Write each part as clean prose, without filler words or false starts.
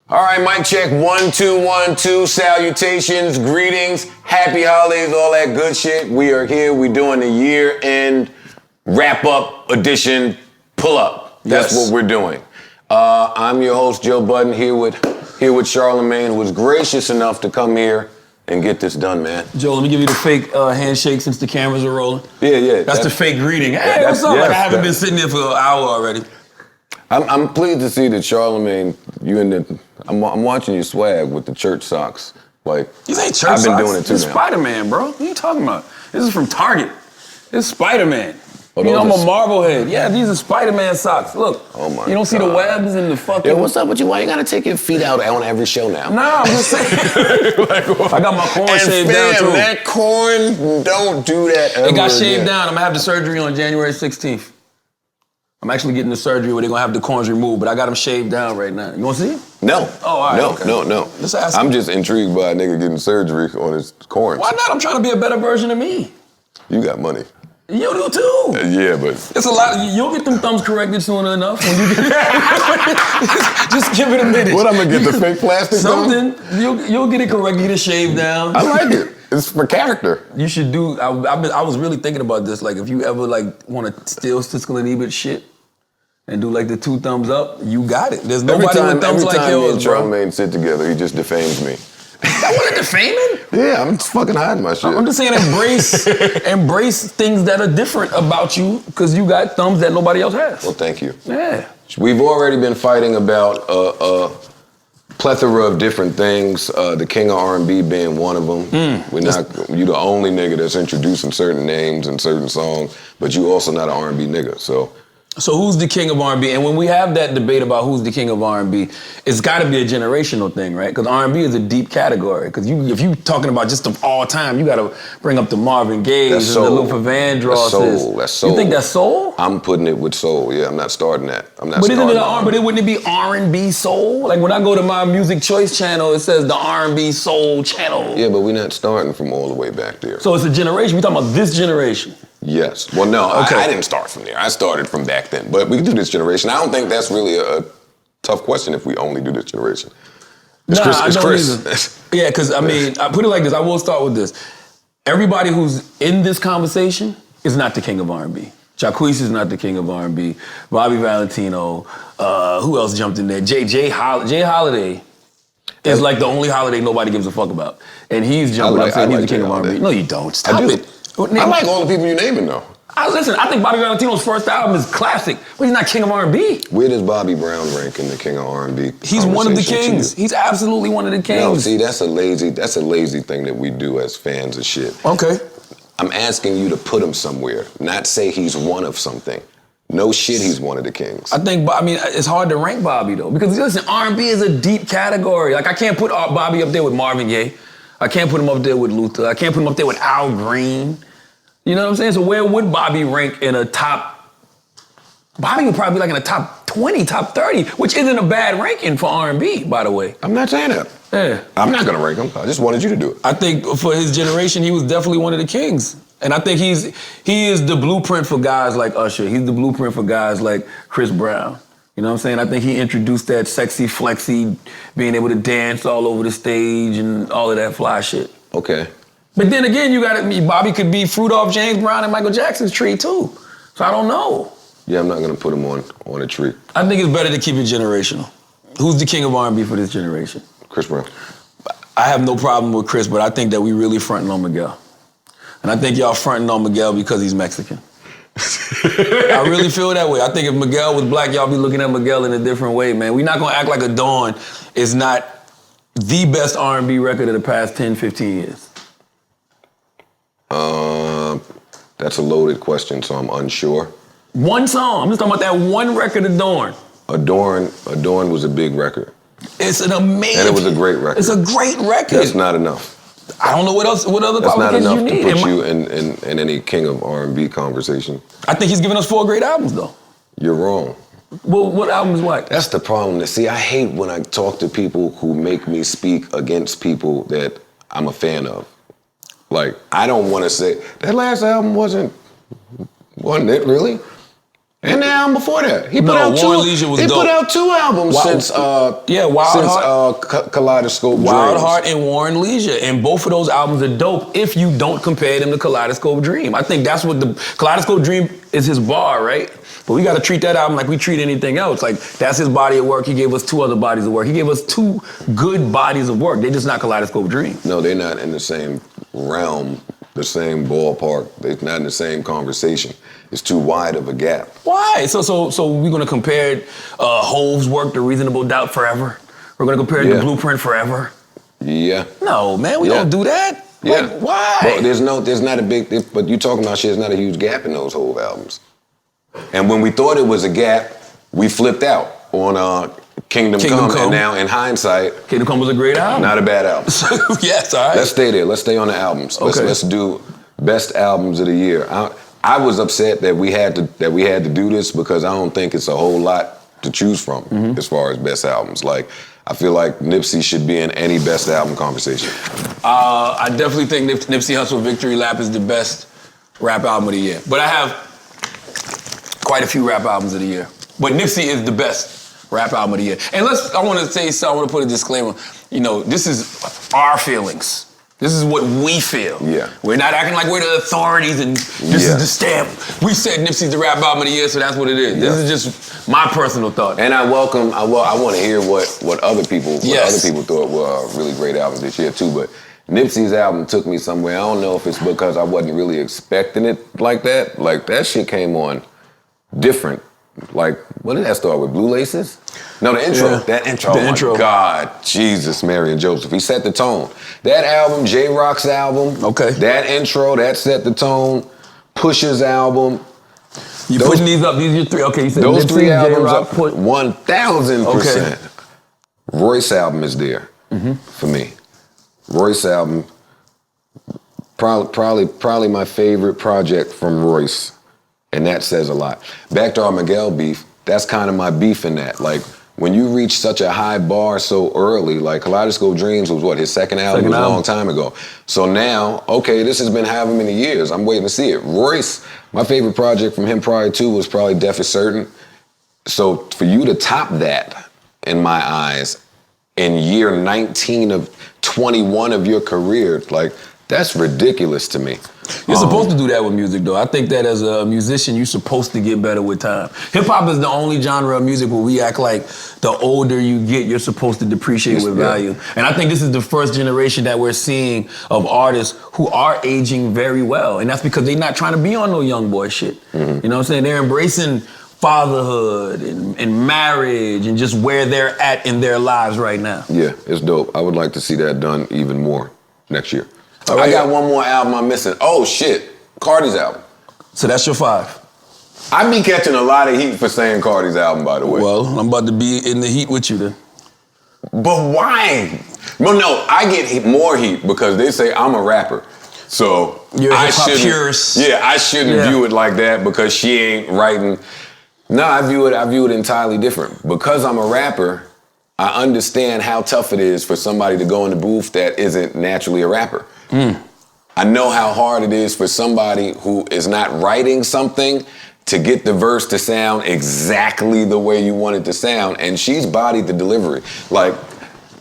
All right, mic check, 1, 2, 1, 2. Salutations, greetings, happy holidays, all that good shit. We are here. We're doing the year-end wrap-up edition pull-up. That's what we're doing. I'm your host, Joe Budden, here with Charlamagne, who was gracious enough to come here and get this done, man. Joe, let me give you the fake handshake since the cameras are rolling. Yeah. That's the fake greeting. Hey, what's up? Like I haven't been sitting there for an hour already. I'm pleased to see that Charlamagne, I'm watching you swag with the church socks. Like, these ain't church I've been socks. doing it too This is now. Spider-Man, bro. What are you talking about? This is from Target. This is Spider-Man. Oh, you know, I'm a Marvel head. Yeah, these are Spider-Man socks. Look, oh my you don't see the webs and the fucking... Yeah, what's up with you? Why you gotta take your feet out on every show now? Nah, I'm just saying. I got my corn shaved down too. That corn, don't do that ever It got shaved again. down. I'm gonna have the surgery on January 16th. I'm actually getting the surgery where they're gonna have the corns removed, but I got them shaved down right now. You wanna see it? No. Oh, all right. No, okay. no. Just ask I'm me. just intrigued by a nigga getting surgery on his corns. Why not? I'm trying to be a better version of me. You got money. You do too. Yeah, but... It's a lot. You'll get them thumbs corrected soon enough. When you get just give it a minute. What, I'm gonna get the fake plastic something? You'll get it corrected, get it shaved down. I like it. It's for character. You should do. I was really thinking about this. Like, if you ever want to steal Siskel and Ebert shit and do like the 2 thumbs up, you got it. There's nobody with thumbs like yours, bro. Every time me and Charlamagne sit together, he just defames me. That wasn't defaming. Yeah, I'm just fucking hiding my shit. I'm just saying embrace things that are different about you because you got thumbs that nobody else has. Well, thank you. Yeah. We've already been fighting about a plethora of different things. The king of R&B being one of them. You the only nigga that's introducing certain names and certain songs, but you also not an R&B nigga. So who's the king of R&B? And when we have that debate about who's the king of R&B, it's got to be a generational thing, right? Because R&B is a deep category. Because if you talking about just of all time, you got to bring up the Marvin Gaye and the Luther Vandrosses. That's soul. You think that's soul? I'm putting it with soul. Yeah, I'm not starting that. But wouldn't it be R&B soul? Like when I go to my music choice channel, it says the R&B soul channel. Yeah, but we're not starting from all the way back there. So it's a generation. We're talking about this generation. Yes. Well, no, okay. I didn't start from there. I started from back then. But we can do this generation. I don't think that's really a tough question if we only do this generation. It's Chris. Yeah, because I put it like this. I will start with this. Everybody who's in this conversation is not the king of R&B. Jacquees is not the king of R&B. Bobby Valentino. Who else jumped in there? Jay Holiday is like the only holiday nobody gives a fuck about. And he's jumping up saying he's the king of R&B. No, you don't. Stop it. I like all the people you're naming, though. Listen, I think Bobby Valentino's first album is classic, but he's not king of R&B. Where does Bobby Brown rank in the king of R&B? He's one of the kings. He's absolutely one of the kings. No, see, that's a lazy thing that we do as fans of shit. Okay. I'm asking you to put him somewhere, not say he's one of something. No shit, he's one of the kings. It's hard to rank Bobby, though, because listen, R&B is a deep category. Like, I can't put Bobby up there with Marvin Gaye. I can't put him up there with Luther. I can't put him up there with Al Green. You know what I'm saying? So where would Bobby rank in a top... Bobby would probably be like in a top 20, top 30, which isn't a bad ranking for R&B, by the way. I'm not saying that. Yeah. I'm not going to rank him. I just wanted you to do it. I think for his generation, he was definitely one of the kings. And I think he is the blueprint for guys like Usher. He's the blueprint for guys like Chris Brown. You know what I'm saying? I think he introduced that sexy, flexy, being able to dance all over the stage and all of that fly shit. Okay. But then again, Bobby could be fruit off James Brown and Michael Jackson's tree too. So I don't know. Yeah, I'm not gonna put him on a tree. I think it's better to keep it generational. Who's the king of R&B for this generation? Chris Brown. I have no problem with Chris, but I think that we really fronting on Miguel. And I think y'all fronting on Miguel because he's Mexican. I really feel that way. I think if Miguel was black, y'all be looking at Miguel in a different way, man. We're not gonna act like Adorn is not the best R&B record of the past 10, 15 years. That's a loaded question, so I'm unsure. One song. I'm just talking about that one record, Adorn. Adorn was a big record. It's an amazing... And it was a great record. It's a great record. That's not enough. I don't know what other That's not enough you need. to put you in any king of R&B conversation. I think he's given us 4 great albums, though. You're wrong. Well, what albums what? That's the problem. See, I hate when I talk to people who make me speak against people that I'm a fan of. Like, I don't want to say, that last album wasn't it really? And the album before that. He War and Leisure was dope. put out 2 albums since Kaleidoscope Wild Dreams. Heart and War and Leisure. And both of those albums are dope if you don't compare them to Kaleidoscope Dream. I think that's what the Kaleidoscope Dream is his bar, right? But we got to treat that album like we treat anything else. Like, that's his body of work. He gave us 2 other bodies of work. He gave us 2 good bodies of work. They're just not Kaleidoscope Dream. No, they're not in the same realm, the same ballpark. They're not in the same conversation. It's too wide of a gap. Why? So we're going to compare Hove's work to Reasonable Doubt forever? We're going to compare it to Blueprint forever? Yeah. No, man, we don't do that. Yeah. Like, why? Well, there's not a big, but you talking about shit, there's not a huge gap in those Hove albums. And when we thought it was a gap, we flipped out on Kingdom Come. And now, in hindsight, Kingdom Come was a great album. Not a bad album. Yes, all right. Let's stay there. Let's stay on the albums. Okay. Let's do best albums of the year. I was upset that we had to do this because I don't think it's a whole lot to choose from as far as best albums. Like, I feel like Nipsey should be in any best album conversation. I definitely think Nipsey Hussle Victory Lap is the best rap album of the year. But I have quite a few rap albums of the year. But Nipsey is the best rap album of the year. And I want to say something, I want to put a disclaimer. You know, this is our feelings. This is what we feel. Yeah. We're not acting like we're the authorities and this is the stamp. We said Nipsey's the rap album of the year, so that's what it is. Yeah. This is just my personal thought. And I want to hear what other people thought were really great albums this year too. But Nipsey's album took me somewhere. I don't know if it's because I wasn't really expecting it like that. Like, that shit came on different. Like, what did that start with? Blue Laces? No, the intro. Yeah. That intro. The intro. God, Jesus, Mary and Joseph. He set the tone. That album, J-Rock's album. Okay. That intro, that set the tone. Pusha's album. You putting these up? These are your 3. Okay, you said those Nipsey, 3 albums J-Rock, up 1,000%. Okay. Royce album is there for me. Royce album, probably my favorite project from Royce. And that says a lot. Back to our Miguel beef, that's kind of my beef in that. Like, when you reach such a high bar so early, like Kaleidoscope Dreams was what, his second album? A long time ago. So now, okay, this has been however many years. I'm waiting to see it. Royce, my favorite project from him prior to was probably Deaf is Certain. So for you to top that, in my eyes, in year 19 of 21 of your career, like, that's ridiculous to me. You're supposed to do that with music, though. I think that as a musician, you're supposed to get better with time. Hip-hop is the only genre of music where we act like the older you get, you're supposed to depreciate with value. And I think this is the first generation that we're seeing of artists who are aging very well. And that's because they're not trying to be on no young boy shit. You know what I'm saying? They're embracing fatherhood and marriage and just where they're at in their lives right now. Yeah, it's dope. I would like to see that done even more next year. Right. I got one more album I'm missing. Oh, shit. Cardi's album. So that's your 5. I be catching a lot of heat for saying Cardi's album, by the way. Well, I'm about to be in the heat with you then. But why? Well, no, I get more heat because they say I'm a rapper. So you're a hip-hop purist. Yeah, I shouldn't view it like that because she ain't writing. No, I view it entirely different. Because I'm a rapper, I understand how tough it is for somebody to go in the booth that isn't naturally a rapper. I know how hard it is for somebody who is not writing something to get the verse to sound exactly the way you want it to sound, and she's bodied the delivery. Like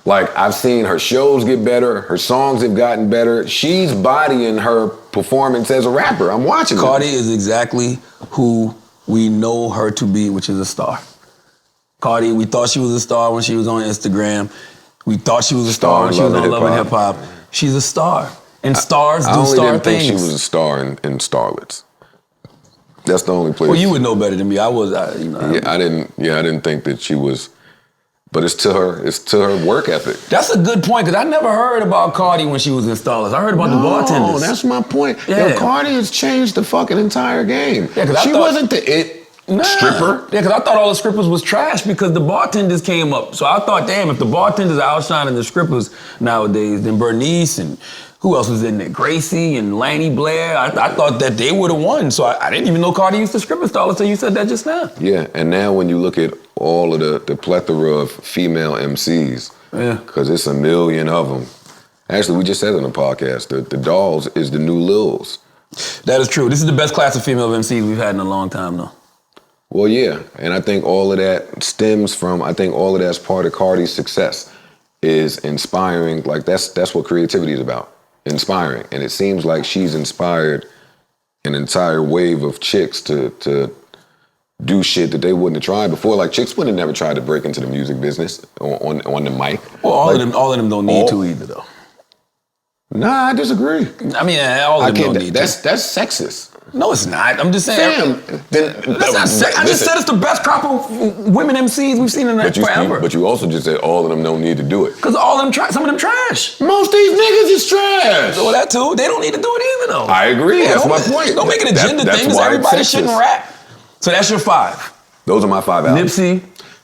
I've seen her shows get better, her songs have gotten better. She's bodying her performance as a rapper. I'm watching Cardi is exactly who we know her to be, which is a star. Cardi, we thought she was a star when she was on Instagram. We thought she was a star when she was on Love and Hip Hop. She's a star. And stars do star things. I only didn't think she was a star in Starlets. That's the only place. Well, you would know better than me. I didn't think that she was. But it's to her work ethic. That's a good point, because I never heard about Cardi when she was in Starlets. I heard about the bartenders. No, that's my point. Yeah. Yo, Cardi has changed the fucking entire game. Yeah, she wasn't the stripper. Yeah, because I thought all the strippers was trash because the bartenders came up. So I thought, damn, if the bartenders are outshining the strippers nowadays, then Bernice and who else was in there? Gracie and Lanny Blair. I thought that they would have won. So I didn't even know Cardi used to strip in Starlets until you said that just now. Yeah, and now when you look at all of the plethora of female MCs, because it's a million of them. Actually, we just said it on the podcast, the Dolls is the new Lils. That is true. This is the best class of female MCs we've had in a long time, though. Well, yeah, and I think all of that stems from, I think all of that's part of Cardi's success, is inspiring. Like, that's what creativity is about, inspiring. And it seems like she's inspired an entire wave of chicks to do shit that they wouldn't have tried before. Like, chicks would have never tried to break into the music business on the mic. Well, all of them don't need to either, though. Nah, I disagree. I mean, all of them don't need to. That's sexist. No, it's not. I'm just saying. That's not sexist. I just said it's the best crop of women MCs we've seen in forever. But you also just said all of them don't need to do it. Because all of them some of them trash. Most of these niggas is trash. Well, that too. They don't need to do it either, though. I agree. Yeah, that's my point. Don't make it an agenda thing, because everybody shouldn't rap. So that's your 5. Those are my 5 albums.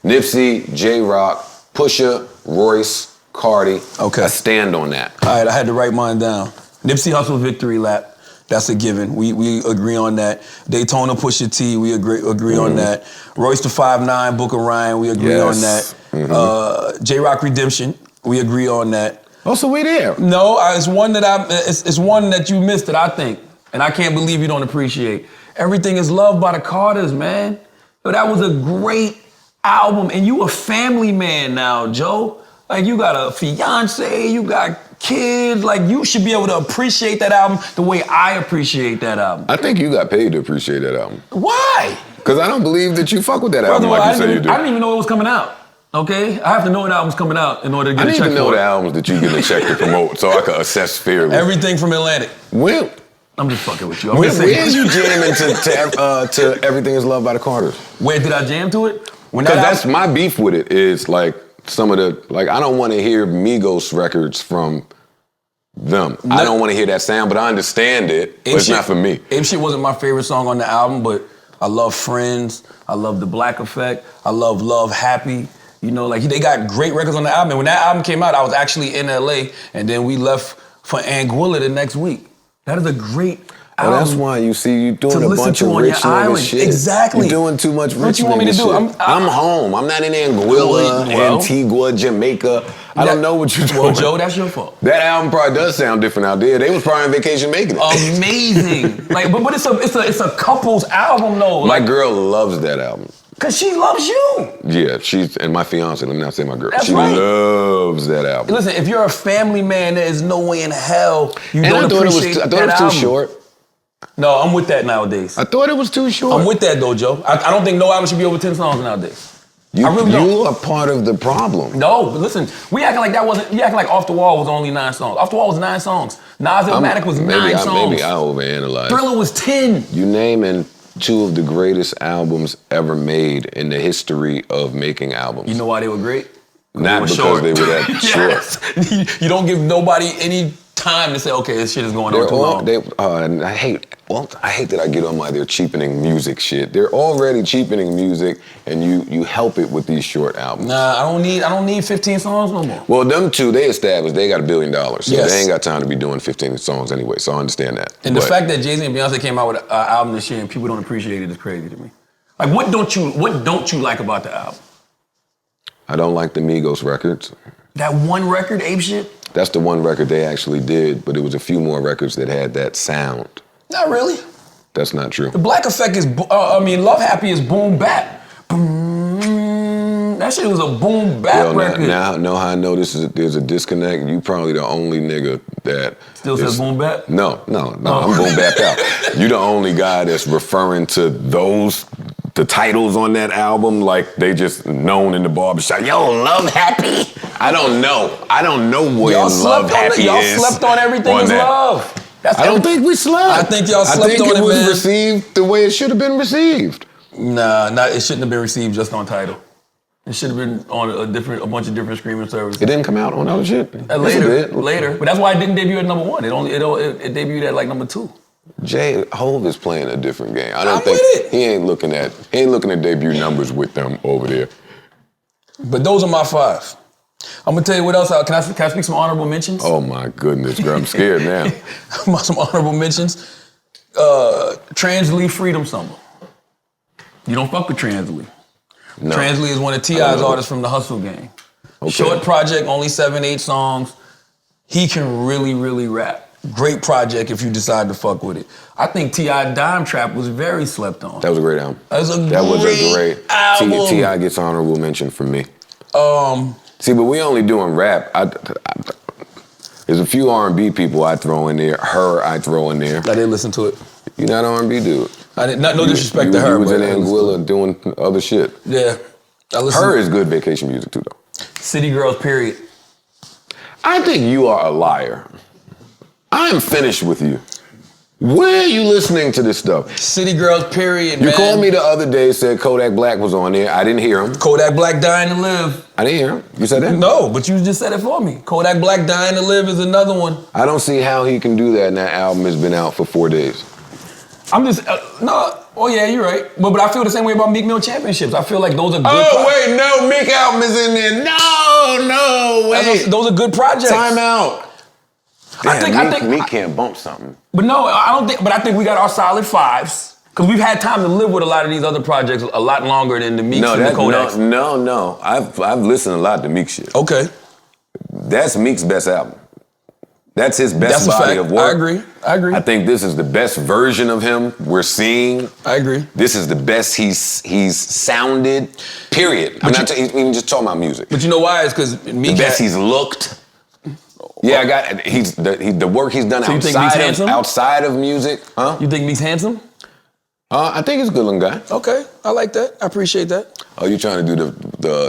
Nipsey, J-Rock, Pusha, Royce, Cardi. Okay. I stand on that. All right, I had to write mine down. Nipsey Hussle Victory Lap. That's a given. We agree on that. Daytona Pusha T, we agree on that. Royce the 5'9", Booker Ryan, we agree on that. J-Rock Redemption, we agree on that. Oh, so we there? No, it's one that it's one that you missed that I think, and I can't believe you don't appreciate. Everything Is Love by the Carters, man. But that was a great album, and you a family man now, Joe. Like, you got a fiance, you got kids. Like, you should be able to appreciate that album the way I appreciate that album. I think you got paid to appreciate that album. Why? Because I don't believe that you fuck with that album like you say you do. I didn't even know it was coming out. Okay? I have to know when the album's coming out in order to get a check for it. I need to know the albums that you get a check to promote so I can assess fairly. Everything from Atlantic. Well, I'm just fucking with you. Where you jamming to Everything Is Love by the Carters? Where did I jam to it? Because that's my beef with it, is like some of the, like, I don't want to hear Migos records from them. No. I don't want to hear that sound, but I understand it, but it's not for me. Ape Shit wasn't my favorite song on the album, but I love Friends, I love The Black Effect, I love Love Happy. You know, like, they got great records on the album. And when that album came out, I was actually in LA, and then we left for Anguilla the next week. That is a great album. Well, that's why you doing a bunch of rich nigga shit. Exactly. You're doing too much rich nigga shit. What you want me to do? I'm home. I'm not in Anguilla, Antigua, Jamaica. I don't know what you're doing. Well, Joe, that's your fault. That album probably does sound different out there. They was probably on vacation making it. Amazing. Like, but it's a couple's album though. My girl loves that album. Cause she loves you. Yeah, and my fiance, let me not say my girl. That's she right. loves that album. Listen, if you're a family man, there is no way in hell you don't appreciate that album. I thought it was too short. No, I'm with that nowadays. I thought it was too short. I'm with that though, Joe. I don't think no album should be over 10 songs nowadays. I really don't. You are part of the problem. No, but listen, you acting like Off the Wall was only 9 songs. Off the Wall was 9 songs. Nas Illmatic was 9 songs. Maybe I overanalyzed. Thriller was 10. You naming 2 of the greatest albums ever made in the history of making albums. You know why they were great? Not because they were that short. You don't give nobody any time to say, okay, this shit is going on too long. And I hate that I get on they're cheapening music shit. They're already cheapening music, and you help it with these short albums. Nah, I don't need 15 songs no more. Well, them 2, they established they got $1 billion, so they ain't got time to be doing 15 songs anyway. So I understand that. And the fact that Jay-Z and Beyonce came out with an album this year and people don't appreciate it is crazy to me. Like, what don't you like about the album? I don't like the Migos records. That one record, Ape Shit? That's the one record they actually did, but it was a few more records that had that sound. Not really. That's not true. The Black Effect is, Love Happy is boom bap. Boom. That shit was a boom bap record. Now how I know there's a disconnect. You probably the only nigga that still says boom bap? No, I'm boom bapped out. You the only guy that's referring to the titles on that album like they just known in the barbershop. Yo, Love Happy? I don't know where Love Happy is. Y'all slept on Everything Is Love. I don't think we slept. I think y'all slept on it, man. I think it was received the way it should have been received. Nah, it shouldn't have been received just on title. It should have been on a bunch of different streaming services. It didn't come out on other shit? Later. But that's why it didn't debut at number 1. It debuted at like number 2. Hov is playing a different game. I don't think he ain't looking at debut numbers with them over there. But those are my 5. I'm gonna tell you what else. Can I speak some honorable mentions? Oh my goodness, girl, I'm scared now. Some honorable mentions. Trans Lee Freedom Summer. You don't fuck with Trans Lee. No. Trans Lee is one of T.I.'s artists from the Hustle Gang. Okay. Short project, only 7-8 songs. He can really, really rap. Great project if you decide to fuck with it. I think T.I. Dime Trap was very slept on. That was a great album. That was a great album. T.I. gets honorable mention from me. See, but we only doing rap. There's a few R&B people I throw in there. I throw in there. I didn't listen to it. You're not an R&B dude. I didn't. No disrespect to her. You was in Anguilla doing other shit. Yeah. Her is good vacation music too, though. City Girls, period. I think you are a liar. I am finished with you. Where are you listening to this stuff? City Girls, period, You called me the other day, said Kodak Black was on there. I didn't hear him. Kodak Black, Dying to Live. I didn't hear him. You said that? No, but you just said it for me. Kodak Black, Dying to Live is another one. I don't see how he can do that, and that album has been out for 4 days. I'm just, oh yeah, you're right. But I feel the same way about Meek Mill Championships. I feel like those are good wait, no, Meek album is in there. No, wait. Those are good projects. Time out. Damn, I think Meek can't bump something. But no, I don't think, but I think we got our solid 5s. Because we've had time to live with a lot of these other projects a lot longer than the Meeks and the Kodaks. No. I've listened a lot to Meek shit. Okay. That's Meek's best album. That's his best body of work. I agree. I think this is the best version of him we're seeing. I agree. This is the best he's sounded, period. I'm not even just talking about music. But you know why? It's because Meek the best he's looked. Yeah, the work he's done outside of music. Huh? You think Meek's handsome? I think he's a good looking guy. Okay, I like that. I appreciate that. Oh, you're trying to do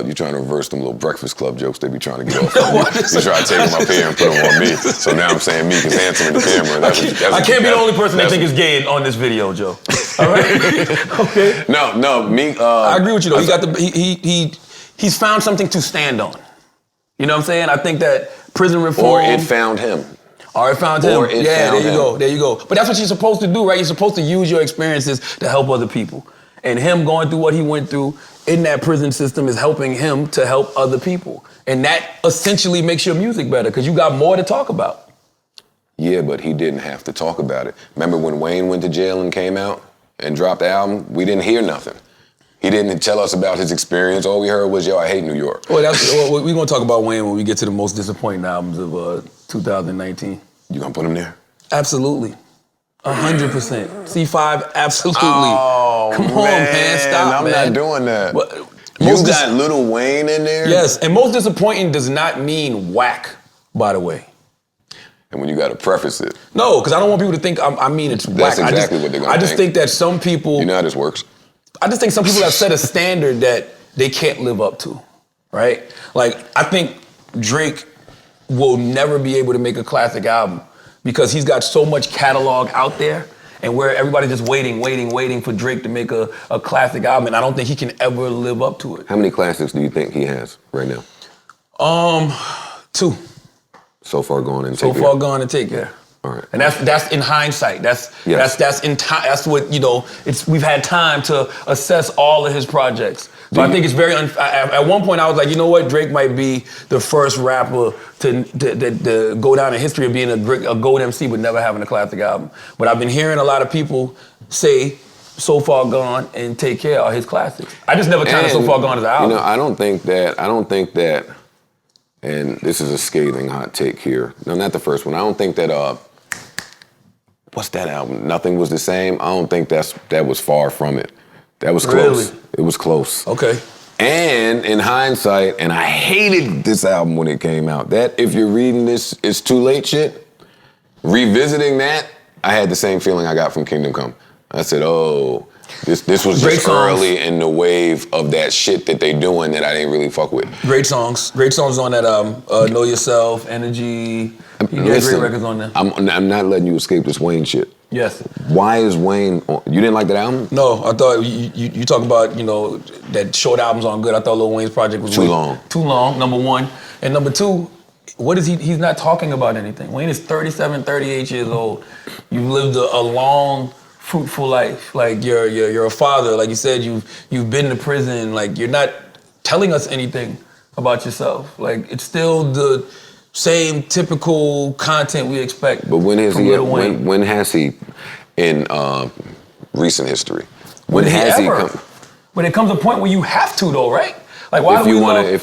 you're trying to reverse them little Breakfast Club jokes they be trying to get off of you. You try to take them up here and put them on me. So now I'm saying Meek is handsome in the camera. I can't be the only person that think is gay on this video, Joe. All right? Okay. No, Meek. I agree with you though. He's found something to stand on. You know what I'm saying? I think that prison reform. Or it found him. Or it found him. There you go. But that's what you're supposed to do, right? You're supposed to use your experiences to help other people. And him going through what he went through in that prison system is helping him to help other people. And that essentially makes your music better because you got more to talk about. Yeah, but he didn't have to talk about it. Remember when Wayne went to jail and came out and dropped the album? We didn't hear nothing. He didn't tell us about his experience. All we heard was, yo, I hate New York. Well, we're going to talk about Wayne when we get to the most disappointing albums of 2019. You going to put him there? Absolutely. 100%. C5, absolutely. Oh, Come on, man. Stop, I'm not doing that. But, you got Lil Wayne in there? Yes, and most disappointing does not mean whack, by the way. And when you got to preface it. No, because I don't want people to think I mean it's whack. That's exactly what they're going to think. I just think that some people... You know how this works? I just think some people have set a standard that they can't live up to, right? Like, I think Drake will never be able to make a classic album because he's got so much catalog out there and where everybody's just waiting for Drake to make a classic album, and I don't think he can ever live up to it. How many classics do you think he has right now? 2. So Far Gone and Take Care. All right. And that's in hindsight. That's in time. That's what we've had time to assess all of his projects. So I think it's very. At one point, I was like, you know what? Drake might be the first rapper to go down in history of being a gold MC, but never having a classic album. But I've been hearing a lot of people say So Far Gone and Take Care are his classics. I just never counted So Far Gone as an album. I don't think that. And this is a scathing hot take here. No, not the first one. I don't think that. What's that album? Nothing Was the Same. I don't think that was far from it. That was close. Really? It was close. Okay. And in hindsight, and I hated this album when it came out, that if you're reading this, it's too late shit, revisiting that, I had the same feeling I got from Kingdom Come. I said, oh, this was just early in the wave of that shit that they doing that I didn't really fuck with. Great songs on that Know Yourself, Energy. You got great records on there. I'm not letting you escape this Wayne shit. Yes. Why is Wayne you didn't like that album? No, I thought you talk about, that short albums aren't good. I thought Lil Wayne's project was too long. Too long, number one. And number two, what is he's not talking about anything. Wayne is 37, 38 years old. You've lived a long, fruitful life. Like you're a father. Like you said, you've been to prison. Like you're not telling us anything about yourself. Like it's still the same typical content we expect. But when has he in recent history? When has he come? But it comes a point where you have to though, right? Like if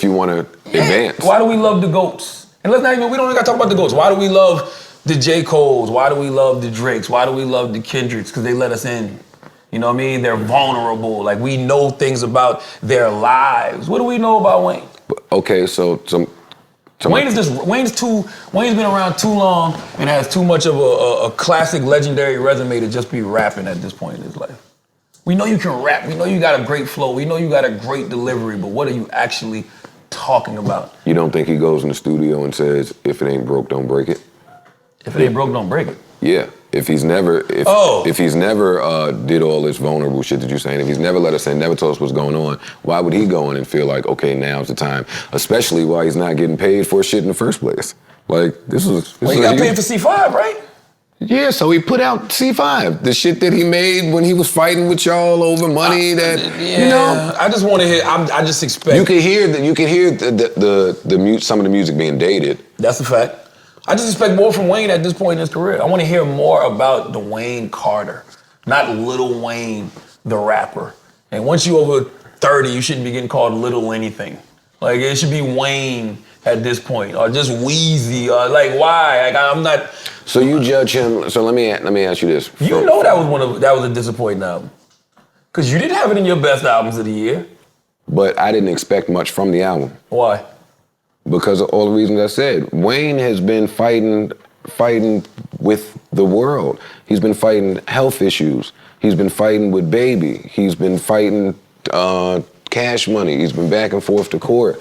you want to advance. Why do we love the GOATs? And we don't even gotta talk about the GOATs. Why do we love the J. Coles? Why do we love the Drakes? Why do we love the Kendricks? Because they let us in. You know what I mean? They're vulnerable. Like, we know things about their lives. What do we know about Wayne? Okay, so Wayne's been around too long and has too much of a classic, legendary resume to just be rapping at this point in his life. We know you can rap. We know you got a great flow. We know you got a great delivery. But what are you actually talking about? You don't think he goes in the studio and says, "If it ain't broke, don't break it"? If it ain't broke, don't break it. Yeah. If he's never did all this vulnerable shit that you're saying, if he's never let us in, never told us what's going on, why would he go in and feel like, okay, now's the time? Especially while he's not getting paid for shit in the first place. Like, this was. Well, he got paid for C5, right? Yeah, so he put out C5, the shit that he made when he was fighting with y'all over money. I just want to hear. I just expect you can hear some of the music being dated. That's a fact. I just expect more from Wayne at this point in his career. I want to hear more about Dwayne Carter, not Lil Wayne, the rapper. And once you over 30, you shouldn't be getting called Little anything. Like, it should be Wayne at this point, or just Wheezy, or like, why? Like, I'm not. So you judge him. So let me ask you this. You know that was a disappointing album, because you didn't have it in your best albums of the year. But I didn't expect much from the album. Why? Because of all the reasons I said. Wayne has been fighting with the world. He's been fighting health issues. He's been fighting with Baby. He's been fighting Cash Money. He's been back and forth to court.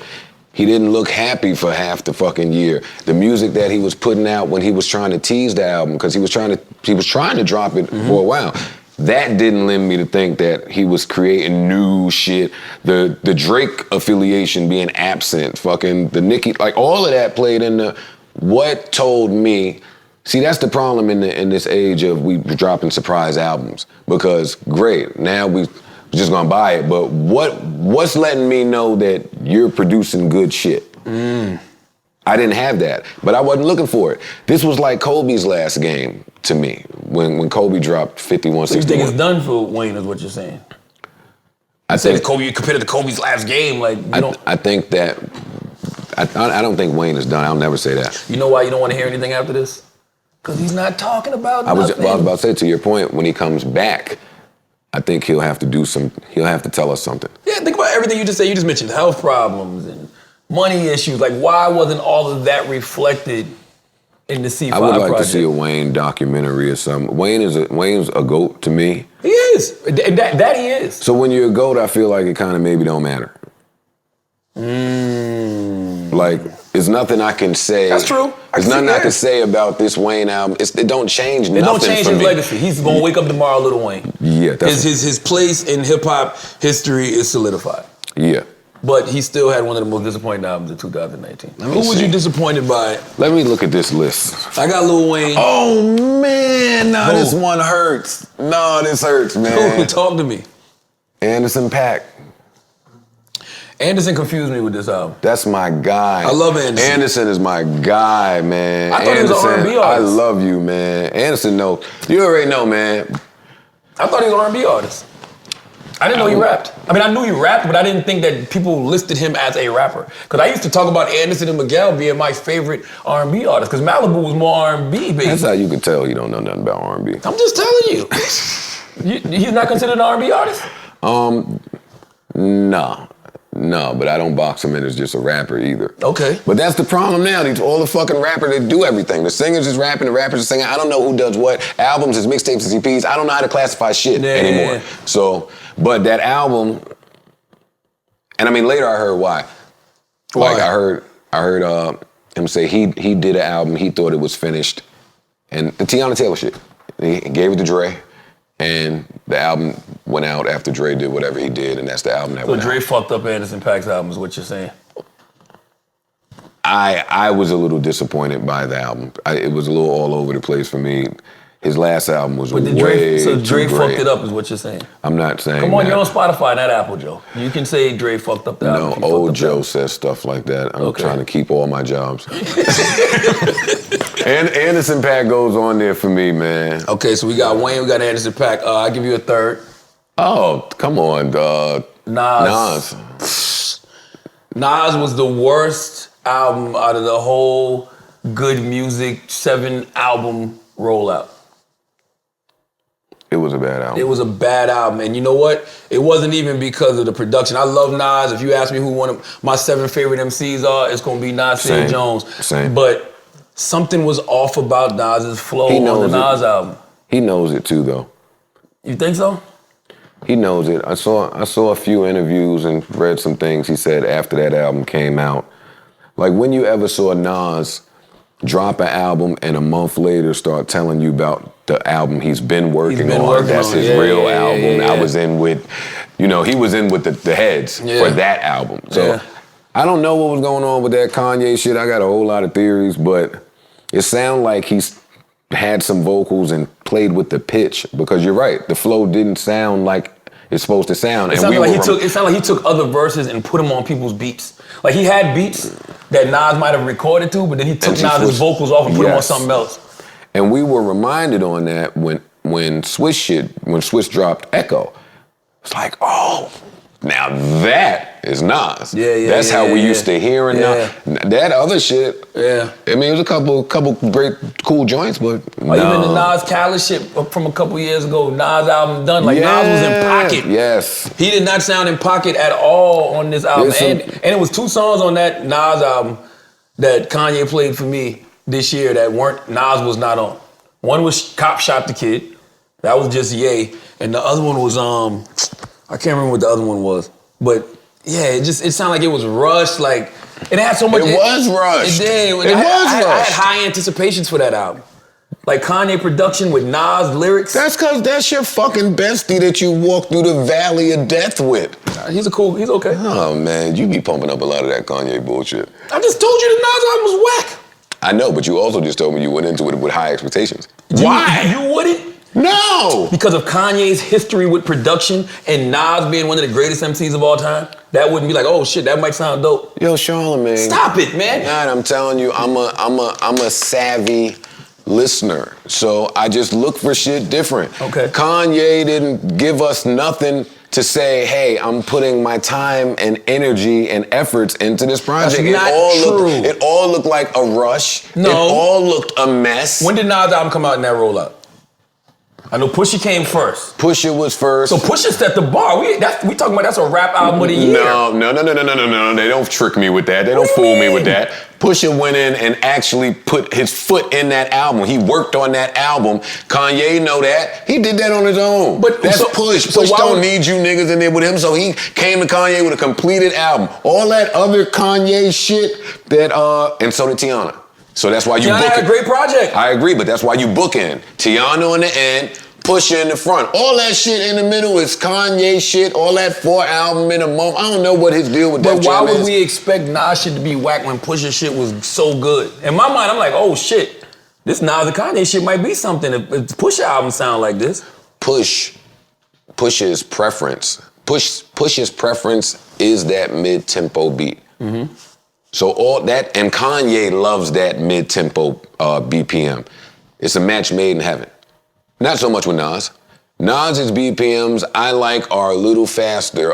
He didn't look happy for half the fucking year. The music that he was putting out when he was trying to tease the album, because he was trying to drop it for a while. That didn't lend me to think that he was creating new shit. The Drake affiliation being absent, fucking the Nicki, like all of that played into what told me. See, that's the problem in this age of we dropping surprise albums. Because great, now we're just gonna buy it. But what's letting me know that you're producing good shit? I didn't have that, but I wasn't looking for it. This was like Kobe's last game to me when Kobe dropped 51-61. So you think it's done for Wayne, is what you're saying? I think Kobe, you compared it to Kobe's last game, like you don't. I think that I don't think Wayne is done. I'll never say that. You know why you don't want to hear anything after this? Because he's not talking about nothing. I was about to say, to your point, when he comes back, I think he'll have to tell us something. Yeah, think about everything you just said. You just mentioned health problems and money issues. Like, why wasn't all of that reflected in the C5 I would like project? to see a Wayne documentary or something. Wayne's a GOAT to me. He is. That he is. So when you're a GOAT, I feel like it kind of maybe don't matter. Like, there's nothing I can say. That's true. There's nothing I can say about this Wayne album. It don't change nothing. It don't change for his me. legacy. He's gonna wake up tomorrow, Lil Wayne. Yeah, that's his place in hip hop history is solidified. Yeah. But he still had one of the most disappointing albums of 2019. Who was you disappointed by? Let me look at this list. I got Lil Wayne. Oh man, no, this one hurts. No, this hurts, man. Talk to me. Anderson .Paak. Anderson confused me with this album. That's my guy. I love Anderson. Anderson is my guy, man. I thought he was an R&B artist. I love you, man. Anderson, no, you already know, man. I thought he was an R&B artist. I didn't know he rapped. I mean, I knew he rapped, but I didn't think that people listed him as a rapper. Because I used to talk about Anderson and Miguel being my favorite R&B artists, because Malibu was more R&B, baby. That's how you can tell you don't know nothing about R&B. I'm just telling you. He's not considered an R&B artist? No, but I don't box him in as just a rapper either. Okay. But that's the problem now. All the fucking rappers, they do everything. The singers is rapping, the rappers are singing. I don't know who does what. Albums is mixtapes and CPs. I don't know how to classify shit anymore. So, but that album, and I mean later I heard why. Like I heard him say he did an album, he thought it was finished, and the Tiana Taylor shit. He gave it to Dre. And the album went out after Dre did whatever he did, and that's the album that went out. So Dre fucked up Anderson .Paak's album is what you're saying? I was a little disappointed by the album. It was a little all over the place for me. His last album was way too great. So Dre fucked it up is what you're saying? I'm not saying Come on, that. You're on Spotify, not Apple, Joe. You can say Dre fucked up the album. No, old Joe says stuff like that. I'm trying to keep all my jobs. And Anderson .Paak goes on there for me, man. Okay, so we got Wayne, we got Anderson .Paak. I'll give you a third. Oh, come on, Nas was the worst album out of the whole good music 7-album rollout? It was a bad album. It was a bad album, and you know what? It wasn't even because of the production. I love Nas. If you ask me who one of my 7 favorite MCs are, it's gonna be Nasir Jones. Same. But something was off about Nas's flow on the Nas album. He knows it too, though. You think so? He knows it. I saw a few interviews and read some things he said after that album came out. Like, when you ever saw Nas drop an album and a month later start telling you about the album he's been working on. That's his real album. I was in with, he was in with the heads for that album. So I don't know what was going on with that Kanye shit. I got a whole lot of theories, but it sounded like he's had some vocals and played with the pitch, because you're right, the flow didn't sound like it's supposed to sound. It sounded like he took other verses and put them on people's beats. Like, he had beats that Nas might have recorded to, but then he took Nas's vocals off and put them on something else. And we were reminded on that when Swiss dropped Echo. It's like, oh, now that is Nas. That's how we used to hear it now. That other shit. I mean, it was a couple great cool joints, but no. Even the Nas Khaled shit from a couple years ago, Nas album done. Like, Nas was in pocket. Yes. He did not sound in pocket at all on this album. And it was 2 songs on that Nas album that Kanye played for me this year that Nas was not on. One was Cop Shot the Kid. That was just Ye. And the other one was, I can't remember what the other one was. But yeah, it sounded like it was rushed. Like, it had so much. It was rushed. It did. It was rushed. I had high anticipations for that album. Like, Kanye production with Nas lyrics. That's because that's your fucking bestie that you walk through the valley of death with. He's okay. Oh, man, you be pumping up a lot of that Kanye bullshit. I just told you the Nas album was whack. I know, but you also just told me you went into it with high expectations. Why? You wouldn't? No! Because of Kanye's history with production and Nas being one of the greatest MCs of all time? That wouldn't be like, oh shit, that might sound dope. Yo, Charlamagne. Stop it, man. God, I'm telling you, I'm a savvy listener. So I just look for shit different. Okay. Kanye didn't give us nothing to say, hey, I'm putting my time and energy and efforts into this project. That's not true. It all looked like a rush. No. It all looked a mess. When did Nas' album come out in that rollout? I know Pusha came first. Pusha was first. So Pusha set the bar. We talking about that's a rap album of the year. No. They don't trick me with that. They don't fool me with that. Pusha went in and actually put his foot in that album. He worked on that album. Kanye know that. He did that on his own. But that's Push. Push don't need you niggas in there with him, so he came to Kanye with a completed album. All that other Kanye shit and so did Tiana. So that's why you book it. Tiana had a great project. I agree, but that's why you book in. Tiana in the end, Pusha in the front. All that shit in the middle is Kanye shit. All that 4 album in a month. I don't know what his deal with that But why would we expect Nas shit to be whack when Pusha shit was so good? In my mind, I'm like, oh shit, this Nas and Kanye shit might be something. If Pusha album sound like this. Push's preference. Push's preference is that mid-tempo beat. Mm-hmm. So all that, and Kanye loves that mid-tempo BPM. It's a match made in heaven. Not so much with Nas. Nas's BPMs I like are a little faster.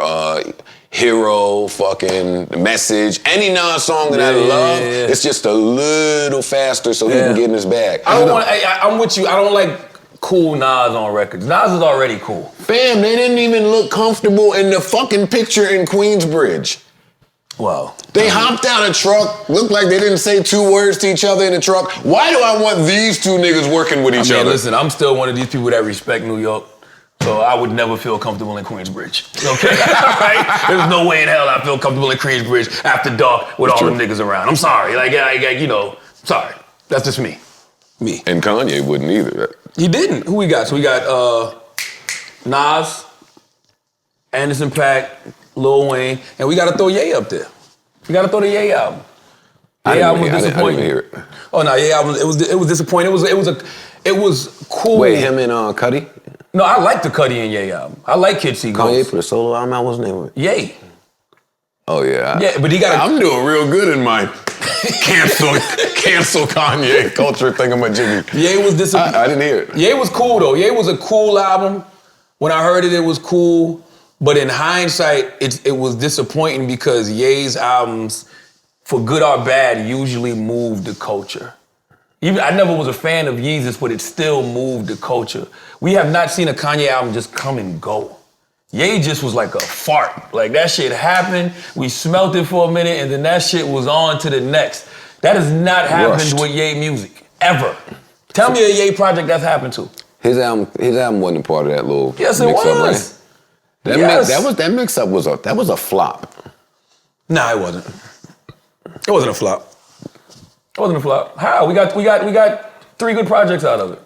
Hero, fucking Message, any Nas song that I love, it's just a little faster so he can get in his bag. I'm with you. I don't like cool Nas on records. Nas is already cool. Fam, they didn't even look comfortable in the fucking picture in Queensbridge. Wow. They hopped out a truck, looked like they didn't say 2 words to each other in the truck. Why do I want these 2 niggas working with each other? Listen, I'm still one of these people that respect New York, so I would never feel comfortable in Queensbridge. Okay? Right? There's no way in hell I feel comfortable in Queensbridge after dark with all them niggas around. I'm sorry. Sorry. That's just me. Me. And Kanye wouldn't either. He didn't. Who we got? So we got Nas, Anderson .Paak, Lil Wayne, and we gotta throw Ye up there. We gotta throw the Ye album. Ye album was disappointing. I didn't hear it. Oh no, Ye album. It was disappointing. It was cool. Wait, him and Cudi? No, I like the Cudi and Ye album. I like Kid See Ghost. Kanye put a solo album out. What's the name of it? Ye. Oh yeah. Yeah, but he got. I'm doing real good in my cancel Kanye culture thingamajiggy. Ye was disappointing. I didn't hear it. Ye was cool though. Ye was a cool album. When I heard it, it was cool. But in hindsight, it was disappointing because Ye's albums for good or bad, usually move the culture. Even I never was a fan of Yeezus, but it still moved the culture. We have not seen a Kanye album just come and go. Ye just was like a fart. Like that shit happened, we smelt it for a minute, and then that shit was on to the next. That has not happened with Ye music, ever. Tell me a Ye project that's happened to. His album wasn't a part of that little Yes, it mix-up, was. right? That mix-up was a flop. Nah, it wasn't. It wasn't a flop. It wasn't a flop. How? We got 3 good projects out of it.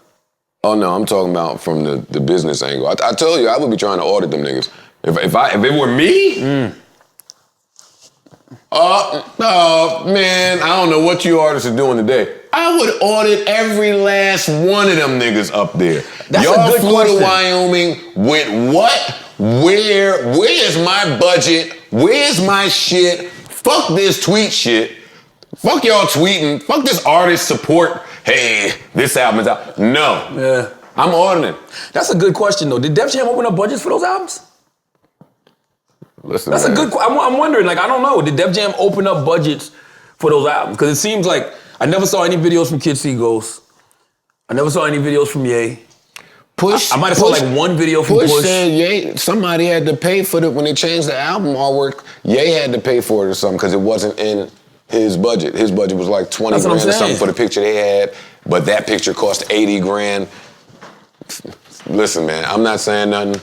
Oh no, I'm talking about from the business angle. I told you I would be trying to audit them niggas. If it were me, man, I don't know what you artists are doing today. I would audit every last one of them niggas up there. That's Y'all a good flew question. to Wyoming with what? Where's my budget? Where's my shit? Fuck this tweet shit. Fuck y'all tweeting. Fuck this artist support. Hey, this album is out. No. Yeah. I'm auditing. That's a good question, though. Did Def Jam open up budgets for those albums? Listen, That's man. a good question. I'm wondering, like, I don't know. Did Def Jam open up budgets for those albums? Because it seems like I never saw any videos from Kid See Ghost. I never saw any videos from Ye. Push. I might have saw like one video from Push. Said Ye, somebody had to pay for it when they changed the album artwork. Ye had to pay for it or something because it wasn't in his budget. His budget was like 20 That's what I'm grand or something saying. for the picture they had, but that picture cost 80 grand. Listen, man, I'm not saying nothing.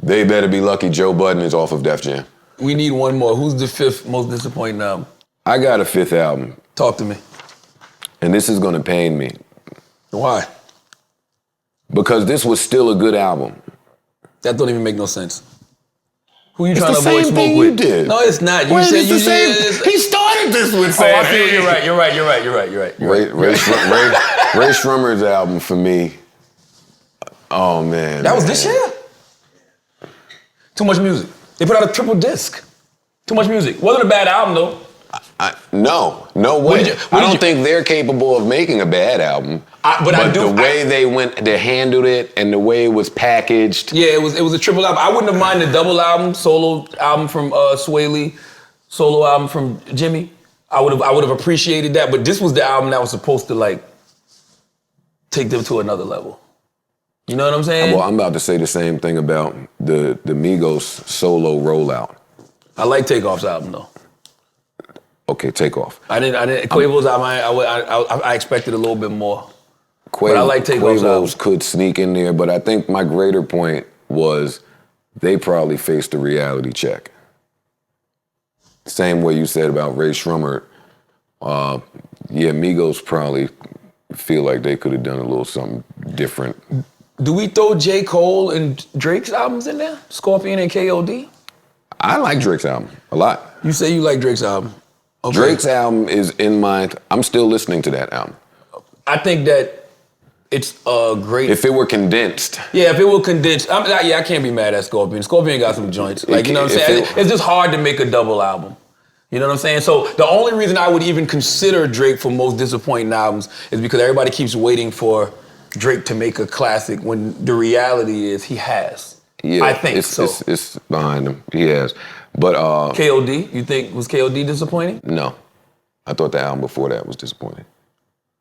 They better be lucky Joe Budden is off of Def Jam. We need one more. Who's the 5th most disappointing album? I got a 5th album, Talk to me. and this is gonna pain me Why? because this was still a good album. That don't even make no sense. Who you It's trying the to avoid same smoke thing with? you did. No, it's not. You Wait, said it's you the same. did. He started this with Oh, saying, I feel hey. you're right. Ray Shrummer's album for me. Oh man. That was this year? Too much music. They put out a triple disc. Too much music. Wasn't a bad album though. No way. did I don't you- think they're capable of making a bad album. But the way they handled it and the way it was packaged. Yeah, it was a triple album. I wouldn't have minded the double album, solo album from Sway Lee, solo album from Jimmy. I would have appreciated that. But this was the album that was supposed to like take them to another level. You know what I'm saying? Well, I'm about to say the same thing about the Migos solo rollout. I like Takeoff's album though. Okay, take off. I didn't. Quavo's album. I expected a little bit more. But I like Takeoff's album. Quavo's could sneak in there, but I think my greater point was they probably faced a reality check. Same way you said about Ray Shrummer. Migos probably feel like they could have done a little something different. Do we throw J. Cole and Drake's albums in there? Scorpion and KOD? I like Drake's album a lot. You say you like Drake's album. Okay. Drake's album is in my... I'm still listening to that album. I think that it's a great... If it were condensed. Yeah, if it were condensed... I can't be mad at Scorpion. Scorpion got some joints. Like, you know what I'm saying? It's just hard to make a double album. You know what I'm saying? So the only reason I would even consider Drake for most disappointing albums is because everybody keeps waiting for Drake to make a classic when the reality is he has. Yeah, I think so. It's behind him. He has. But... KOD, you think, was KOD disappointing? No. I thought the album before that was disappointing.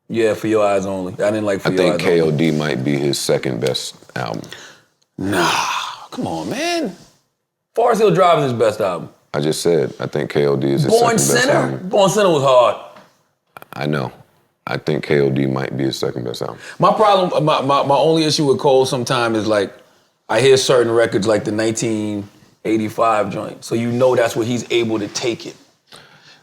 Yeah, For Your Eyes Only. I didn't like For Your Eyes Only. I think KOD might be his second best album. Nah, come on, man. Forest Hill Drive is his best album. I just said, I think KOD is his second best album. Born Sinner was hard. I know. I think KOD might be his second best album. My problem, my only issue with Cole sometimes is like, I hear certain records like the 1985 joint, so you know that's where he's able to take it.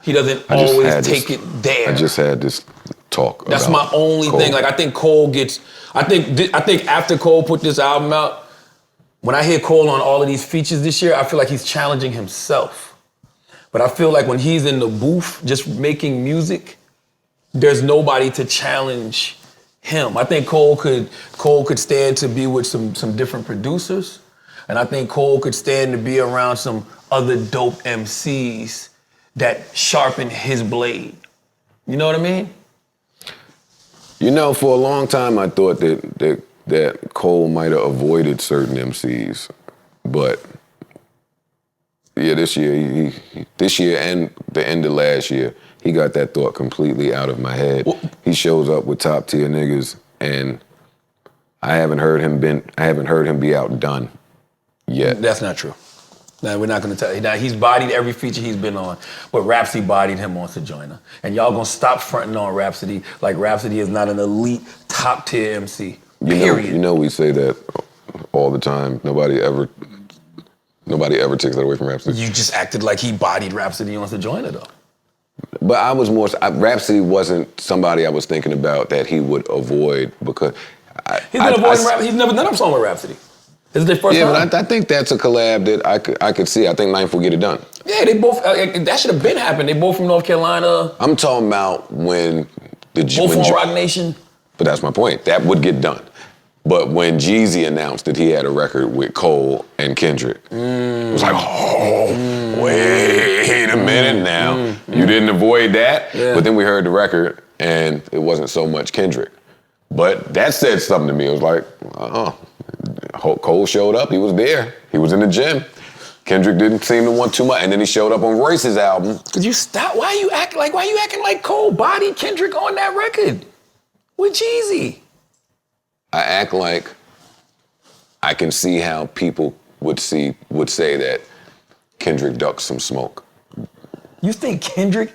He doesn't always take it there. I just had this talk. That's about my only Cole. thing. Like I think Cole gets. I think after Cole put this album out, when I hear Cole on all of these features this year, I feel like he's challenging himself. But I feel like when he's in the booth just making music, there's nobody to challenge him. I think Cole could stand to be with some different producers, and I think Cole could stand to be around some other dope MCs that sharpen his blade. You know what I mean? You know, for a long time, I thought that Cole might have avoided certain MCs, but Yeah, this year, this year and the end of last year, he got that thought completely out of my head. Well, he shows up with top tier niggas, and I haven't heard him be outdone yet. That's not true. Now, we're not going to tell you. Now, he's bodied every feature he's been on, but Rhapsody bodied him on Sojourner. And y'all going to stop fronting on Rhapsody like Rhapsody is not an elite top tier MC. Period. You know we say that all the time. Nobody ever takes that away from Rhapsody. You just acted like he bodied Rhapsody on Sojourner, though. But I was more, Rhapsody wasn't somebody I was thinking about that he would avoid because He's been avoiding Rhapsody. He's never done a song with Rhapsody. This is their first time. Yeah, but I think that's a collab that I could see. I think Ninth will get it done. Yeah, they both, that should have been happened. They both from North Carolina. I'm talking about when Both on Rock Nation. But that's my point. That would get done. But when Jeezy announced that he had a record with Cole and Kendrick, it was like, wait a minute now. You didn't avoid that? Yeah. But then we heard the record, and it wasn't so much Kendrick. But that said something to me. It was like, Cole showed up. He was there. He was in the gym. Kendrick didn't seem to want too much. And then he showed up on Royce's album. Could you stop? Why you acting like Cole bodied Kendrick on that record with Jeezy? I act like I can see how people would say that Kendrick ducked some smoke. You think Kendrick?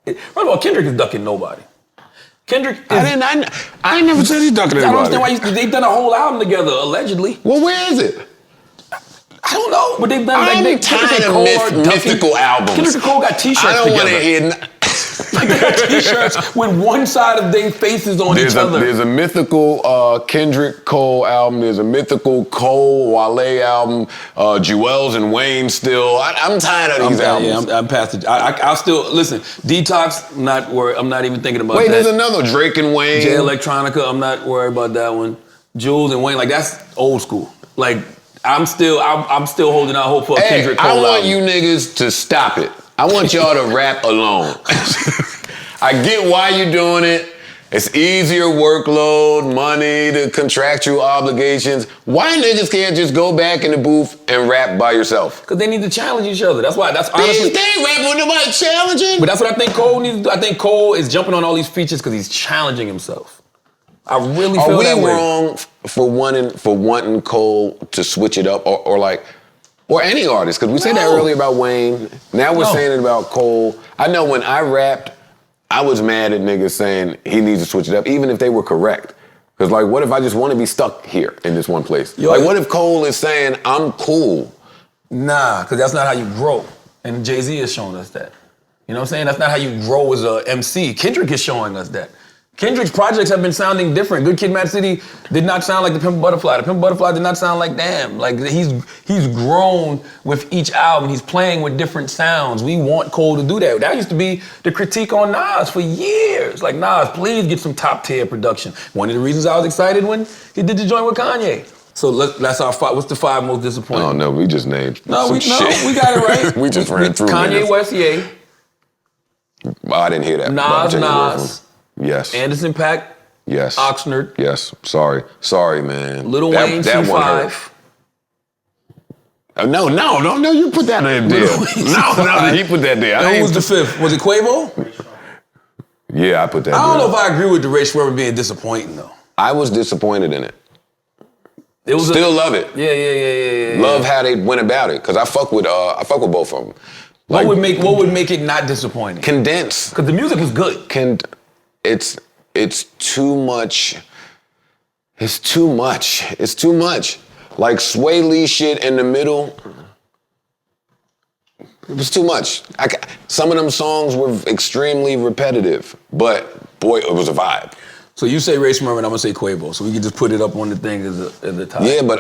First of all, Kendrick is ducking nobody. Kendrick is, I never said he's ducking anybody. I don't understand why they've done a whole album together, allegedly. Well, where is it? I don't know, but they've done I'm tired of mythical albums. Kendrick and Cole got t-shirts I don't want to together. hear. Like they got t-shirts with one side of their faces on each other. There's a mythical Kendrick Cole album. There's a mythical Cole Wale album. Jewels and Wayne still. I'm tired of these albums. Yeah, I'm past it. I'll still listen. Detox, not worried. I'm not even thinking about that. Wait, there's another Drake and Wayne. J Electronica, I'm not worried about that one. Jules and Wayne, like that's old school. Like I'm still holding out hope for a Kendrick Cole album. I want you niggas to stop it. I want y'all to rap alone. I get why you're doing it. It's easier workload, money, the contractual obligations. Why niggas can't just go back in the booth and rap by yourself? Because they need to challenge each other. That's honestly. They ain't rapping with nobody challenging. But that's what I think Cole needs to do. I think Cole is jumping on all these features because he's challenging himself. I really feel that way. Are we wrong for wanting Cole to switch it up or any artist? Because we said that earlier about Wayne. Now we're saying it about Cole. I know when I rapped, I was mad at niggas saying he needs to switch it up, even if they were correct. Because what if I just want to be stuck here in this one place? What if Cole is saying, I'm cool? Nah, because that's not how you grow. And Jay-Z is showing us that. You know what I'm saying? That's not how you grow as a MC. Kendrick is showing us that. Kendrick's projects have been sounding different. Good Kid, Mad City did not sound like The Pimp a Butterfly. The Pimp a Butterfly did not sound like Damn. Like he's grown with each album. He's playing with different sounds. We want Cole to do that. That used to be the critique on Nas for years. Like Nas, please get some top tier production. One of the reasons I was excited when he did the joint with Kanye. So that's our five. What's the five most disappointing? Oh no, we just named we got it right. We just ran through Kanye West, yeah. I didn't hear that. Nas. Yes. Anderson .Paak. Yes. Oxnard. Yes. Sorry, man. Lil Wayne, C5. No, you put that in there. No, he put that there. Who was the fifth? Was it Quavo? Yeah, I put that I don't know if I agree with the Ray Schwartzman being disappointing, though. I was disappointed in it. Love it. Yeah. Love how they went about it, because I fuck with both of them. What would make it not disappointing? Condense. Because the music was good. It's too much. It's too much. Like Sway Lee shit in the middle. It was too much. Some of them songs were extremely repetitive, but boy, it was a vibe. So you say Ray Schwartzman, I'm gonna say Quavo, so we can just put it up on the thing as the top. Yeah, but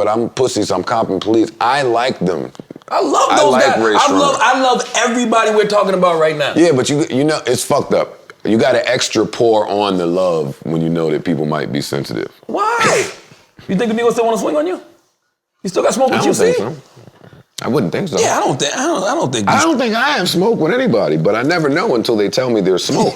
I'm pussy, so I'm copping police. I like them. I love those guys. I love everybody we're talking about right now. Yeah, but you know, it's fucked up. You got to extra pour on the love when you know that people might be sensitive. Why? You think the niggas still want to swing on you? You still got smoke with you, I don't think so. I wouldn't think so. Yeah, I don't think. I don't think I have smoke with anybody, but I never know until they tell me there's smoke.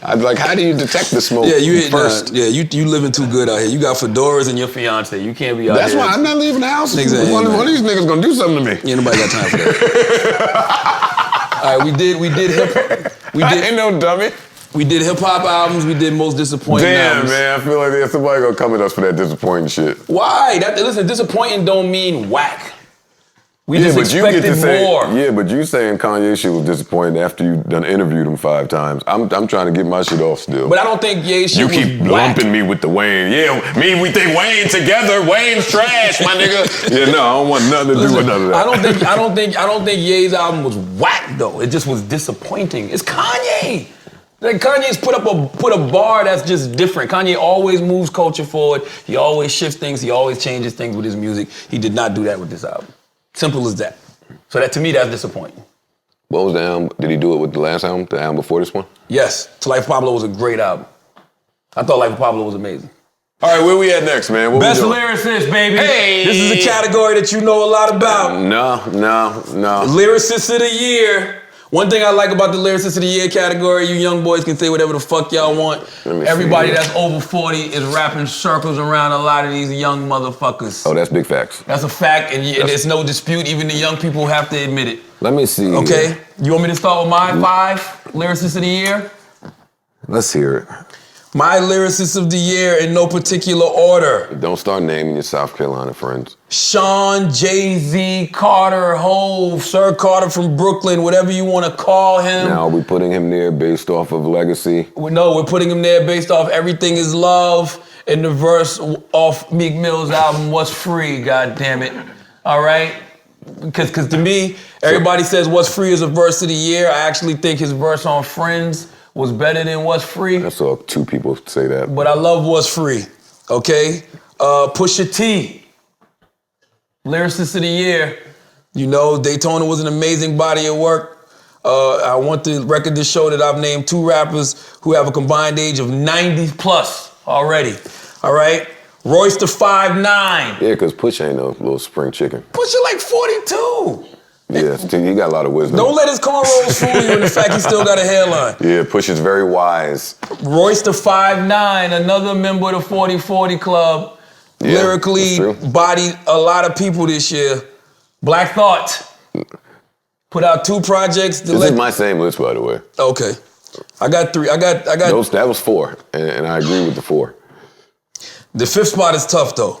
Like, how do you detect the smoke first? You living too good out here. You got fedoras and your fiance. You can't be out That's here. why I'm not leaving the house. Exactly. One of these niggas gonna do something to me. Ain't nobody got time for that. All right, we did hip. I ain't no dummy. We did hip hop albums. We did most disappointing albums. Man, I feel like there's somebody gonna come at us for that disappointing shit. Why? Listen, disappointing don't mean whack. We just but you get to expected more. Yeah, but you saying Kanye shit was disappointing after you done interviewed him 5 times. I'm trying to get my shit off still. But I don't think Ye shit you was keep whack. lumping me with the Wayne. Yeah, we think Wayne together. Wayne's trash, my nigga. Yeah, no, I don't want nothing to do with none of that. I don't think Ye's album was whack though. It just was disappointing. It's Kanye. Like Kanye's put a bar that's just different. Kanye always moves culture forward. He always shifts things. He always changes things with his music. He did not do that with this album. Simple as that. So that to me, that's disappointing. What was the album? Did he do it with the last album? The album before this one? Yes. To Life of Pablo was a great album. I thought Life of Pablo was amazing. All right, where we at next, man? What Best we doing? lyricist, baby. Hey! This is a category that you know a lot about. No. Lyricist of the year. One thing I like about the Lyricist of the Year category, you young boys can say whatever the fuck y'all want. Everybody that's over 40 is rapping circles around a lot of these young motherfuckers. Oh, that's big facts. That's a fact, and there's no dispute. Even the young people have to admit it. Let me see. Okay? You want me to start with my 5 Lyricists of the Year? Let's hear it. My Lyricists of the Year in no particular order. Don't start naming your South Carolina friends. Sean, Jay-Z, Carter, Hove, Sir Carter from Brooklyn, whatever you want to call him. Now, are we putting him there based off of legacy? No, we're putting him there based off Everything Is Love in the verse off Meek Mill's album, What's Free, God damn it. All right? Because to me, everybody says What's Free is a verse of the year. I actually think his verse on Friends was better than What's Free. I saw 2 people say that. But I love What's Free, okay? Pusha T, Lyricist of the Year. You know, Daytona was an amazing body of work. I want the record to show that I've named 2 rappers who have a combined age of 90 plus already, all right? Royce the 5'9". Yeah, because Pusha ain't no little spring chicken. Pusha like 42. Yeah, he got a lot of wisdom. Don't let his cornrows fool you in the fact he still got a hairline. Yeah, Pusha's very wise. Royce the 5'9", another member of the 40-40 Club, Yeah, lyrically bodied a lot of people this year. Black Thought put out 2 projects. This is my same list, by the way. Okay, I got 3. I got. That was 4, and I agree with the 4. The 5th spot is tough though.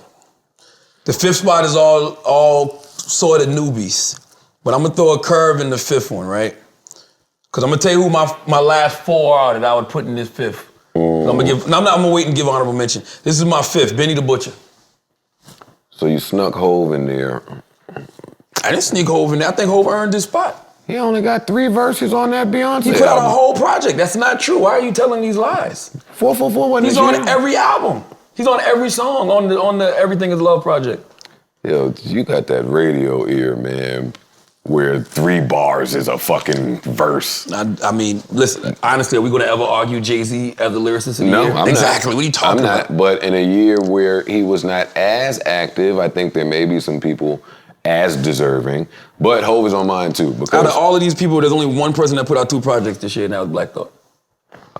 The 5th spot is all sort of newbies. But I'm gonna throw a curve in the 5th one, right? Because I'm gonna tell you who my last 4 are that I would put in this 5th. I'm gonna wait and give honorable mention. This is my 5th, Benny the Butcher. So you snuck Hove in there. I didn't sneak Hove in there. I think Hove earned this spot. He only got 3 verses on that Beyonce He put out a album. whole project. That's not true. Why are you telling these lies? 444 wasn't He's his on year? every album. He's on every song on the Everything Is Love project. Yo, you got that radio ear, man, where 3 bars is a fucking verse. I mean, listen, honestly, are we gonna ever argue Jay-Z as the lyricist of the year? I'm exactly. not. What are you talking about? I'm not, but in a year where he was not as active, I think there may be some people as deserving, but Hove is on mine too. Because out of all of these people, there's only one person that put out 2 projects this year, and that was Black Thought.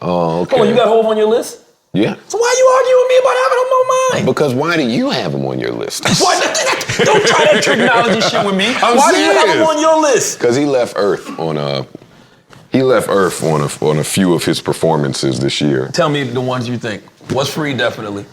Oh, okay. Oh, you got Hove on your list? Yeah. So why are you arguing with me about having him on mine? Because why do you have him on your list? Don't try that technology shit with me. Why do you have him on your list? Because he left Earth on a few of his performances this year. Tell me the ones you think. What's Free, definitely.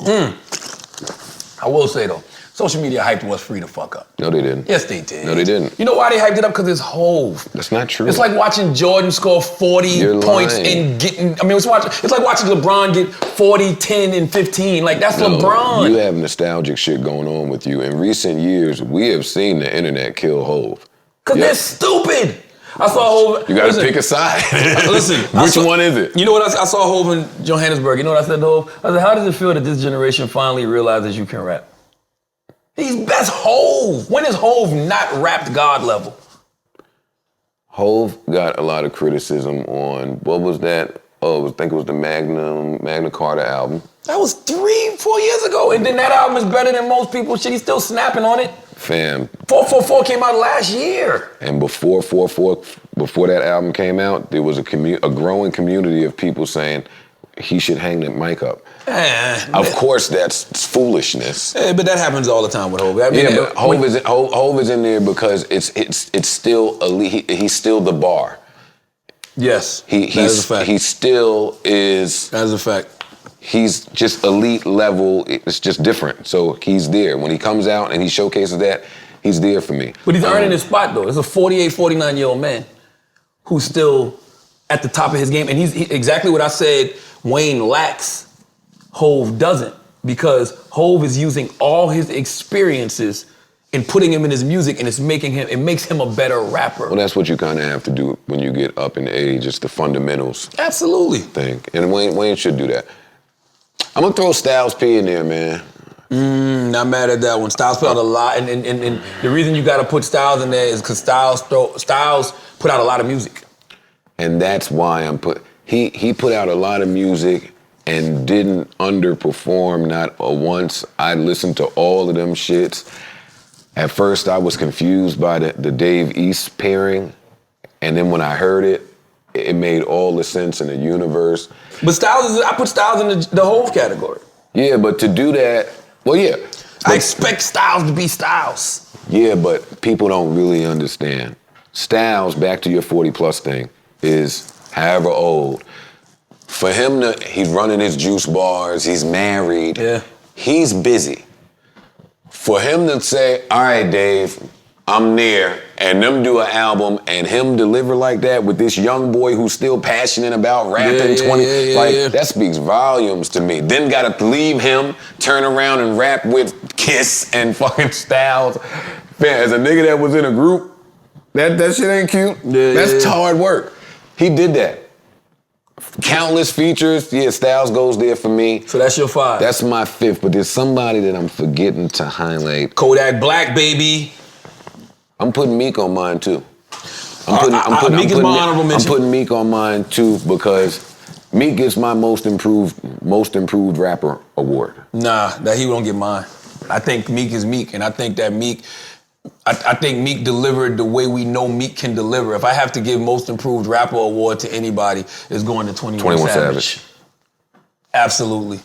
I will say though, social media hyped What's Free the fuck up. No, they didn't. Yes, they did. No, they didn't. You know why they hyped it up? Because it's Hove. That's not true. It's like watching Jordan score 40 You're points lying. and getting. I mean, it's like watching LeBron get 40, 10, and 15. Like that's LeBron. You have nostalgic shit going on with you. In recent years, we have seen the internet kill Hove. Because they're stupid. I saw Hove. You gotta pick a side. Listen. Which one is it? You know what I saw Hove in Johannesburg. You know what I said to Hove? I said, how does it feel that this generation finally realizes you can rap? That's Hove. When is Hove not rapped God level? Hove got a lot of criticism on, what was that? Oh, I think it was the Magna Carta album. That was 3-4 years ago. And then that album is better than most people. Shit, he's still snapping on it. Fam. 444 came out last year. And before that album came out, there was a growing community of people saying he should hang that mic up. Of course, that's foolishness. But that happens all the time with Hov. I mean, but Hov is in there because it's still elite. He's still the bar. Yes, that is a fact. He still is. That is a fact. He's just elite level. It's just different. So he's there. When he comes out and he showcases that, he's there for me. But he's earning his spot, though. It's a 48, 49-year-old man who's still at the top of his game. And he's exactly what I said Wayne lacks, Hov doesn't. Because Hov is using all his experiences and putting him in his music, and it makes him a better rapper. Well, that's what you kind of have to do when you get up in age. It's the fundamentals. Absolutely. Thing. And Wayne should do that. I'm gonna throw Styles P in there, man. Not mad at that one. Styles put out a lot, and the reason you gotta put Styles in there is because Styles put out a lot of music. And that's why he put out a lot of music and didn't underperform not once. I listened to all of them shits. At first I was confused by the Dave East pairing, and then when I heard it, it made all the sense in the universe. But I put Styles in the Hov category. Yeah, but to do that, well, yeah. I expect Styles to be Styles. Yeah, but people don't really understand. Styles, back to your 40 plus thing, is however old. For him he's running his juice bars, he's married, he's busy. For him to say, all right, Dave, I'm there, and them do an album, and him deliver like that with this young boy who's still passionate about rapping, that speaks volumes to me. Then gotta leave him, turn around and rap with Kiss and fucking Styles. Man, as a nigga that was in a group, that shit ain't cute. That's hard work. He did that. Countless features. Yeah, Styles goes there for me. So that's your 5. That's my 5th, but there's somebody that I'm forgetting to highlight. Kodak Black, baby. I'm putting Meek on mine too. Meek is my honorable mention. I'm putting Meek on mine too because Meek gets my most improved rapper award. Nah, that he won't get mine. I think Meek is Meek, and I think that Meek, I think Meek delivered the way we know Meek can deliver. If I have to give most improved rapper award to anybody, it's going to 21 Savage. Absolutely.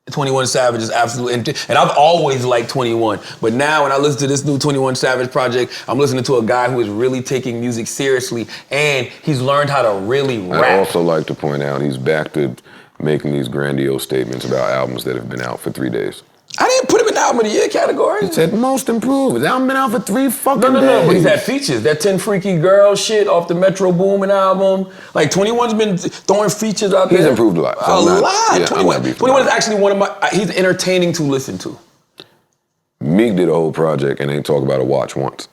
21 Savage is absolutely, and I've always liked 21, but now when I listen to this new 21 Savage project, I'm listening to a guy who is really taking music seriously, and he's learned how to really rap. I also like to point out he's back to making these grandiose statements about albums that have been out for 3 days. I didn't put him in the album of the year category. He said most improved. His album been out for 3 fucking days. No, but he's had features. That 10 Freaky Girl shit off the Metro Boomin album. Like 21's been throwing features out there. He's improved a lot. So a lot. Yeah, 21 is actually one of my, he's entertaining to listen to. Meek did a whole project and ain't talk about a watch once.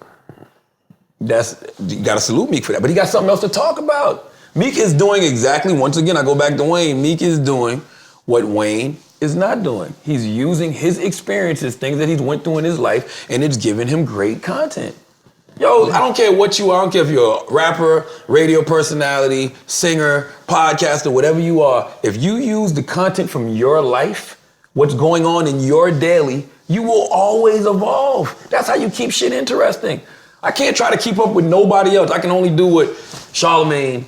You gotta salute Meek for that, but he got something else to talk about. Meek is doing exactly, once again, I go back to Wayne, Meek is doing what Wayne is not doing. He's using his experiences, things that he's went through in his life, and it's giving him great content. Yo, I don't care what you are. I don't care if you're a rapper, radio personality, singer, podcaster, whatever you are. If you use the content from your life, what's going on in your daily, you will always evolve. That's how you keep shit interesting. I can't try to keep up with nobody else. I can only do what Charlamagne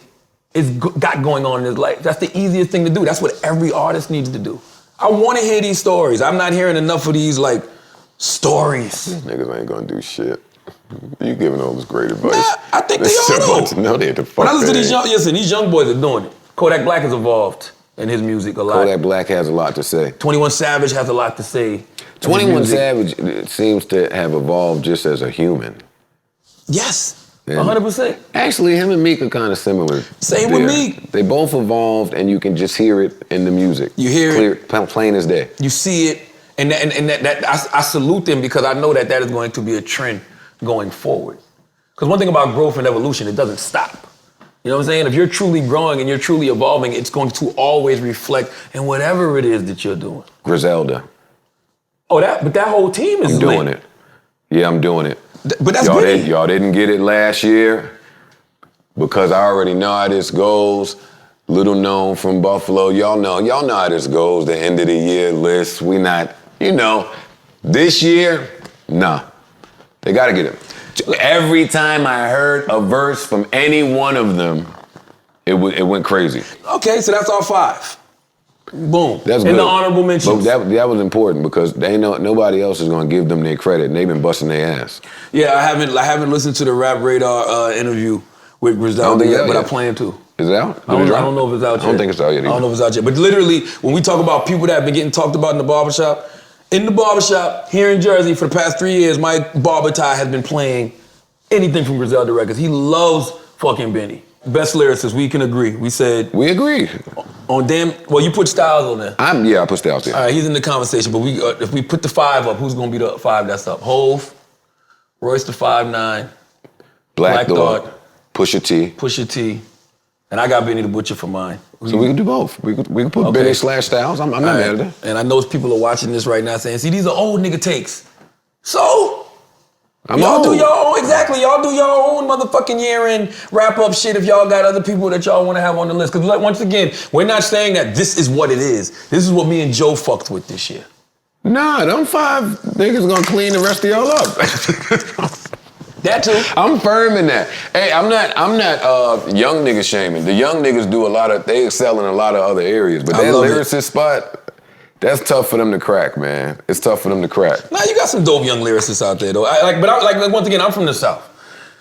got going on in his life. That's the easiest thing to do. That's what every artist needs to do. I want to hear these stories. I'm not hearing enough of these, like, stories. These niggas ain't gonna do shit. You giving all this great advice. Nah, I think they are, though. No, they the fuck. When I listen to these young boys are doing it. Kodak Black has evolved in his music a lot. Kodak Black has a lot to say. 21 Savage has a lot to say. 21 Savage seems to have evolved just as a human. Yes. 100%. Actually, him and Meek are kind of similar. Same with Meek. They both evolved, and you can just hear it in the music. You hear it. Plain as day. You see it, and I salute them because I know that is going to be a trend going forward. Because one thing about growth and evolution, it doesn't stop. You know what I'm saying? If you're truly growing and you're truly evolving, it's going to always reflect in whatever it is that you're doing. Griselda. Oh, but that whole team is doing it. Yeah, I'm doing it. But that's y'all didn't get it last year because I already know how this goes. little known from Buffalo. Y'all know how this goes. The end of the year list. We not, this year, nah. They gotta get it. Every time I heard a verse from any one of them, it went crazy. Okay, so that's all 5. Boom. That's in good. the honorable mentions. But that was important because nobody else is gonna give them their credit, and they've been busting their ass. Yeah, I haven't listened to the Rap Radar interview with Griselda yet, but I plan to. Is it out? I don't know if it's out yet. I don't think it's out yet either. I don't know if it's out yet. But literally, when we talk about people that have been getting talked about in the barbershop here in Jersey for the past 3 years, my barber Ty has been playing anything from Griselda Records. He loves fucking Benny. Best lyricist, we can agree. We said... We agree. You put Styles on there. I put Styles there. All right, he's in the conversation, but if we put the 5 up, who's gonna be the 5 that's up? Hove, Royce the 5'9", Black Thought, Pusha T. And I got Benny the Butcher for mine. So we can do both. We can put Benny / Styles. I'm not mad at it. And I know people are watching this right now saying, see, these are old nigga takes. So... Y'all do your own, exactly. Y'all do your own motherfucking year-end wrap-up shit if y'all got other people that y'all want to have on the list. Because once again, we're not saying that this is what it is. This is what me and Joe fucked with this year. Nah, them 5 niggas gonna clean the rest of y'all up. That too. I'm firm in that. Hey, I'm not young nigga shaming. The young niggas they excel in a lot of other areas. But that lyricist spot, that's tough for them to crack, man. It's tough for them to crack. Nah, you got some dope young lyricists out there, though. Once again, I'm from the South.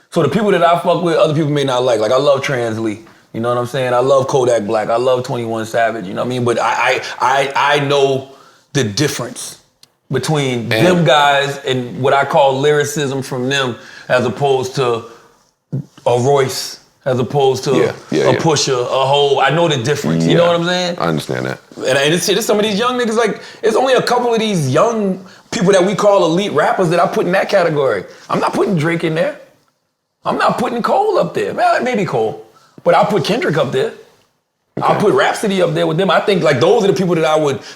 So the people that I fuck with, other people may not like. Like, I love Trans Lee. You know what I'm saying? I love Kodak Black. I love 21 Savage. You know what I mean? But I know the difference between them guys and what I call lyricism from them as opposed to a Royce. As opposed to a Pusha, a Hove. I know the difference. You know what I'm saying? I understand that. And it's some of these young niggas, like, it's only a couple of these young people that we call elite rappers that I put in that category. I'm not putting Drake in there. I'm not putting Cole up there. Well, maybe Cole. But I'll put Kendrick up there. Okay. I'll put Rhapsody up there with them. I think, like, those are the people that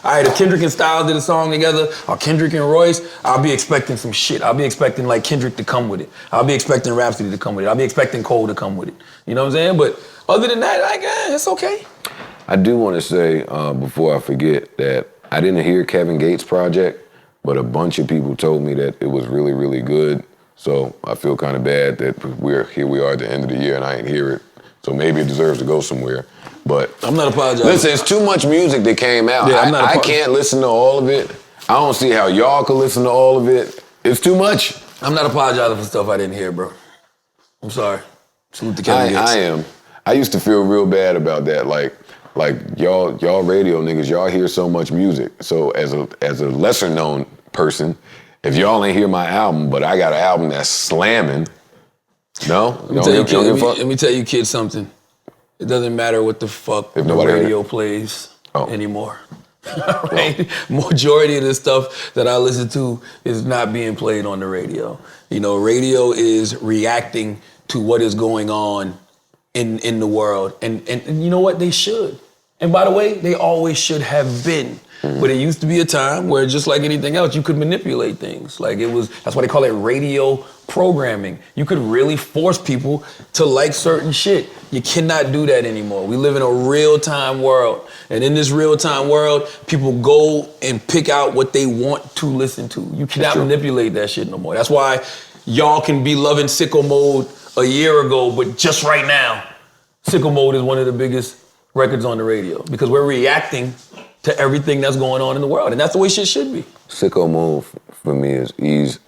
if Kendrick and Styles did a song together, or Kendrick and Royce, I'll be expecting some shit. I'll be expecting, like, Kendrick to come with it. I'll be expecting Rhapsody to come with it. I'll be expecting Cole to come with it. You know what I'm saying? But other than that, like, it's okay. I do want to say, before I forget, that I didn't hear Kevin Gates' project, but a bunch of people told me that it was really, really good. So I feel kind of bad that we are at the end of the year and I ain't hear it. So maybe it deserves to go somewhere. But I'm not apologizing. Listen, it's too much music that came out. Yeah, I can't listen to all of it. I don't see how y'all could listen to all of it. It's too much. I'm not apologizing for stuff I didn't hear, bro. I'm sorry. Salute to Kevin Gates. I am. I used to feel real bad about that. Like y'all radio niggas, y'all hear so much music. So as a lesser known person, if y'all ain't hear my album, but I got an album that's slamming, no? Let me tell you kids something. It doesn't matter what the fuck the radio plays anymore. Right? Majority of the stuff that I listen to is not being played on the radio. You know, radio is reacting to what is going on in the world. And you know what? They should. And by the way, they always should have been. Mm-hmm. But it used to be a time where, just like anything else, you could manipulate things. That's why they call it radio programming. You could really force people to like certain shit. You cannot do that anymore. We live in a real-time world. And in this real-time world, people go and pick out what they want to listen to. You cannot manipulate that shit no more. That's why y'all can be loving Sicko Mode a year ago, but just right now, Sicko Mode is one of the biggest records on the radio because we're reacting to everything that's going on in the world. And that's the way shit should be. Sicko Mode for me is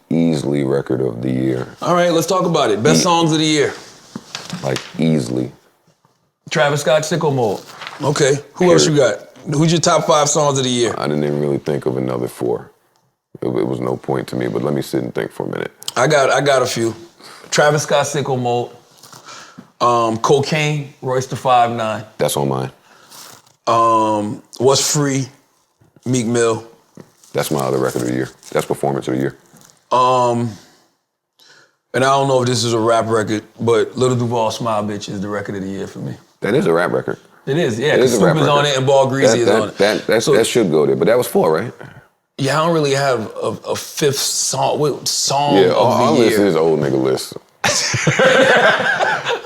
easily record of the year. All right, let's talk about it. Best songs of the year. Like, easily. Travis Scott, Sicko Mode. Okay, who else you got? Who's your top 5 songs of the year? I didn't even really think of another 4. It was no point to me, but let me sit and think for a minute. I got a few. Travis Scott, Sicko Mode. Cocaine, Royce the 5'9". That's on mine. What's Free, Meek Mill. That's my other record of the year. That's performance of the year. And I don't know if this is a rap record, but Lil Duval, Smile Bitch is the record of the year for me. That is a rap record. It is, yeah. Because Snoop is on it and Ball Greasy is on it. That should go there, but that was 4, right? Yeah, I don't really have a 5th song of the year. All list is old nigga list.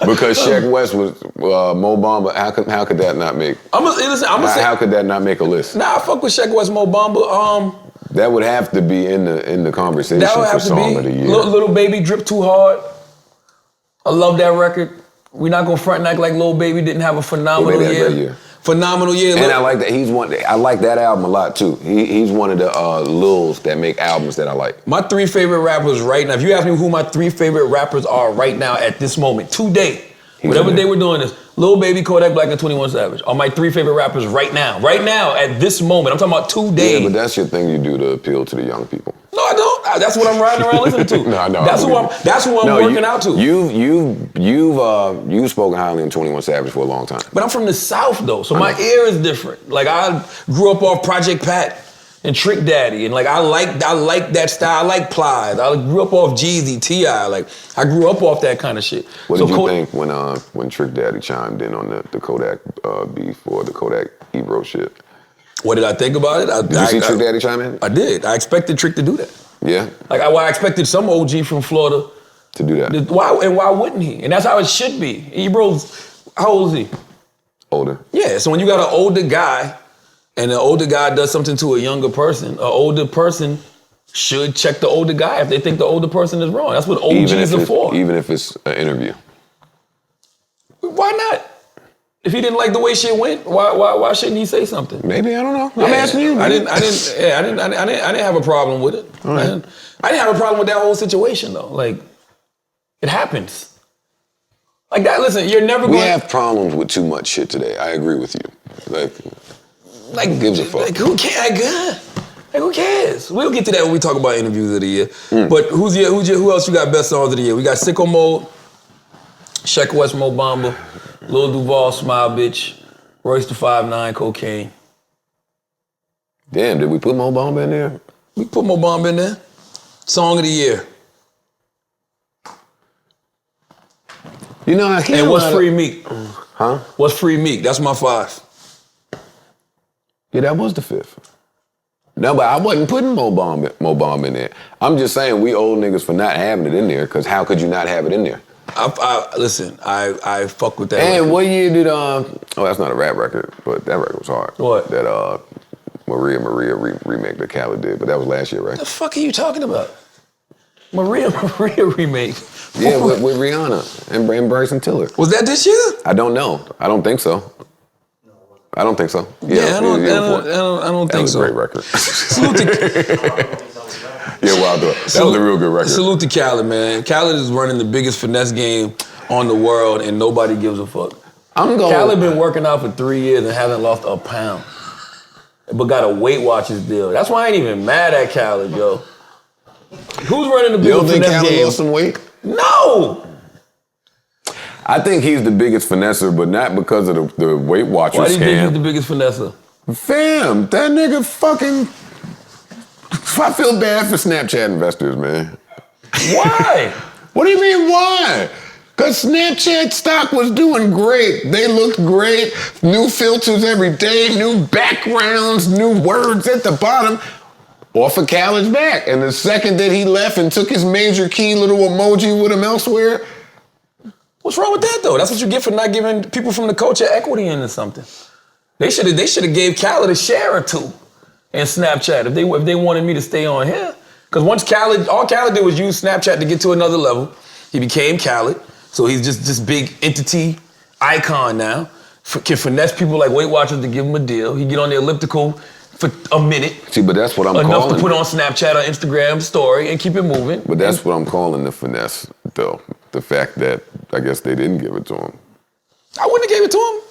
Because Sheck West was Mo Bamba. How could that not make? How could that not make a list? Nah, I fuck with Sheck West, Mo Bamba. That would have to be in the conversation That would have for to Song be. of the Year. Little Baby Drip Too Hard. I love that record. We're not gonna front and act like Lil Baby didn't have a phenomenal year. Phenomenal year. And I like that. I like that album a lot too. He's one of the Lils that make albums that I like. My 3 favorite rappers right now. If you ask me who my 3 favorite rappers are right now at this moment, today, whatever day we're doing this, Lil Baby, Kodak Black, and 21 Savage are my 3 favorite rappers right now. Right now, at this moment. I'm talking about today. Yeah, but that's your thing you do to appeal to the young people. No, I don't. That's what I'm riding around listening to. No, I know. That's who I'm working out to. You've spoken highly of 21 Savage for a long time. But I'm from the South though, so my ear is different. Like I grew up off Project Pat and Trick Daddy, and like I like that style. I like Plies. I grew up off Jeezy, T.I. Like I grew up off that kind of shit. What did you think when Trick Daddy chimed in on the Kodak beef or the Kodak Ebro shit? What did I think about it? Did you see Trick Daddy chime in? I did. I expected Trick to do that. Yeah. Like I expected some OG from Florida to do that. Why wouldn't he? And that's how it should be. Ebro's, how old is he? Older. Yeah. So when you got an older guy, and the older guy does something to a younger person, an older person should check the older guy if they think the older person is wrong. That's what OGs are for. Even if it's an interview. Why not? If he didn't like the way shit went, why shouldn't he say something? Maybe, I don't know. I'm asking you. I didn't have a problem with it. Right. I didn't have a problem with that whole situation though. Like, it happens. Like that. Listen, you're never going. We have problems with too much shit today. I agree with you. Like who gives a fuck? Like who cares? Like who cares? We'll get to that when we talk about interviews of the year. But who else you got best songs of the year? We got Sicko Mode, Sheck West, Mo Bamba, Lil Duval, Smile Bitch, Royce the 5'9", Cocaine. Damn, did we put Mo Bamba in there? We put Mo Bamba in there. Song of the year. You know, I hear and what's Free Meek? Huh? What's Free Meek? That's my 5. Yeah, that was the 5th. No, but I wasn't putting Mo Bamba in there. I'm just saying we old niggas for not having it in there, because how could you not have it in there? Listen, I fuck with that. And record. what year did that's not a rap record, but that record was hard. What? That Maria remake that Khaled did, but that was last year, right? What the fuck are you talking about? Maria remake. Yeah, with Rihanna and Bryson Tiller. Was that this year? I don't know. I don't think so. I don't think so. Yeah, I don't think so. That was a great record. Salute to Yeah, Wild Thought. That was a real good record. Salute to Khaled, man. Khaled is running the biggest finesse game on the world, and nobody gives a fuck. Khaled been working out for 3 years and hasn't lost a pound, but got a Weight Watchers deal. That's why I ain't even mad at Khaled, yo. Who's running the biggest finesse game? You don't think Khaled lost some weight? No. I think he's the biggest finesser, but not because of the Weight Watchers scam. Why do you think he's the biggest finesser? Fam, that nigga fucking... I feel bad for Snapchat investors, man. Why? What do you mean, why? Because Snapchat stock was doing great. They looked great. New filters every day, new backgrounds, new words at the bottom. Off of Khaled's back. And the second that he left and took his major key little emoji with him elsewhere... What's wrong with that, though? That's what you get for not giving people from the culture equity into something. They should have gave Khaled a share or two in Snapchat if they wanted me to stay on here. Because once all Khaled did was use Snapchat to get to another level. He became Khaled, so he's just this big entity icon now. Can finesse people like Weight Watchers to give him a deal. He get on the elliptical for a minute. See, but that's what I'm calling. Enough to put on Snapchat or Instagram story and keep it moving. But that's what I'm calling the finesse, though. The fact that I guess they didn't give it to him. I wouldn't have gave it to him.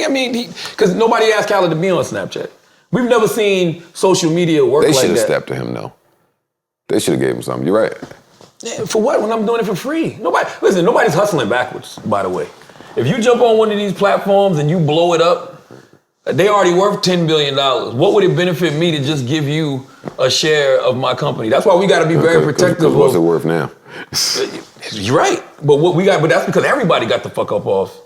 I mean, because nobody asked Khaled to be on Snapchat. We've never seen social media work like that. They should have stepped to him, though. They should have gave him something. You're right. Yeah, for what? When I'm doing it for free. Nobody's hustling backwards, by the way. If you jump on one of these platforms and you blow it up, they already worth $10 billion. What would it benefit me to just give you a share of my company? That's why we got to be very protective of. What's it worth now? You're right, but that's because everybody got the fuck up off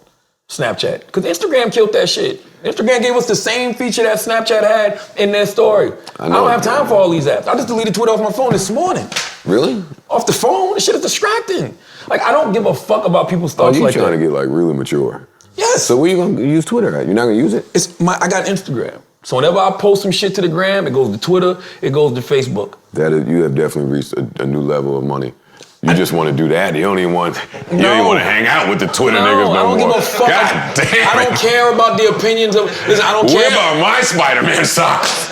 Snapchat. Because Instagram killed that shit. Instagram gave us the same feature that Snapchat had in their story. I don't have time for all these apps. I just deleted Twitter off my phone this morning. Really? Off the phone, this shit is distracting. Like, I don't give a fuck about people's thoughts you like that. trying to get like really mature? Yes. So where you gonna use Twitter at? You're not gonna use it? I got Instagram. So whenever I post some shit to the gram, it goes to Twitter, it goes to Facebook. You have definitely reached a new level of money. You just want to do that. You don't even want to hang out with the Twitter niggas no more. I don't give a fuck. God damn. I don't care about the opinions of. Listen, I don't care about my Spider-Man socks.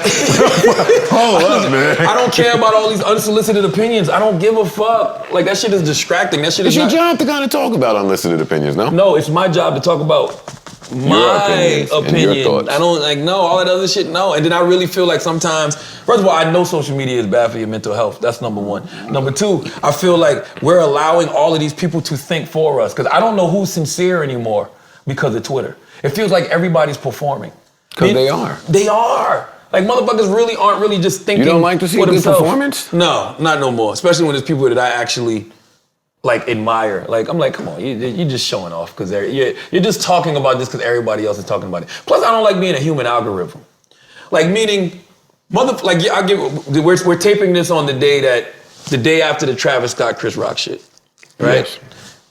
Hold up, man. I don't care about all these unsolicited opinions. I don't give a fuck. Like, that shit is distracting. That shit is. It's your job to kind of talk about unsolicited opinions, no? No, it's my job to talk about my opinion. I don't all that other shit, no. And then I really feel like sometimes, first of all, I know social media is bad for your mental health. That's number one. Number two, I feel like we're allowing all of these people to think for us. Because I don't know who's sincere anymore because of Twitter. It feels like everybody's performing. Because they are. They are. Like, motherfuckers really aren't really just thinking. You don't like to see a good performance? No, not no more. Especially when there's people that I actually like admire. Like, I'm like, come on, you're just showing off because you're just talking about this because everybody else is talking about it. Plus, I don't like being a human algorithm. Like, meaning, we're taping this on the day after the Travis Scott Chris Rock shit, right? Yes.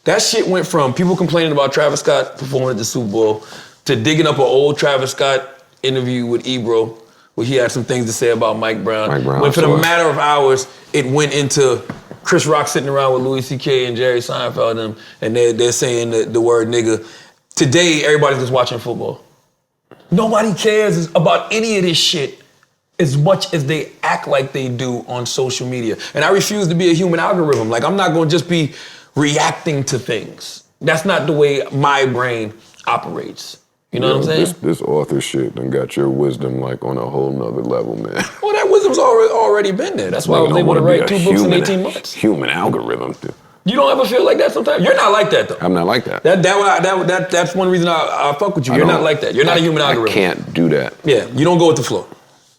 That shit went from people complaining about Travis Scott performing at the Super Bowl to digging up an old Travis Scott interview with Ebro where he had some things to say about Mike Brown. When for the matter of hours, it went into Chris Rock sitting around with Louis C.K. and Jerry Seinfeld and they're saying the word nigga. Today, everybody's just watching football. Nobody cares about any of this shit as much as they act like they do on social media. And I refuse to be a human algorithm. Like, I'm not gonna just be reacting to things. That's not the way my brain operates. You know what I'm saying? This author shit done got your wisdom like on a whole nother level, man. Well, that wisdom's already been there. That's why I was able to write 2 books in 18 months. Human algorithm. You don't ever feel like that sometimes? You're not like that, though. I'm not like that. That's one reason I fuck with you. You're not like that. You're not a human algorithm. I can't do that. Yeah, you don't go with the flow.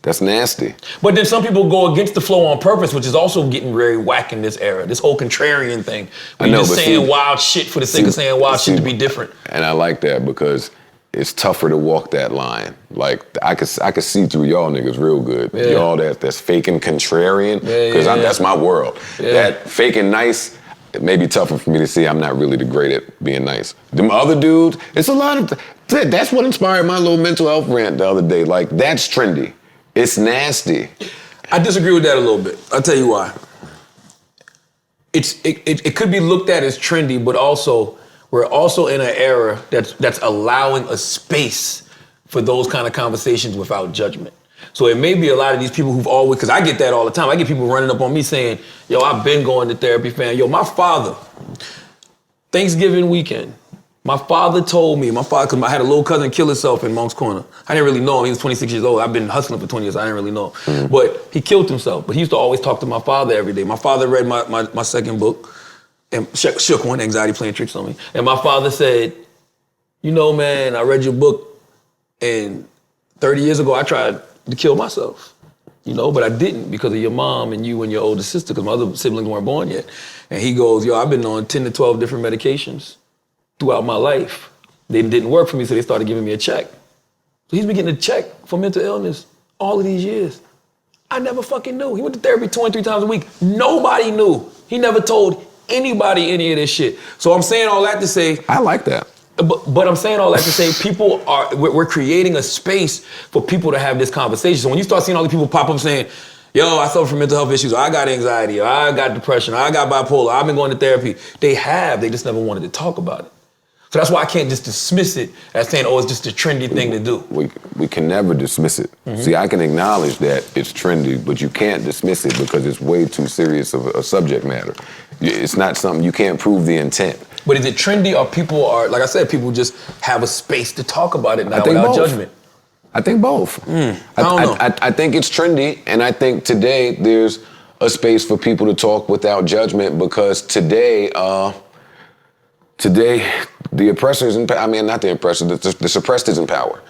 That's nasty. But then some people go against the flow on purpose, which is also getting very whack in this era. This whole contrarian thing. Where you're just saying wild shit for the sake of saying wild shit to be different. And I like that because it's tougher to walk that line. Like, I could see through y'all niggas real good. Yeah. Y'all that's faking contrarian, because that's my world. Yeah. That faking nice, it may be tougher for me to see. I'm not really the great at being nice. Them other dudes, it's a lot of, that's what inspired my little mental health rant the other day. Like, that's trendy. It's nasty. I disagree with that a little bit. I'll tell you why. It could be looked at as trendy, but also, we're also in an era that's allowing a space for those kind of conversations without judgment. So it may be a lot of these people who've always, because I get that all the time. I get people running up on me saying, yo, I've been going to therapy, fam. Yo, my father, Thanksgiving weekend, my father told me, because I had a little cousin kill himself in Monk's Corner. I didn't really know him. He was 26 years old. I've been hustling for 20 years. I didn't really know him. Mm-hmm. But he killed himself. But he used to always talk to my father every day. My father read my second book. And shook one, Anxiety Playing Tricks on Me. And my father said, you know, man, I read your book, and 30 years ago, I tried to kill myself. You know, but I didn't because of your mom and you and your older sister, because my other siblings weren't born yet. And he goes, yo, I've been on 10 to 12 different medications throughout my life. They didn't work for me, so they started giving me a check. So he's been getting a check for mental illness all of these years. I never fucking knew. He went to therapy 2 and 3 times a week. Nobody knew. He never told anybody any of this shit. So I'm saying all that to say, I like that. But I'm saying all that to say we're creating a space for people to have this conversation. So when you start seeing all these people pop up saying, yo, I suffer from mental health issues, or I got anxiety, or I got depression, or I got bipolar, I've been going to therapy. They just never wanted to talk about it. So that's why I can't just dismiss it as saying, oh, it's just a trendy thing to do. We can never dismiss it. Mm-hmm. See, I can acknowledge that it's trendy, but you can't dismiss it because it's way too serious of a subject matter. It's not something, you can't prove the intent. But is it trendy, or people are, like I said, people just have a space to talk about it now without judgment? I think both. I don't know. I think it's trendy, and I think today there's a space for people to talk without judgment, because today the oppressors, not the oppressors, the suppressed is in power.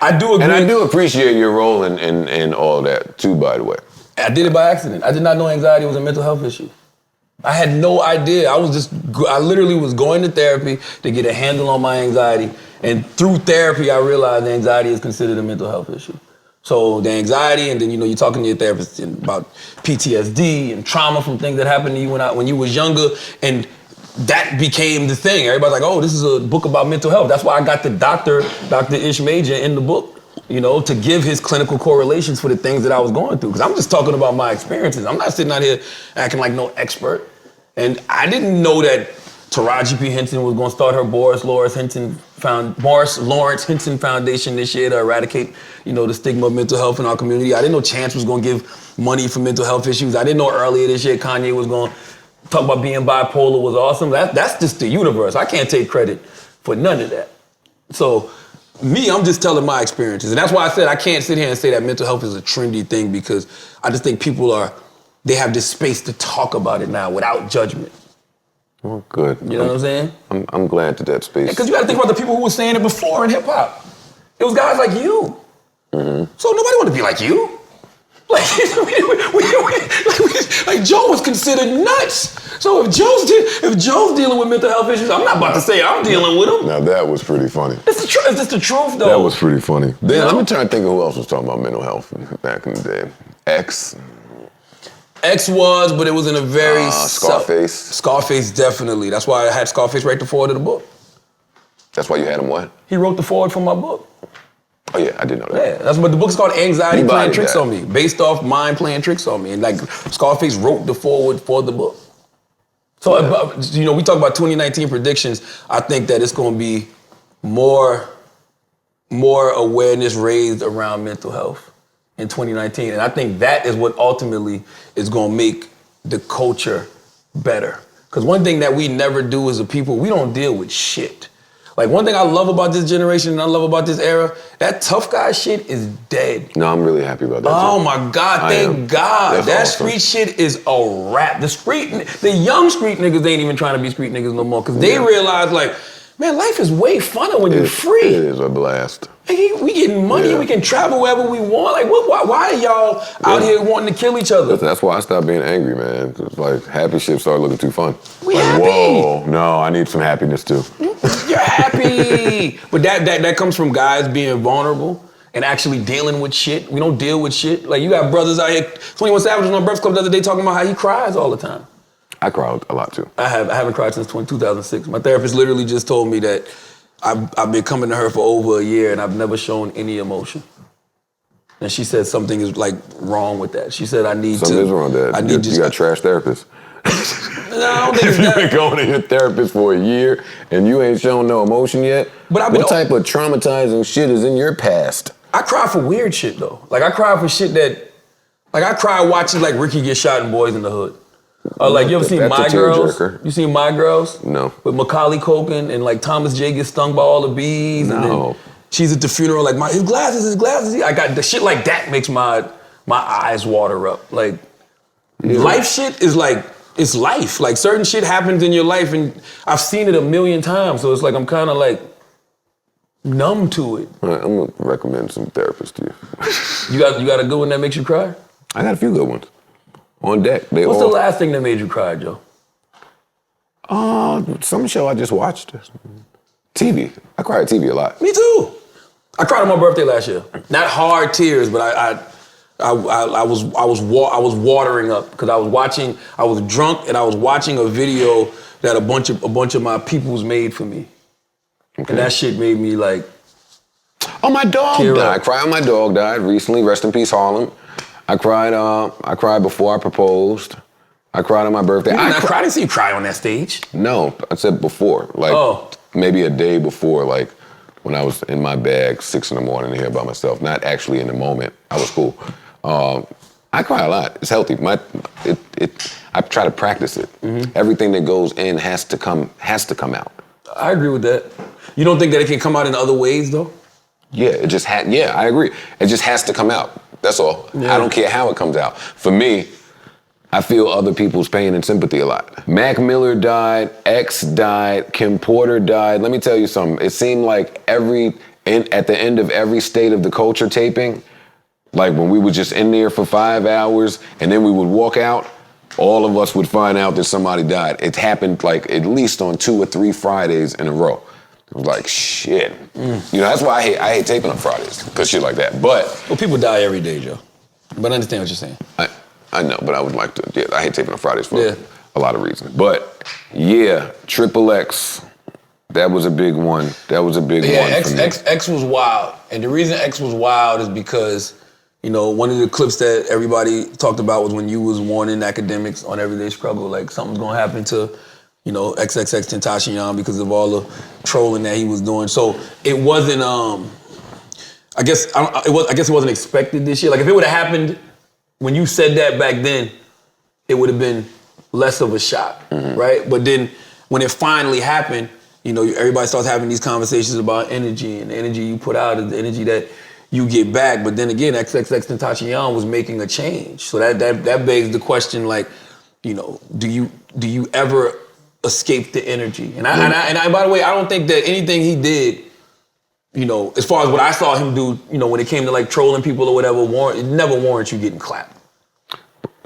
I do agree. And I do appreciate your role in all that too, by the way. I did it by accident. I did not know anxiety was a mental health issue. I had no idea. I literally was going to therapy to get a handle on my anxiety. And through therapy, I realized anxiety is considered a mental health issue. So the anxiety, and then you're talking to your therapist about PTSD and trauma from things that happened to you when you was younger, and that became the thing. Everybody's like, oh, this is a book about mental health. That's why I got the Dr. Ish Major in the book, to give his clinical correlations for the things that I was going through. Because I'm just talking about my experiences. I'm not sitting out here acting like no expert. And I didn't know that Taraji P. Henson was going to start her Morris Lawrence Henson Foundation this year to eradicate, the stigma of mental health in our community. I didn't know Chance was going to give money for mental health issues. I didn't know earlier this year Kanye was going to talk about being bipolar was awesome. That's just the universe. I can't take credit for none of that. So I'm just telling my experiences. And that's why I said I can't sit here and say that mental health is a trendy thing, because I just think people they have this space to talk about it now without judgment. Well, good. You know what I'm saying? I'm glad that space. Because you got to think about the people who were saying it before in hip hop. It was guys like you. Mm-hmm. So nobody wanted to be like you. Like Joe was considered nuts. So if Joe's dealing with mental health issues, I'm not about to say I'm dealing with them. Now that was pretty funny. It's the truth. It's just the truth, though. That was pretty funny. Then let me try to think of who else was talking about mental health back in the day. X was, but it was in a very Scarface. Scarface, definitely. That's why I had Scarface write the foreword of the book. That's why you had him what? He wrote the foreword for my book. Oh yeah, I didn't know that. Yeah, that's what the book's called. Anxiety Playing Tricks on Me, based off mind playing tricks on me, and Scarface wrote the foreword for the book. So we talk about 2019 predictions. I think that it's going to be more awareness raised around mental health in 2019, and I think that is what ultimately is going to make the culture better. Because one thing that we never do as a people, we don't deal with shit. Like, one thing I love about this generation and I love about this era, that tough guy shit is dead. No, I'm really happy about that. Oh my God, thank God. That awesome. Street shit is a wrap. The young street niggas ain't even trying to be street niggas no more, because they realize, like, man, life is way funner when you're free. It is a blast. Like, we getting money, we can travel wherever we want. Like, why are y'all out here wanting to kill each other? That's why I stopped being angry, man. It's like, happy shit started looking too fun. We like, happy. Whoa, no, I need some happiness too. You're happy. But that comes from guys being vulnerable and actually dealing with shit. We don't deal with shit. Like, you got brothers out here, 21 Savage was on Breakfast Club the other day talking about how he cries all the time. I cried a lot too. I haven't cried since 2006. My therapist literally just told me that I've been coming to her for over a year and I've never shown any emotion. And she said something is like wrong with that. She said something is wrong with that. You got trash therapists. No, I don't think if you've been going to your therapist for a year and you ain't shown no emotion yet, what type of traumatizing shit is in your past? I cry for weird shit though. Like, I cry for shit that, like, I cry watching like Ricky get shot in Boys in the Hood. Like, you ever seen My Girls? You seen My Girls? No. With Macaulay Culkin and like Thomas J gets stung by all the bees. No. And then she's at the funeral like, his glasses. I got the shit like that makes my eyes water up. Like, life shit is like, it's life. Like, certain shit happens in your life and I've seen it a million times. So it's like, I'm kind of like numb to it. All right, I'm gonna recommend some therapists to you. You got a good one that makes you cry? I got a few good ones. On deck. What's the last thing that made you cry, Joe? Some show I just watched. TV. I cry at TV a lot. Me too. I cried on my birthday last year. Not hard tears, but I was watering up because I was drunk and I was watching a video that a bunch of my peoples made for me. Okay. And that shit made me like, oh, my dog died. I cried when my dog died recently. Rest in peace, Harlem. I cried before I proposed. I cried on my birthday. I didn't see you cry on that stage. No, I said before. Like, maybe a day before, like, when I was in my bag 6 a.m. here by myself. Not actually in the moment. I was cool. I cry a lot. It's healthy. I try to practice it. Mm-hmm. Everything that goes in has to come out. I agree with that. You don't think that it can come out in other ways, though? Yeah, I agree. It just has to come out. That's all. Yeah. I don't care how it comes out. For me, I feel other people's pain and sympathy a lot. Mac Miller died, X died, Kim Porter died. Let me tell you something. It seemed like at the end of every State of the Culture taping, like when we were just in there for 5 hours and then we would walk out, all of us would find out that somebody died. It happened like at least on 2 or 3 Fridays in a row. It was like, shit. You know, that's why I hate taping on Fridays, because shit like that. But well, people die every day, Joe. But I understand what you're saying. I know, but I would like to, I hate taping on Fridays for a lot of reasons. But yeah, XXX, that was a big one. That was a big one. Yeah, X was wild. And the reason X was wild is because, you know, one of the clips that everybody talked about was when you was warning academics on Everyday Struggle, like something's gonna happen to, you know, XXX Tentacion because of all the trolling that he was doing. So it wasn't, I guess it wasn't expected this year. Like if it would have happened when you said that back then, it would have been less of a shock, right? But then when it finally happened, you know, everybody starts having these conversations about energy, and the energy you put out is the energy that you get back. But then again, XXX Tentacion was making a change. So that begs the question, like, you know, do you ever escape the energy? And I by the way, I don't think that anything he did, you know, as far as what I saw him do, you know, when it came to like trolling people or whatever, it never warrants you getting clapped.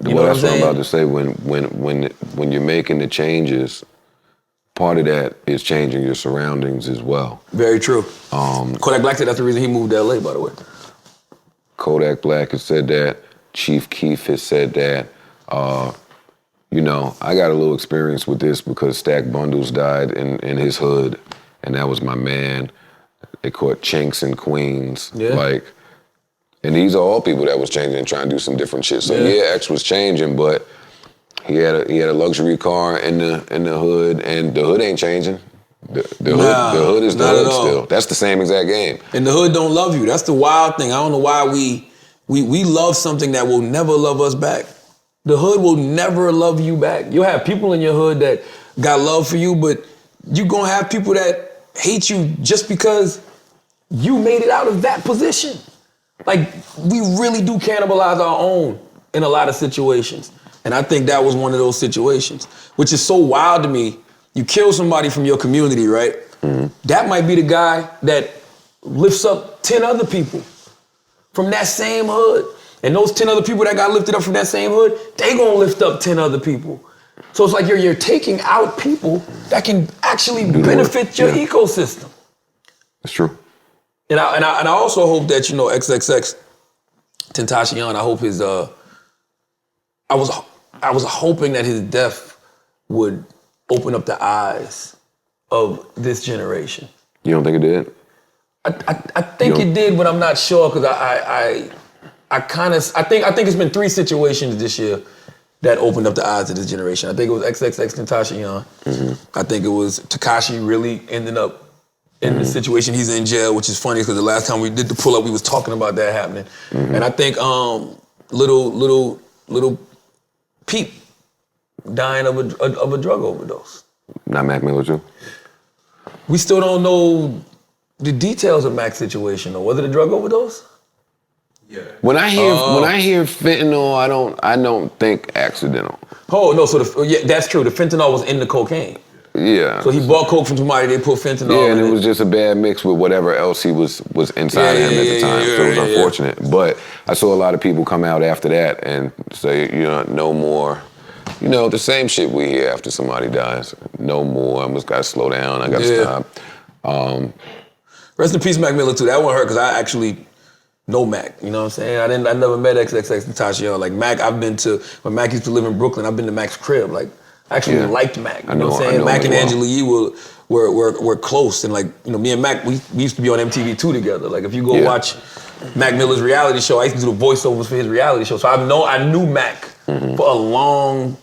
You know that's what I'm about to say. When you're making the changes, part of that is changing your surroundings as well. Very true. Kodak Black said that's the reason he moved to LA, by the way. Kodak Black has said that. Chief Keef has said that. You know, I got a little experience with this because Stack Bundles died in his hood, and that was my man. They caught Chinks in Queens. Yeah. Like, and these are all people that was changing and trying to do some different shit. So yeah, X was changing, but he had a luxury car in the hood, and the hood ain't changing. The hood is the hood still. That's the same exact game. And the hood don't love you. That's the wild thing. I don't know why we love something that will never love us back. The hood will never love you back. You'll have people in your hood that got love for you, but you're gonna have people that hate you just because you made it out of that position. Like, we really do cannibalize our own in a lot of situations. And I think that was one of those situations, which is so wild to me. You kill somebody from your community, right? That might be the guy that lifts up 10 other people from that same hood. And those 10 other people that got lifted up from that same hood, they gonna lift up 10 other people. So it's like you're taking out people that can actually benefit your ecosystem. That's true. And I also hope that, you know, XXX Tentacion, I hope his I was hoping that his death would open up the eyes of this generation. You don't think it did? I think it did, but I'm not sure, because I think it's been 3 situations this year that opened up the eyes of this generation. I think it was XXX Tentacion. I think it was Tekashi really ending up in the situation he's in jail, which is funny because the last time we did the pull up, we was talking about that happening. And I think little Pete dying of a drug overdose. Not Mac Miller too? We still don't know the details of Mac's situation, though. Was it a drug overdose? Yeah. When I hear fentanyl, I don't think accidental. Oh no, so that's true. The fentanyl was in the cocaine. Yeah. So he bought coke from somebody, they put fentanyl in it. Yeah, and it was just a bad mix with whatever else he was inside of him at the time. So it was unfortunate. But I saw a lot of people come out after that and say, you know, no more. You know, the same shit we hear after somebody dies. No more. I just gotta slow down. I gotta stop. Rest in peace, Mac Miller too. That one hurt because I actually know Mac. You know what I'm saying? I never met XXX Tentacion. Like Mac, I've been to, when Mac used to live in Brooklyn, I've been to Mac's crib. Like, I actually liked Mac. You know what I'm saying? Mac and Angela Yee were close, and like, you know, me and Mac, we used to be on MTV2 together. Like, if you go watch Mac Miller's reality show, I used to do the voiceovers for his reality show. So I knew Mac for a long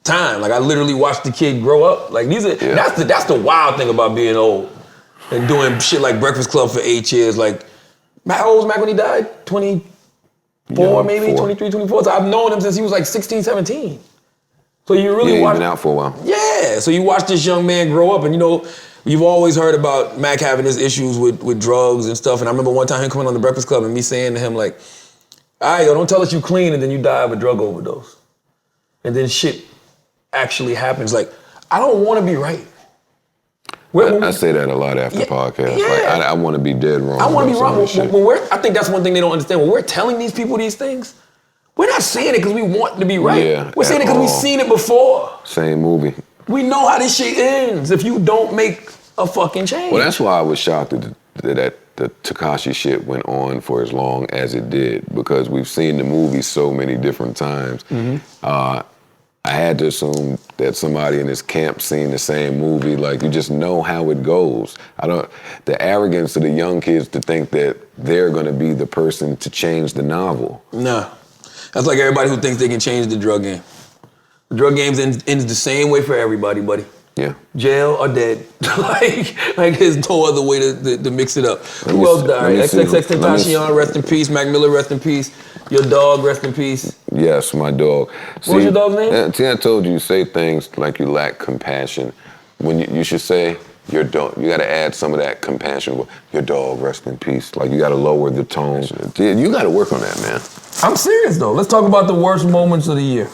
time. Like, I literally watched the kid grow up. Like, that's the wild thing about being old and doing shit like Breakfast Club for 8 years. Like, how old was Mac when he died? 24 maybe? 23, 24? So I've known him since he was like 16, 17. So you really he's been out for a while. Yeah, so you watch this young man grow up, and you know, you've always heard about Mac having his issues with drugs and stuff, and I remember one time him coming on the Breakfast Club and me saying to him like, all right, yo, don't tell us you clean and then you die of a drug overdose. And then shit actually happens. Like, I don't want to be right. I say that a lot after podcasts. Yeah. Like, I want to be dead wrong. I want to be wrong. I think that's one thing they don't understand. When we're telling these people these things, we're not saying it because we want to be right. Yeah, we're saying it because we've seen it before. Same movie. We know how this shit ends. If you don't make a fucking change. Well, that's why I was shocked that the Tekashi shit went on for as long as it did, because we've seen the movie so many different times. I had to assume that somebody in his camp seen the same movie. Like, you just know how it goes. The arrogance of the young kids to think that they're gonna be the person to change the novel. Nah. That's like everybody who thinks they can change the drug game. The drug game ends the same way for everybody, buddy. Yeah. Jail or dead. like there's no other way to mix it up. Who else died? XXXTentacion, rest in peace. Mac Miller, rest in peace. Your dog, rest in peace. Yes, my dog. What was your dog's name? See, I told you say things like you lack compassion. When you should say your dog. You got to add some of that compassion. Your dog, rest in peace. Like, you got to lower the tone. You got to work on that, man. I'm serious though. Let's talk about the worst moments of the year.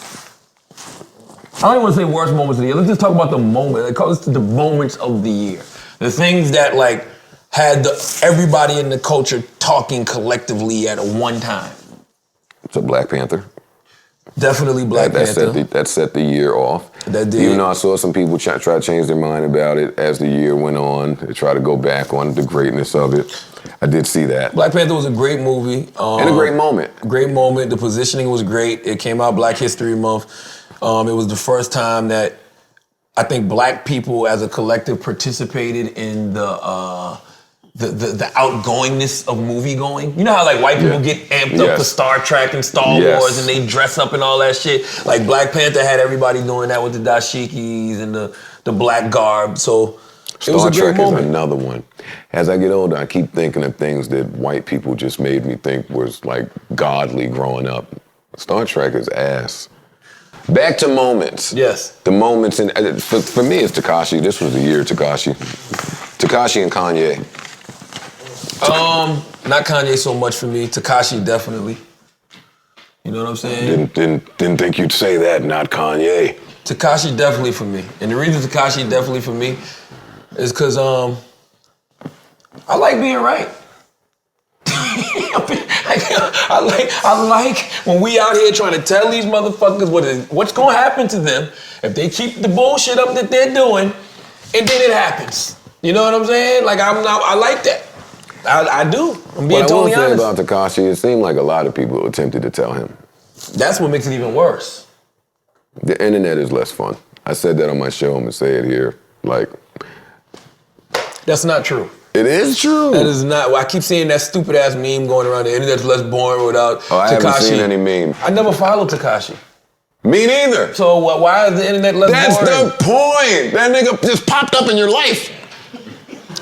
I don't even want to say worst moments of the year. Let's just talk about the moment. They call this the moments of the year. The things that like had everybody in the culture talking collectively at one time. So Black Panther. Definitely Black Panther. That set the year off. That did. Even though I saw some people try to change their mind about it as the year went on. They try to go back on the greatness of it. I did see that. Black Panther was a great movie. And a great moment. Great moment. The positioning was great. It came out Black History Month. It was the first time that I think Black people as a collective participated in the outgoingness of movie going. You know how like white people get amped up for Star Trek and Star Wars and they dress up and all that shit? Like Black Panther had everybody doing that with the dashikis and the black garb. So it was a great moment. Star Trek is another one. As I get older, I keep thinking of things that white people just made me think was like godly growing up. Star Trek is ass. Back to moments. Yes. The moments, for me, it's Tekashi. This was the year Tekashi. Tekashi and Kanye. Not Kanye so much for me. Tekashi definitely. You know what I'm saying? Didn't think you'd say that, not Kanye. Tekashi definitely for me. And the reason Tekashi definitely for me is because I like being right. I like when we out here trying to tell these motherfuckers what's gonna happen to them if they keep the bullshit up that they're doing, and then it happens. You know what I'm saying? Like I like that. I do. I'm being totally honest. What I will say about Tekashi, it seemed like a lot of people attempted to tell him. That's what makes it even worse. The internet is less fun. I said that on my show. I'm gonna say it here. Like, that's not true. It is true. That is not. Well, I keep seeing that stupid ass meme going around. The internet's less boring without Tekashi. I haven't seen any meme. I never followed Tekashi. Me neither. So why is the internet less boring? That's the point. That nigga just popped up in your life.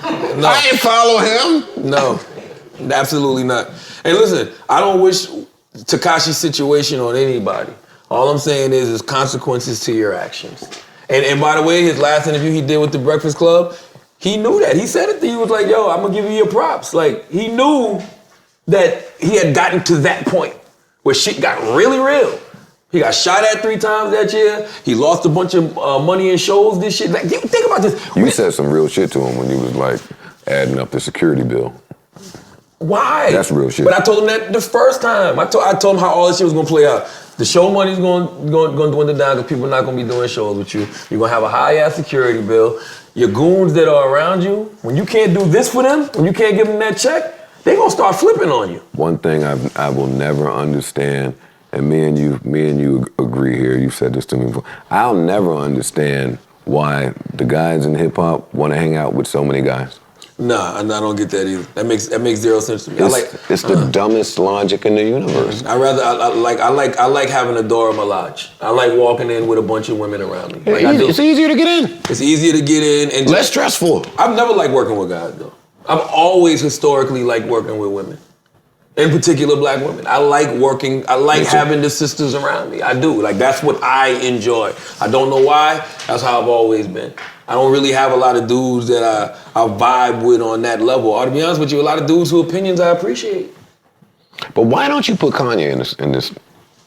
No. I ain't follow him. No, absolutely not. And listen, I don't wish Tekashi's situation on anybody. All I'm saying is there's consequences to your actions. And by the way, his last interview he did with The Breakfast Club, he knew that. He said it to you. He was like, yo, I'm gonna give you your props. Like, he knew that he had gotten to that point where shit got really real. He got shot at 3 times that year. He lost a bunch of money in shows, this shit. Like, think about this. You said some real shit to him when he was like adding up the security bill. Why? That's real shit. But I told him that the first time. I told him how all this shit was gonna play out. The show money's going to dwindle down because people are not going to be doing shows with you. You're going to have a high-ass security bill. Your goons that are around you, when you can't do this for them, when you can't give them that check, they're going to start flipping on you. One thing I will never understand, and me and you agree here, you said this to me before, I'll never understand why the guys in hip-hop want to hang out with so many guys. Nah, I don't get that either. That makes zero sense to me. It's the dumbest logic in the universe. I like having a Dora Milaje. I like walking in with a bunch of women around me. It's easier to get in. It's easier to get in and less stressful. I've never liked working with guys though. I've always historically liked working with women. In particular, black women. I like working. I like having the sisters around me. I do. Like, that's what I enjoy. I don't know why. That's how I've always been. I don't really have a lot of dudes that I vibe with on that level. Or to be honest with you, a lot of dudes whose opinions I appreciate. But why don't you put Kanye in this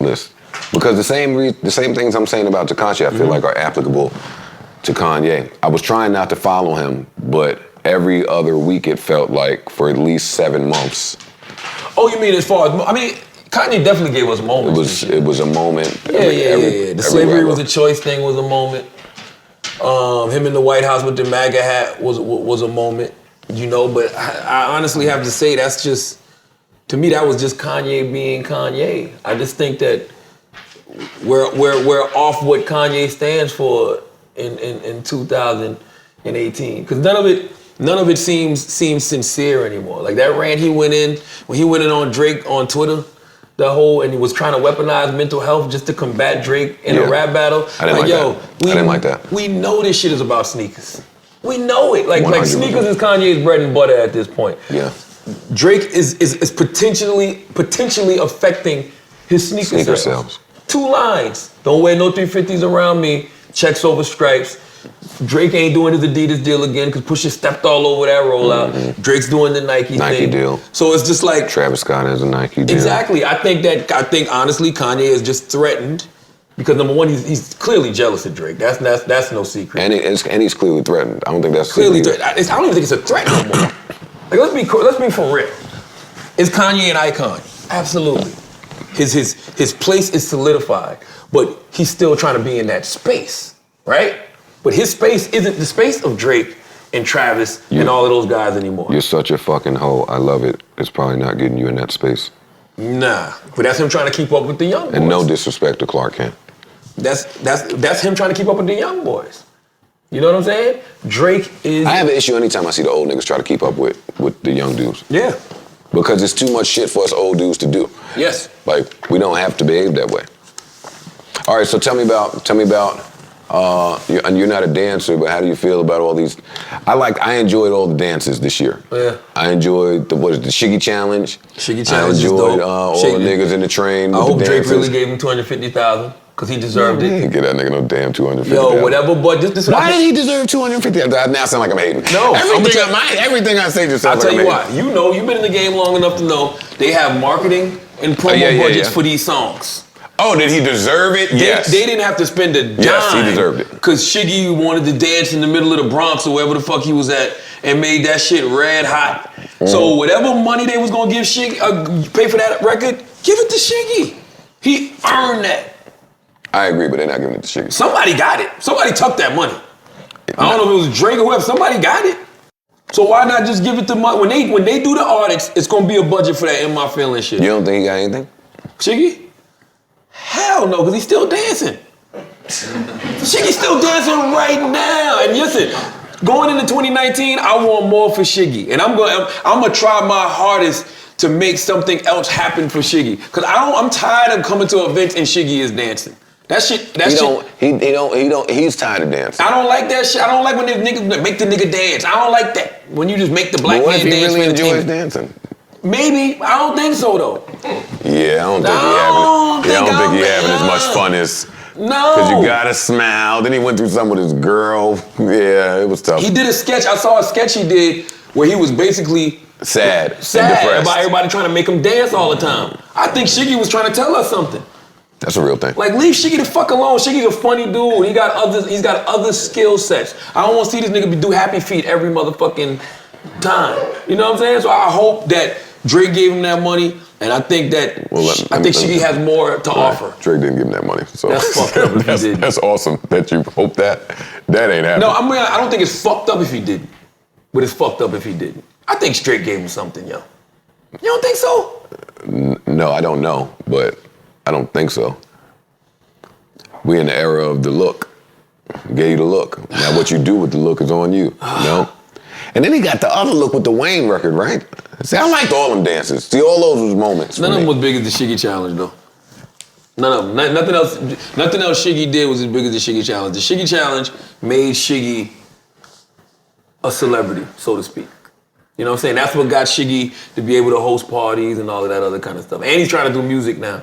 list? Because the same things I'm saying about Tekashi, I feel like are applicable to Kanye. I was trying not to follow him, but every other week it felt like for at least 7 months. Oh, you mean as far as, I mean, Kanye definitely gave us moments. It was a moment. Yeah. The slavery was a choice thing was a moment. Him in the White House with the MAGA hat was a moment, you know. But I honestly have to say that's just, to me, that was just Kanye being Kanye. I just think that we're off what Kanye stands for in 2018, because none of it seems sincere anymore. Like that rant he went in when he went in on Drake on Twitter, and he was trying to weaponize mental health just to combat Drake in a rap battle. I didn't like that. We know this shit is about sneakers. We know it. Like 100%. sneakers is Kanye's bread and butter at this point. Yeah. Drake is potentially affecting his sneaker sales. 2 lines. Don't wear no 350s around me. Checks over stripes. Drake ain't doing his Adidas deal again because Pusha stepped all over that rollout. Mm-hmm. Drake's doing the Nike thing. deal. So it's just like Travis Scott has a Nike deal. Exactly. I think honestly Kanye is just threatened because number one, he's clearly jealous of Drake. That's no secret. And he's clearly threatened. I don't think that's clearly threatened. I don't even think it's a threat no more. Like let's be for real. Is Kanye an icon? Absolutely. His place is solidified, but he's still trying to be in that space, right? But his space isn't the space of Drake and Travis and all of those guys anymore. You're such a fucking hoe. I love it. It's probably not getting you in that space. Nah, but that's him trying to keep up with the young boys. And no disrespect to Clark Kent. That's him trying to keep up with the young boys. You know what I'm saying? Drake is... I have an issue anytime I see the old niggas try to keep up with the young dudes. Yeah. Because it's too much shit for us old dudes to do. Yes. Like, we don't have to behave that way. All right, so tell me about you're not a dancer, but how do you feel about all these? I enjoyed all the dances this year. Yeah. I enjoyed the Shiggy Challenge. Shiggy Challenge I enjoyed is dope. all the niggas in the train. I hope the Drake really gave him $250,000 because he deserved it. He didn't get that nigga no damn $250,000. Yo, whatever, but this Why did he deserve $250,000? I now sound like I'm hating. No, everything I say just sounds like I'm hating. I'll tell you why. You know, you've been in the game long enough to know they have marketing and promo budgets for these songs. Oh, did he deserve it? Yes. They didn't have to spend a dime. Yes, he deserved it. Because Shiggy wanted to dance in the middle of the Bronx or wherever the fuck he was at and made that shit red hot. So whatever money they was gonna give Shiggy, pay for that record, give it to Shiggy. He earned that. I agree, but they're not giving it to Shiggy. Somebody got it. Somebody took that money. I don't know if it was Drake or whoever. Somebody got it. So why not just give it to money? When they do the art, it's gonna be a budget for that In My Feelings shit. You don't think he got anything? Shiggy? Hell no, because he's still dancing. Shiggy's still dancing right now. And listen, going into 2019, I want more for Shiggy. And I'm gonna try my hardest to make something else happen for Shiggy. Because I'm tired of coming to events and Shiggy is dancing. He's tired of dancing. I don't like that shit. I don't like when they niggas make the nigga dance. I don't like that. When you just make the black man dance. What if he really for enjoys dancing? Maybe. I don't think so though. Yeah, I don't think he having as much fun as. No. Because you gotta smile. Then he went through something with his girl. Yeah, it was tough. He did a sketch. I saw a sketch he did where he was basically sad and depressed about everybody trying to make him dance all the time. I think Shiggy was trying to tell us something. That's a real thing. Like, leave Shiggy the fuck alone. Shiggy's a funny dude. He's got other skill sets. I don't want to see this nigga do Happy Feet every motherfucking time. You know what I'm saying? So I hope that Drake gave him that money, and I think that Shiggy has more to offer. Drake didn't give him that money, so that's fucked up if he did. That's awesome that you hope that ain't happening. No, I don't think it's fucked up if he didn't, but it's fucked up if he didn't. I think Drake gave him something, yo. You don't think so? No, I don't know, but I don't think so. We in the era of the look. Gave you the look. Now what you do with the look is on you. You know? And then he got the other look with the Wayne record, right? See, I liked all them dances. See, all those was moments. None of them was big as the Shiggy Challenge, though. None of them. Nothing else Shiggy did was as big as the Shiggy Challenge. The Shiggy Challenge made Shiggy a celebrity, so to speak. You know what I'm saying? That's what got Shiggy to be able to host parties and all of that other kind of stuff. And he's trying to do music now.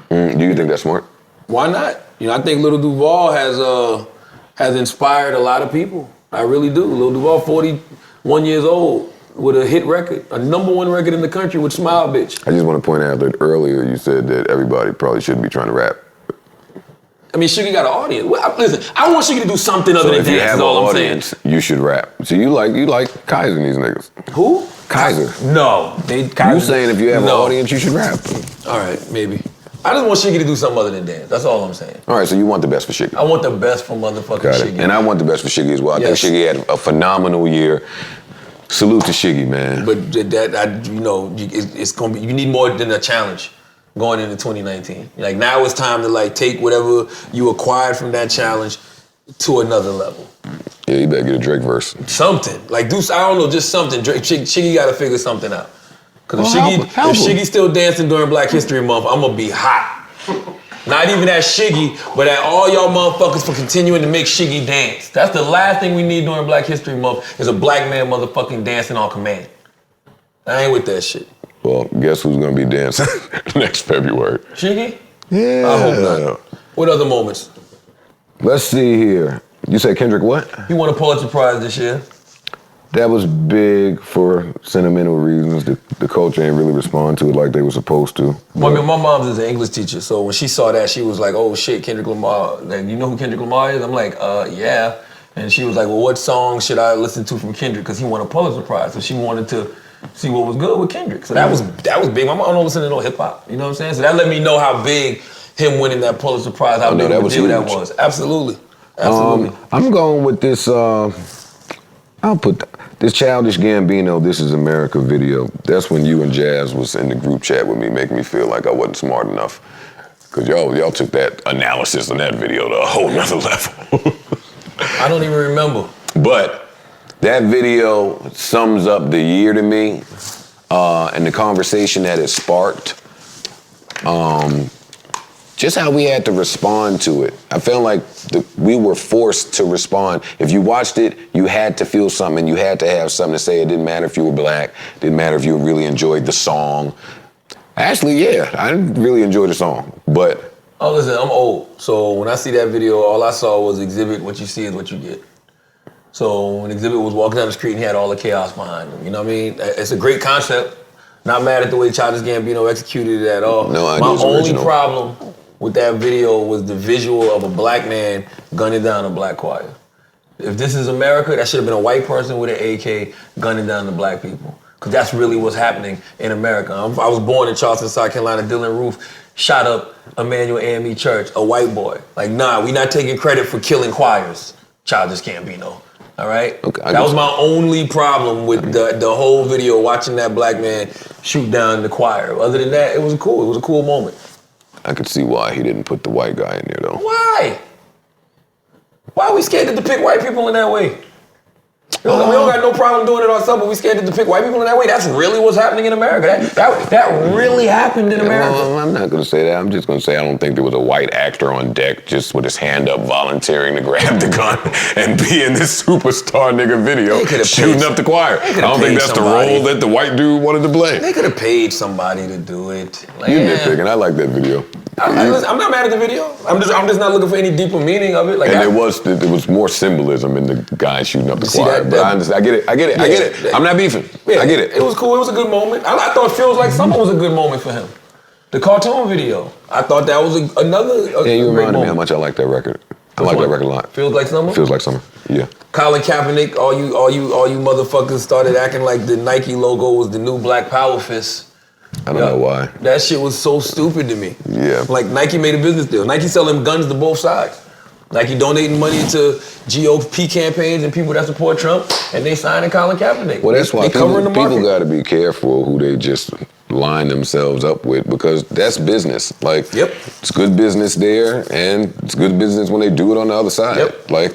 Do you think that's smart? Why not? You know, I think Lil Duval has inspired a lot of people. I really do. Lil Duval, 41 years old, with a hit record, a #1 record in the country with Smile Bitch. I just want to point out that earlier you said that everybody probably shouldn't be trying to rap. I mean, Shiggy got an audience. Well, listen, I want Shiggy to do something other than dance. So if you have an audience, you should rap. So you like Kaiser and these niggas. Who? Kaiser. No. You saying if you have an audience, you should rap. All right, maybe. I just want Shiggy to do something other than dance. That's all I'm saying. All right, so you want the best for Shiggy. I want the best for motherfucking Got it. Shiggy. And I want the best for Shiggy as well. I think Shiggy had a phenomenal year. Salute to Shiggy, man. But it's gonna be. You need more than a challenge going into 2019. Like now, it's time to like take whatever you acquired from that challenge to another level. Yeah, you better get a Drake verse. Something like I don't know, just something. Drake, Shiggy got to figure something out. Because if Shiggy's still dancing during Black History Month, I'm gonna be hot. Not even at Shiggy, but at all y'all motherfuckers for continuing to make Shiggy dance. That's the last thing we need during Black History Month is a black man motherfucking dancing on command. I ain't with that shit. Well, guess who's gonna be dancing next February? Shiggy? Yeah. I hope not. What other moments? Let's see here. You said Kendrick what? He won a Pulitzer Prize this year. That was big for sentimental reasons. The culture ain't really respond to it like they were supposed to. My mom's is an English teacher, so when she saw that, she was like, oh shit, Kendrick Lamar. Like, you know who Kendrick Lamar is? I'm like, yeah. And she was like, well, what song should I listen to from Kendrick? Because he won a Pulitzer Prize. So she wanted to see what was good with Kendrick. So that was big. My mom don't listen to no hip hop. You know what I'm saying? So that let me know how big him winning that Pulitzer Prize, how big of a deal that was. Absolutely. I'm going with this, I'll put this Childish Gambino, This Is America video. That's when you and Jazz was in the group chat with me, making me feel like I wasn't smart enough. Cause y'all took that analysis on that video to a whole nother level. I don't even remember. But that video sums up the year to me, and the conversation that it sparked. Just how we had to respond to it. I felt like we were forced to respond. If you watched it, you had to feel something. You had to have something to say. It didn't matter if you were black. It didn't matter if you really enjoyed the song. Actually, yeah, I didn't really enjoy the song, but. Oh, listen, I'm old. So when I see that video, all I saw was Exhibit, what you see is what you get. So when Exhibit was walking down the street and he had all the chaos behind him, you know what I mean? It's a great concept. Not mad at the way Childish Gambino executed it at all. No, My only problem with that video was the visual of a black man gunning down a black choir. If This Is America, that should have been a white person with an AK gunning down the black people. Because that's really what's happening in America. I was born in Charleston, South Carolina. Dylan Roof shot up Emmanuel AME Church, a white boy. Like, nah, we not taking credit for killing choirs, Childish Gambino. All right? Okay, that was my only problem with the whole video, watching that black man shoot down the choir. Other than that, it was cool. It was a cool moment. I could see why he didn't put the white guy in there, though. Why? Why are we scared to depict white people in that way? We don't got no problem doing it ourselves, but we scared to depict white people in that way. That's really what's happening in America. That really happened in America. Well, I'm not going to say that. I'm just going to say I don't think there was a white actor on deck just with his hand up volunteering to grab the gun and be in this superstar nigga video shooting up the choir. I don't think that's the role that the white dude wanted to play. They could have paid somebody to do it. Like, you nitpicking. I like that video. I'm not mad at the video. I'm just not looking for any deeper meaning of it. Like, and there was more symbolism in the guy shooting up the choir. But I get it. I'm not beefing. Yeah, I get it. It was cool. It was a good moment. I thought Feels Like Summer was a good moment for him. The cartoon video. I thought that was another. Yeah, you reminded me how much I like that record. I like that record a lot. Feels Like Summer? Feels Like Summer. Yeah. Colin Kaepernick, all you motherfuckers started acting like the Nike logo was the new Black Power fist. I don't know why. That shit was so stupid to me. Yeah. Like, Nike made a business deal. Nike selling guns to both sides. Nike donating money to GOP campaigns and people that support Trump, and they signing Colin Kaepernick. Well, that's why people got to be careful who they just line themselves up with, because that's business. Like, it's good business there, and it's good business when they do it on the other side. Yep. Like,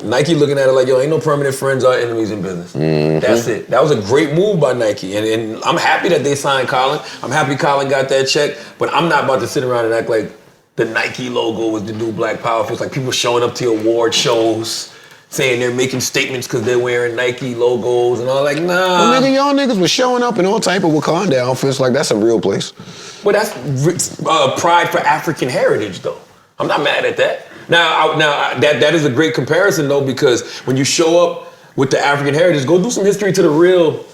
Nike looking at it like, yo, ain't no permanent friends or enemies in business. Mm-hmm. That's it. That was a great move by Nike. And I'm happy that they signed Colin. I'm happy Colin got that check. But I'm not about to sit around and act like the Nike logo was the new Black Power. It's like people showing up to award shows saying they're making statements because they're wearing Nike logos and all. Like, nah. Well, nigga, y'all niggas was showing up in all type of Wakanda outfits. Like, that's a real place. But that's pride for African heritage, though. I'm not mad at that. Now that is a great comparison, though, because when you show up with the African heritage, go do some history to the real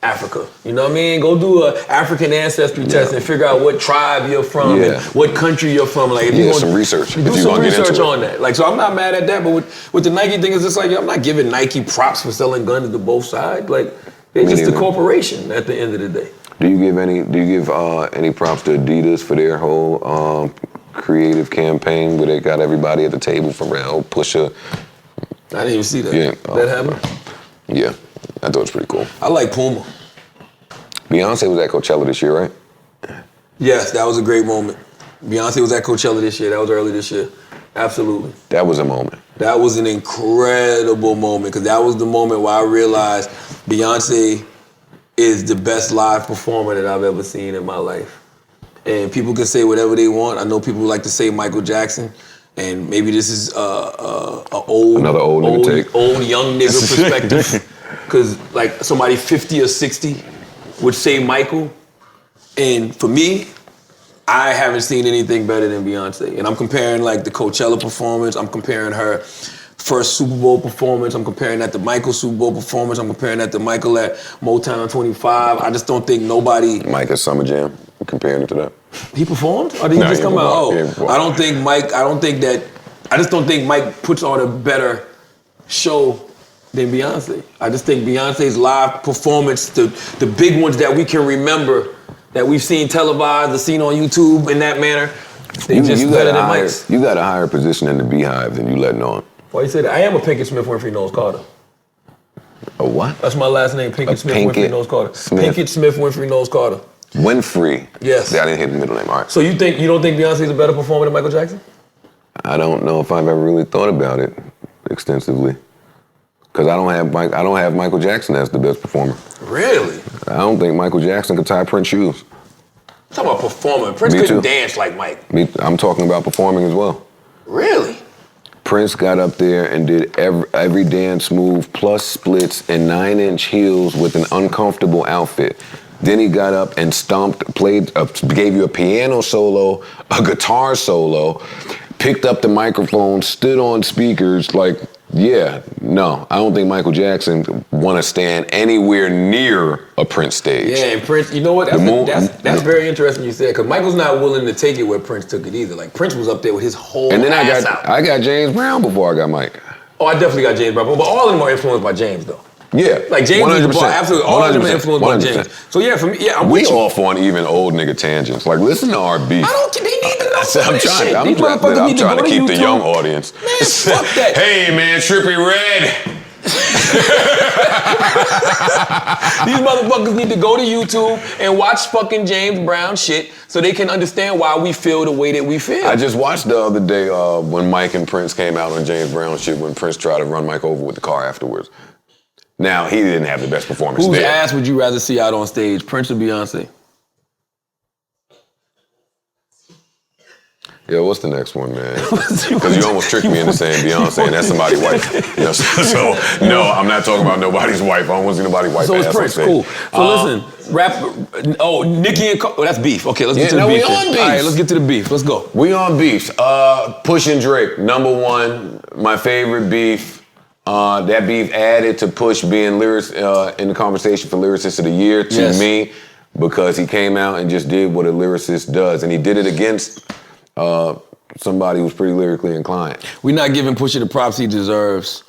Africa. You know what I mean? Go do a African ancestry test and figure out what tribe you're from and what country you're from. Like, if you some research. Do some research on that. Like, so I'm not mad at that, but with the Nike thing, it's just like, I'm not giving Nike props for selling guns to both sides. Like, they're just a corporation at the end of the day. Do you give any props to Adidas for their whole creative campaign where they got everybody at the table for Pharrell, Pusha? I didn't even see that. Yeah, that happened? Yeah, I thought it was pretty cool. I like Puma. Beyonce was at Coachella this year, right? Yes, that was a great moment. Beyonce was at Coachella this year. That was early this year. Absolutely. That was a moment. That was an incredible moment because that was the moment where I realized Beyonce is the best live performer that I've ever seen in my life. And people can say whatever they want. I know people like to say Michael Jackson, and maybe this is another old young nigga perspective. Because like somebody 50 or 60 would say Michael, and for me, I haven't seen anything better than Beyonce. And I'm comparing like the Coachella performance, I'm comparing her first Super Bowl performance, I'm comparing that to Michael's Super Bowl performance, I'm comparing that to Michael at Motown 25. I just don't think nobody... Mike at Summer Jam, comparing it to that. He performed? Or did he just come out? I don't think I just don't think Mike puts on a better show than Beyonce. I just think Beyonce's live performance, the big ones that we can remember, that we've seen televised or seen on YouTube in that manner, they just better than Mike's. You got a higher position in the Beehive than you letting on. Why you say that? I am a Pinkett Smith Winfrey Knowles Carter. A what? That's my last name, Pinkett Smith Winfrey Knowles Carter. Pinkett Smith Winfrey Knowles Carter. Winfrey. Yes. I didn't hit the middle name. All right. So you don't think Beyonce's a better performer than Michael Jackson? I don't know if I've ever really thought about it extensively. Because I don't have Michael Jackson as the best performer. Really? I don't think Michael Jackson could tie Prince shoes. I'm talking about performing. Prince couldn't dance like Mike. I'm talking about performing as well. Really? Prince got up there and did every dance move plus splits in 9-inch heels with an uncomfortable outfit. Then he got up and gave you a piano solo, a guitar solo, picked up the microphone, stood on speakers, no, I don't think Michael Jackson want to stand anywhere near a Prince stage. Yeah, and Prince, you know what? That's very interesting you said, because Michael's not willing to take it where Prince took it either. Like, Prince was up there with his whole and then ass out. I got James Brown before I got Mike. Oh, I definitely got James Brown, but all of them are influenced by James, though. Yeah, like James 100%, is absolutely all of them are influenced 100%. by James. So yeah, for me, yeah, I'm we off on even old nigga tangents. Like, listen to our beef. I don't. They need to know I'm trying to keep the young audience. Man, fuck that. Hey man, Trippie Redd. These motherfuckers need to go to YouTube and watch fucking James Brown shit so they can understand why we feel the way that we feel. I just watched the other day when Mike and Prince came out on James Brown shit when Prince tried to run Mike over with the car afterwards. Now, he didn't have the best performance Whose there. ass would you rather see out on stage, Prince or Beyonce? Yeah, what's the next one, man? Because you almost tricked me into saying Beyonce, and that's somebody's wife. You know, so no, I'm not talking about nobody's wife. I don't want to see nobody's wife. So it's Prince, cool. So listen, Nicki and that's beef. Okay, let's get to the beef. We on beef. All right, let's get to the beef. Let's go. We on beefs. Push and Drake, number one, my favorite beef. That beef added to Push being in the conversation for Lyricist of the Year to me, because he came out and just did what a lyricist does, and he did it against somebody who's pretty lyrically inclined. We're not giving Pusha the props he deserves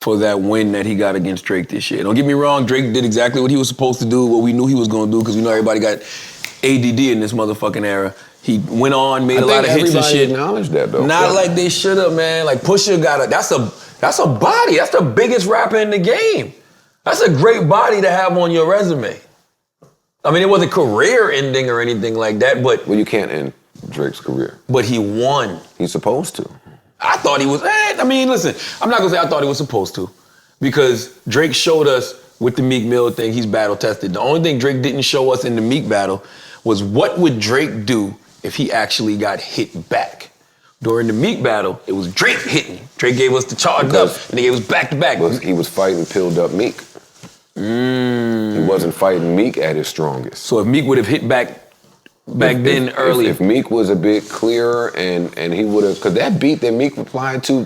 for that win that he got against Drake this year. Don't get me wrong, Drake did exactly what he was supposed to do, what we knew he was going to do, because we know everybody got ADD in this motherfucking era. He went on, made a lot of hits and shit. Everybody acknowledged that, though. Not like they should have, man. Like, Pusha got that's a body. That's the biggest rapper in the game. That's a great body to have on your resume. I mean, it wasn't career ending or anything like that, but... Well, you can't end Drake's career. But he won. He's supposed to. I thought he was... listen, I'm not going to say I thought he was supposed to, because Drake showed us with the Meek Mill thing, he's battle-tested. The only thing Drake didn't show us in the Meek battle was what would Drake do if he actually got hit back. During the Meek battle, it was Drake hitting. Drake gave us the charged up, and they gave us back-to-back. He was fighting pilled up Meek. He wasn't fighting Meek at his strongest. So if Meek would have hit back then early. If Meek was a bit clearer and he would have, because that beat that Meek replied to,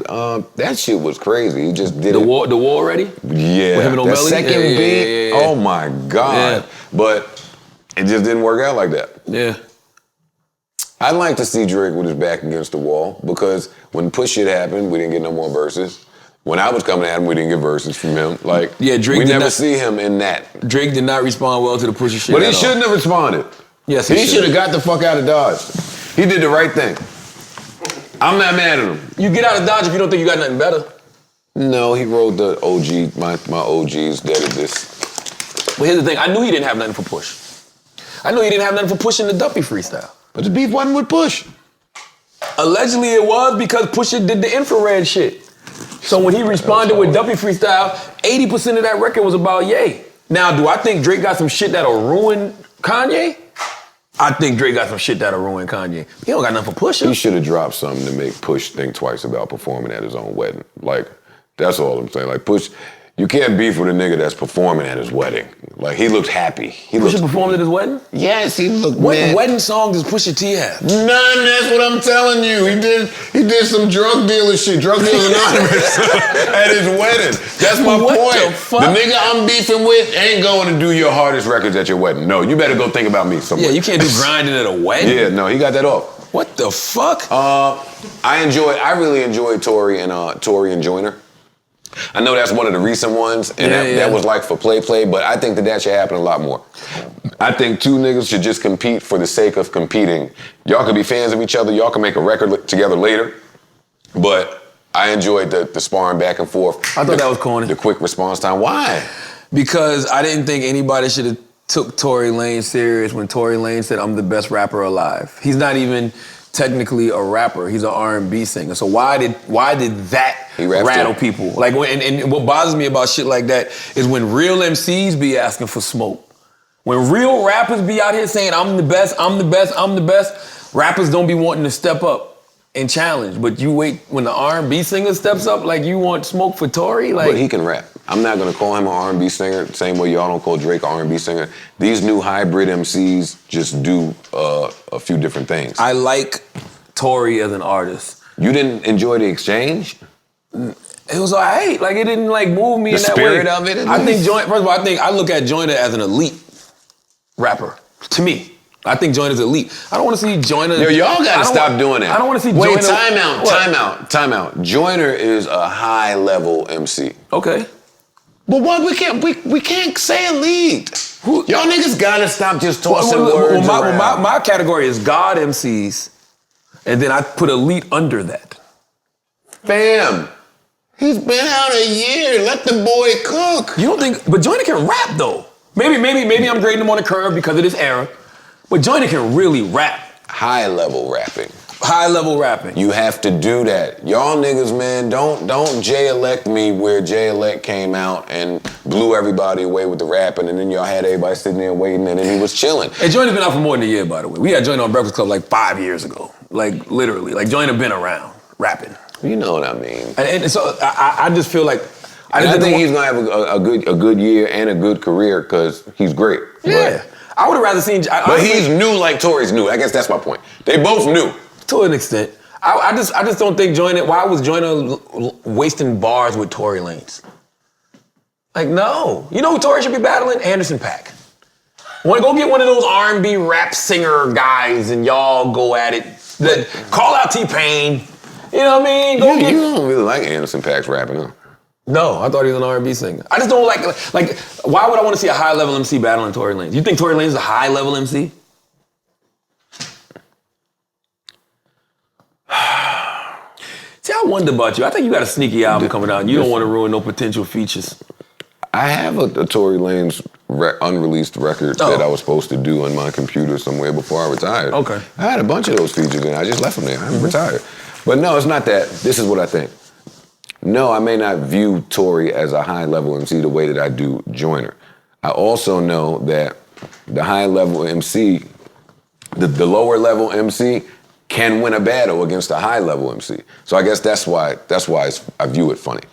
that shit was crazy. He just did the war already? Yeah. With him and that O'Malley? second beat, oh my God. Yeah. But it just didn't work out like that. Yeah. I'd like to see Drake with his back against the wall, because when Push shit happened, we didn't get no more verses. When I was coming at him, we didn't get verses from him. Like, yeah, Drake we did never not, see him in that. Drake did not respond well to the Pusha shit. But he shouldn't have responded. Yes, he should have got the fuck out of Dodge. He did the right thing. I'm not mad at him. You get out of Dodge if you don't think you got nothing better. No, he wrote the OG. My OGs dead at this. But here's the thing. I knew he didn't have nothing for Push. I knew he didn't have nothing for Push in the Duppy freestyle. But the beef wasn't with Push. Allegedly it was because Pusha did the infrared shit. So when he responded with Duppy freestyle, 80% of that record was about Ye. Now, do I think Drake got some shit that'll ruin Kanye? I think Drake got some shit that'll ruin Kanye. He don't got nothing for Pusha. He should have dropped something to make Push think twice about performing at his own wedding. Like, that's all I'm saying. Like, Push, you can't beef with a nigga that's performing at his wedding. Like, he looked happy. Pusha performed at his wedding? Yes, he looked What mad. wedding song does Pusha T have? None, that's what I'm telling you. He did some drug dealer shit, Drug Dealers Anonymous at his wedding. That's my What point. the fuck? The nigga I'm beefing with ain't going to do your hardest records at your wedding. No, you better go think about me somewhere. Yeah, you can't do grinding at a wedding? Yeah, no, he got that off. What the fuck? I really enjoyed Tory and Joyner. I know that's one of the recent ones, and that was like for play, but I think that should happen a lot more. I think two niggas should just compete for the sake of competing. Y'all can be fans of each other, y'all can make a record together later, but I enjoyed the sparring back and forth. I thought that was corny. The quick response time. Why? Because I didn't think anybody should have took Tory Lanez serious when Tory Lanez said, "I'm the best rapper alive." He's not even technically a rapper. He's an R&B singer. So why did that rattle people? Like, and what bothers me about shit like that is when real MCs be asking for smoke. When real rappers be out here saying, "I'm the best, I'm the best, I'm the best," rappers don't be wanting to step up and challenge. But you wait when the R&B singer steps up, like you want smoke for Tory? Like, but he can rap. I'm not gonna call him an R&B singer, same way y'all don't call Drake an R&B singer. These new hybrid MCs just do a few different things. I like Tory as an artist. You didn't enjoy The Exchange? It was all right. Like, it didn't like move me in that way. The spirit of it? I think first of all, I look at Joyner as an elite rapper. To me. I think Joyner's elite. I don't want to see Joyner. Yo, y'all gotta stop doing that. I don't want to see Joyner. Wait, time out. Joyner is a high level MC. Okay. But what we can't say elite. Y'all niggas gotta stop just tossing words around. My category is God MCs, and then I put elite under that. Fam, he's been out a year. Let the boy cook. You don't think? But Joyner can rap though. Maybe I'm grading him on a curve because of this era. But Joyner can really rap. High level rapping. High level rapping. You have to do that. Y'all niggas, man, don't J-elect me where J-elect came out and blew everybody away with the rapping, and then y'all had everybody sitting there waiting, and then he was chilling. Hey, Joyner's been out for more than a year, by the way. We had Joyner on Breakfast Club like 5 years ago. Like, literally. Like, Joyner been around rapping. You know what I mean. And so I just feel like... I think he's going to have a good year and a good career because he's great. Yeah. But I would have rather seen... But he's new like Tory's new. I guess that's my point. They both new. To an extent. I just don't think Joyner... Why was Joyner wasting bars with Tory Lanez? Like, no. You know who Tory should be battling? Anderson .Paak. Want to go get one of those R&B rap singer guys and y'all go at it. Call out T-Pain. You know what I mean? You don't really like Anderson .Paak's rapping, huh? No, I thought he was an R&B singer. I just don't like, why would I want to see a high-level MC battling Tory Lanez? You think Tory Lanez is a high-level MC? See, I wonder about you. I think you got a sneaky album coming out and you don't want to ruin no potential features. I have a Tory Lanez unreleased record that I was supposed to do on my computer somewhere before I retired. Okay. I had a bunch of those features and I just left them there. I'm retired. But no, it's not that. This is what I think. No, I may not view Tory as a high-level MC the way that I do Joyner. I also know that the high-level MC, the lower-level MC, can win a battle against a high-level MC. So I guess that's why I view it funny.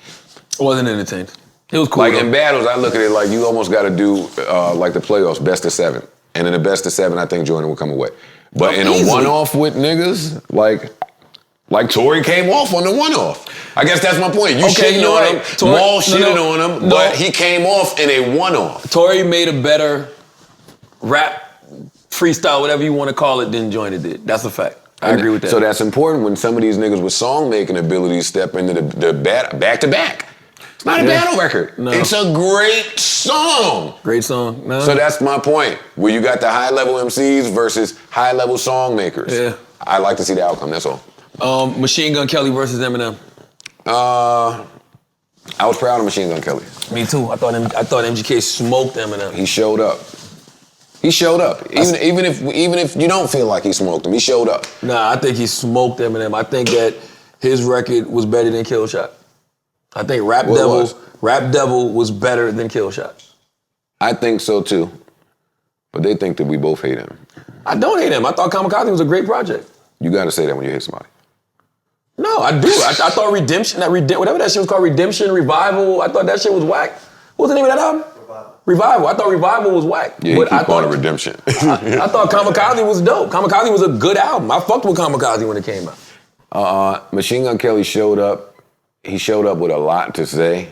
I wasn't entertained. It was cool. Like in battles, I look at it like you almost got to do like the playoffs, best of 7. And in the best of 7, I think Joyner will come away. But in a one-off with niggas, like Tory came off on the one-off. I guess that's my point. You shitting on him, Maul shitted on him, but he came off in a one-off. Tory made a better rap, freestyle, whatever you want to call it, than Joyner did. That's a fact. I agree with that. So that's important when some of these niggas with song making abilities step into the back to back. It's not a battle record. No. It's a great song. Great song. No. So that's my point. Where you got the high level MCs versus high level song makers. Yeah. I like to see the outcome. That's all. Machine Gun Kelly versus Eminem. I was proud of Machine Gun Kelly. Me too. I thought MGK smoked Eminem. He showed up. Even if you don't feel like he smoked him, he showed up. Nah, I think he smoked Eminem. I think that his record was better than Killshot. I think Rap Devil was better than Killshot. I think so too. But they think that we both hate him. I don't hate him. I thought Kamikaze was a great project. You gotta say that when you hate somebody. No, I do. I thought Redemption, whatever that shit was called, Redemption, Revival, I thought that shit was whack. What was the name of that album? Revival. I thought Revival was whack. Yeah, but I thought it Redemption. I thought Kamikaze was dope. Kamikaze was a good album. I fucked with Kamikaze when it came out. Machine Gun Kelly showed up. He showed up with a lot to say.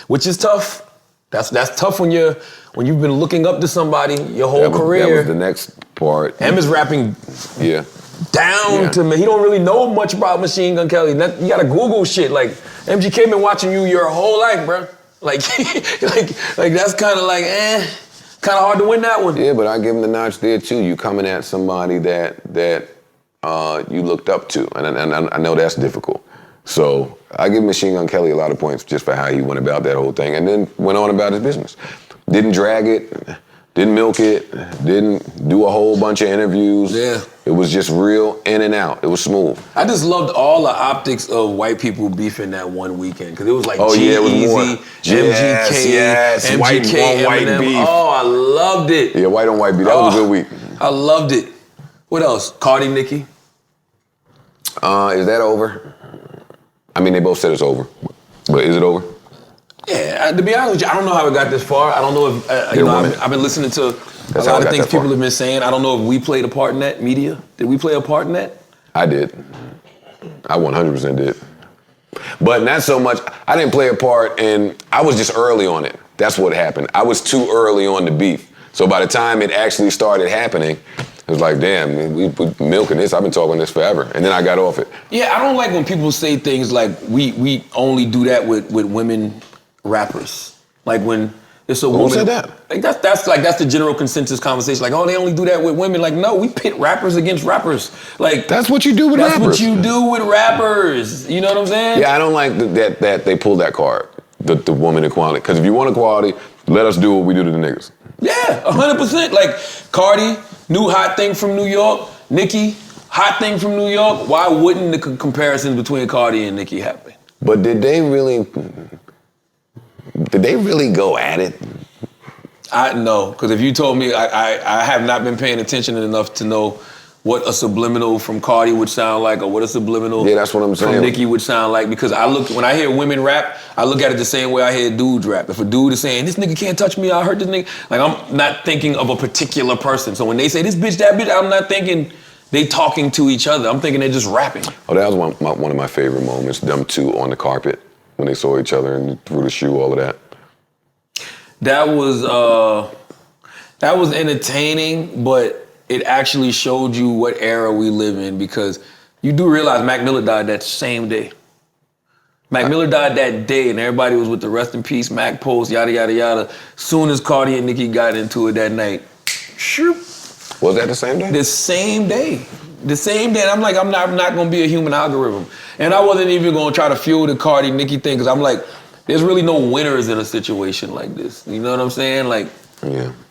Which is tough. That's tough when you've been looking up to somebody your whole career. That was the next part. M is rapping down to me. He don't really know much about Machine Gun Kelly. You gotta Google shit. Like, MGK been watching you your whole life, bro. Like that's kind of like, kind of hard to win that one. Yeah, but I give him the notch there too. You coming at somebody that you looked up to, and I know that's difficult. So I give Machine Gun Kelly a lot of points just for how he went about that whole thing, and then went on about his business. Didn't drag it, didn't milk it, didn't do a whole bunch of interviews. Yeah. It was just real in and out. It was smooth. I just loved all the optics of white people beefing that one weekend, because it was like it was more. MGK, white on white Eminem. beef. Oh, I loved it. Yeah, white on white beef. That was a good week. I loved it. What else? Cardi, Nicki. Is that over? I mean, they both said it's over, but is it over? Yeah, to be honest with you, I don't know how it got this far. I don't know if, I've been listening to a lot of things people have been saying. I don't know if we played a part in that, media. Did we play a part in that? I did. I 100% did. But not so much, I didn't play a part, and I was just early on it. That's what happened. I was too early on the beef. So by the time it actually started happening, it was like, damn, we milking this. I've been talking this forever. And then I got off it. Yeah, I don't like when people say things like, we only do that with women rappers. Like when it's a woman. Who said that? Like that's the general consensus conversation. Like, oh, they only do that with women. Like, no, we pit rappers against rappers. Like, that's what you do with rappers. That's what you do with rappers. You know what I'm saying? Yeah, I don't like that they pull that card, the woman equality. Because if you want equality, let us do what we do to the niggas. Yeah, 100%. Like, Cardi, new hot thing from New York. Nicki, hot thing from New York. Why wouldn't the comparison between Cardi and Nicki happen? But did they really go at it? No, because if you told me, I have not been paying attention enough to know what a subliminal from Cardi would sound like, or what a subliminal that's what I'm saying. from Nicki would sound like. Because when I hear women rap, I look at it the same way I hear dudes rap. If a dude is saying, this nigga can't touch me, I hurt this nigga, like, I'm not thinking of a particular person. So when they say this bitch, that bitch, I'm not thinking they talking to each other. I'm thinking they're just rapping. Oh, that was one of my favorite moments, them two on the carpet when they saw each other and threw the shoe, all of that. That was entertaining, but it actually showed you what era we live in, because you do realize Mac Miller died that same day. Mac Miller died that day, and everybody was with the rest in peace, Mac post, yada, yada, yada. Soon as Cardi and Nicki got into it that night, shoop. Was that the same day? The same day. The same day. And I'm like, I'm not going to be a human algorithm. And I wasn't even going to try to fuel the Cardi-Nicki thing, because I'm like, there's really no winners in a situation like this. You know what I'm saying? Like,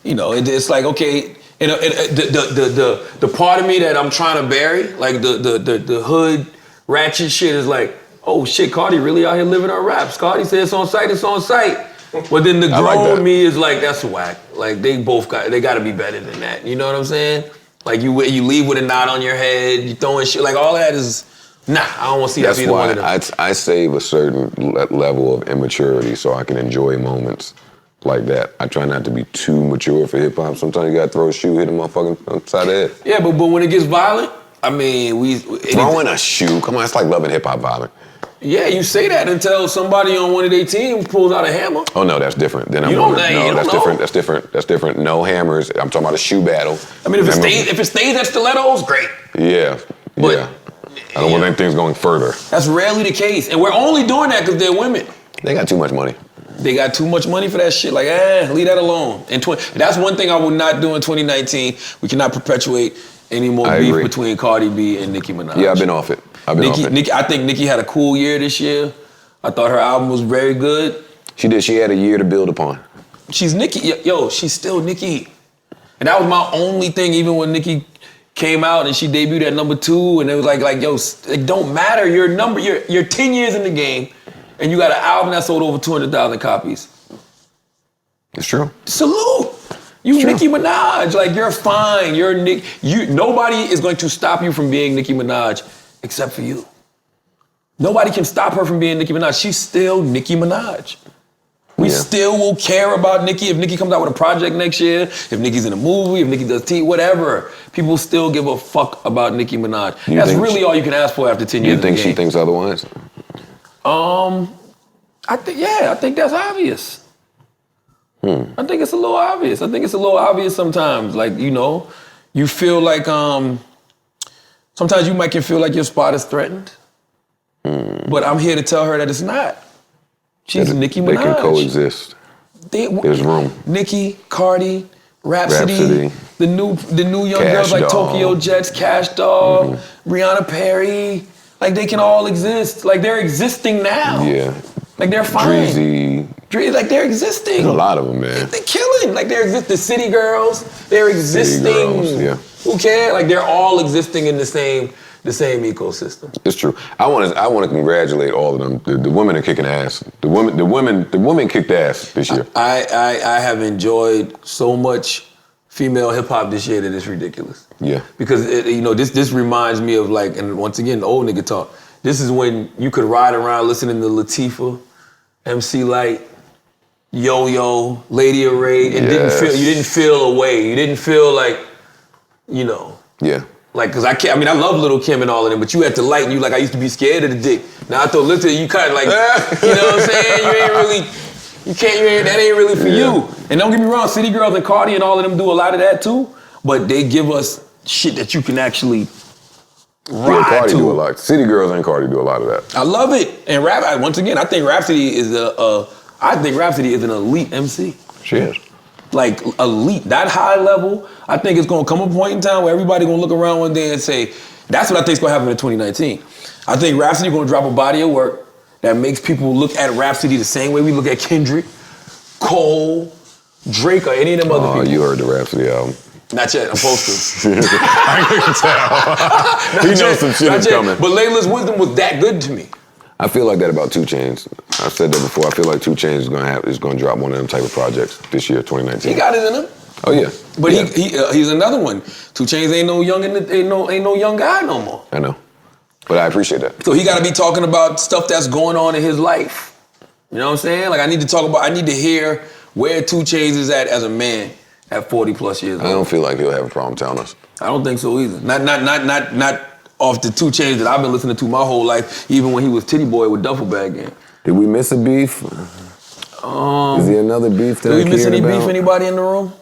you know, it's like, okay, the part of me that I'm trying to bury, like the hood ratchet shit, is like, oh shit, Cardi really out here living her raps. Cardi said it's on site, it's on site. But then the grown me is like, that's whack. Like, they got to be better than that. You know what I'm saying? Like, you leave with a knot on your head, you throwing shit, like all that is, nah, I don't want to see that. That's why I save a certain level of immaturity so I can enjoy moments like that. I try not to be too mature for hip hop. Sometimes you gotta throw a shoe, hit a motherfucking upside the head. Yeah, but when it gets violent, I mean, throwing a shoe, come on, it's like loving hip hop violent. Yeah, you say that until somebody on one of their teams pulls out a hammer. Oh no, that's different. Then You don't know. that's different. That's different. That's different. No hammers. I'm talking about a shoe battle. I mean, if it stays at stilettos, great. Yeah. But, yeah. I don't want anything going further. That's rarely the case. And we're only doing that because they're women. They got too much money. They got too much money for that shit. Like, leave that alone. That's one thing I will not do in 2019. We cannot perpetuate any more beef between Cardi B and Nicki Minaj. Yeah, I've been off it. I think Nicki had a cool year this year. I thought her album was very good. She did. She had a year to build upon. She's Nicki. Yo, she's still Nicki. And that was my only thing, even when Nicki came out and she debuted at number 2, and it was like yo, it don't matter. You're 10 years in the game, and you got an album that sold over 200,000 copies. It's true. Salute. You Nicki Minaj. Like, you're fine. You're Nick. Nobody is going to stop you from being Nicki Minaj except for you. Nobody can stop her from being Nicki Minaj. She's still Nicki Minaj. We still will care about Nicki. If Nicki comes out with a project next year, if Nicki's in a movie, if Nicki does whatever, people still give a fuck about Nicki Minaj. That's really all you can ask for after 10 years. You think she thinks otherwise? I think that's obvious. I think it's a little obvious. I think it's a little obvious sometimes. Like, you feel like, sometimes you might feel like your spot is threatened. But I'm here to tell her that it's not. She's Nicki Minaj. They can coexist. There's room. Nicki, Cardi, Rhapsody. The new young girls like Tokyo Jets, Cash Doll, Rihanna Perry. Like, they can all exist. Like, they're existing now. Yeah. Like, they're fine. Dreezy. Like, they're existing. There's a lot of them, man. They're killing. Like, they're the City Girls. They're existing. City Girls, yeah. Who cares? Like, they're all existing in the same ecosystem. It's true. I want to congratulate all of them. The women are kicking ass. The women kicked ass this year. I have enjoyed so much female hip hop this year that it's ridiculous. Yeah. Because this reminds me of, like, and once again, the old nigga talk. This is when you could ride around listening to Latifah, MC Lyte, Yo-Yo, Lady Array, and you didn't feel away. You didn't feel like, Yeah. Like, cause I love Lil' Kim and all of them, but you had to lighten. You like, I used to be scared of the dick. Now I thought, look at you, kind of like, you know what I'm saying? That ain't really for you. And don't get me wrong, City Girls and Cardi and all of them do a lot of that too, but they give us shit that you can actually ride Cardi to. do a lot. City Girls and Cardi do a lot of that. I love it. And once again, I think Rhapsody is an elite MC. She is. Like, elite, that high level. I think it's gonna come a point in time where everybody gonna look around one day and say, that's what I think is gonna happen in 2019. I think Rhapsody gonna drop a body of work that makes people look at Rhapsody the same way we look at Kendrick, Cole, Drake, or any of them other people. Oh, you heard the Rhapsody album. Not yet, I'm supposed to. I can tell. He knows some shit is coming. But Layla's Wisdom was that good to me. I feel like that about 2 Chainz. I've said that before. I feel like 2 Chainz is gonna drop one of them type of projects this year, 2019. He got it in him. Oh yeah. But he's another one. 2 Chainz ain't no young guy no more. I know. But I appreciate that. So he got to be talking about stuff that's going on in his life. You know what I'm saying? Like, I need to hear where 2 Chainz is at as a man at 40 plus years old. I don't feel like he'll have a problem telling us. I don't think so either. Not off the 2 Chainz that I've been listening to my whole life, even when he was Titty Boy with Duffel Bag Gang. Did we miss a beef? Is there another beef that Did we miss any beef? Anybody in the room?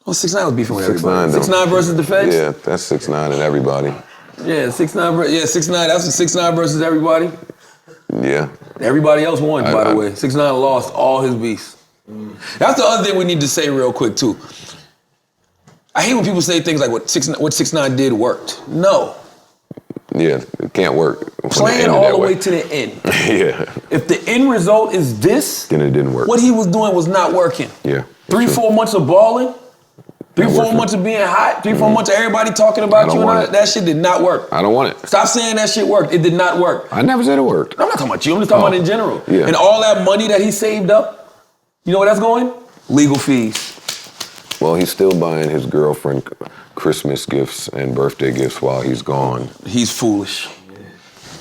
Well, 6ix9ine was beefing with everybody. 6ix9ine versus the Feds? Yeah, that's 6ix9ine and everybody. Yeah, 6ix9ine. That's 6ix9ine versus everybody. Yeah. Everybody else won, by the way. 6ix9ine lost all his beefs. That's the other thing we need to say real quick, too. I hate when people say things like what 6ix9ine did worked. No. Yeah, it can't work. Playing all the way to the end. Yeah. If the end result is this, then it didn't work. What he was doing was not working. Yeah. 3-4 months of balling, 3-4 months of being hot, 3-4 months of everybody talking about you and all that shit did not work. I don't want it. Stop saying that shit worked. It did not work. I never said it worked. I'm not talking about you. I'm just talking about in general. Yeah. And all that money that he saved up, you know where that's going? Legal fees. Well, he's still buying his girlfriend Christmas gifts and birthday gifts while he's gone. He's foolish.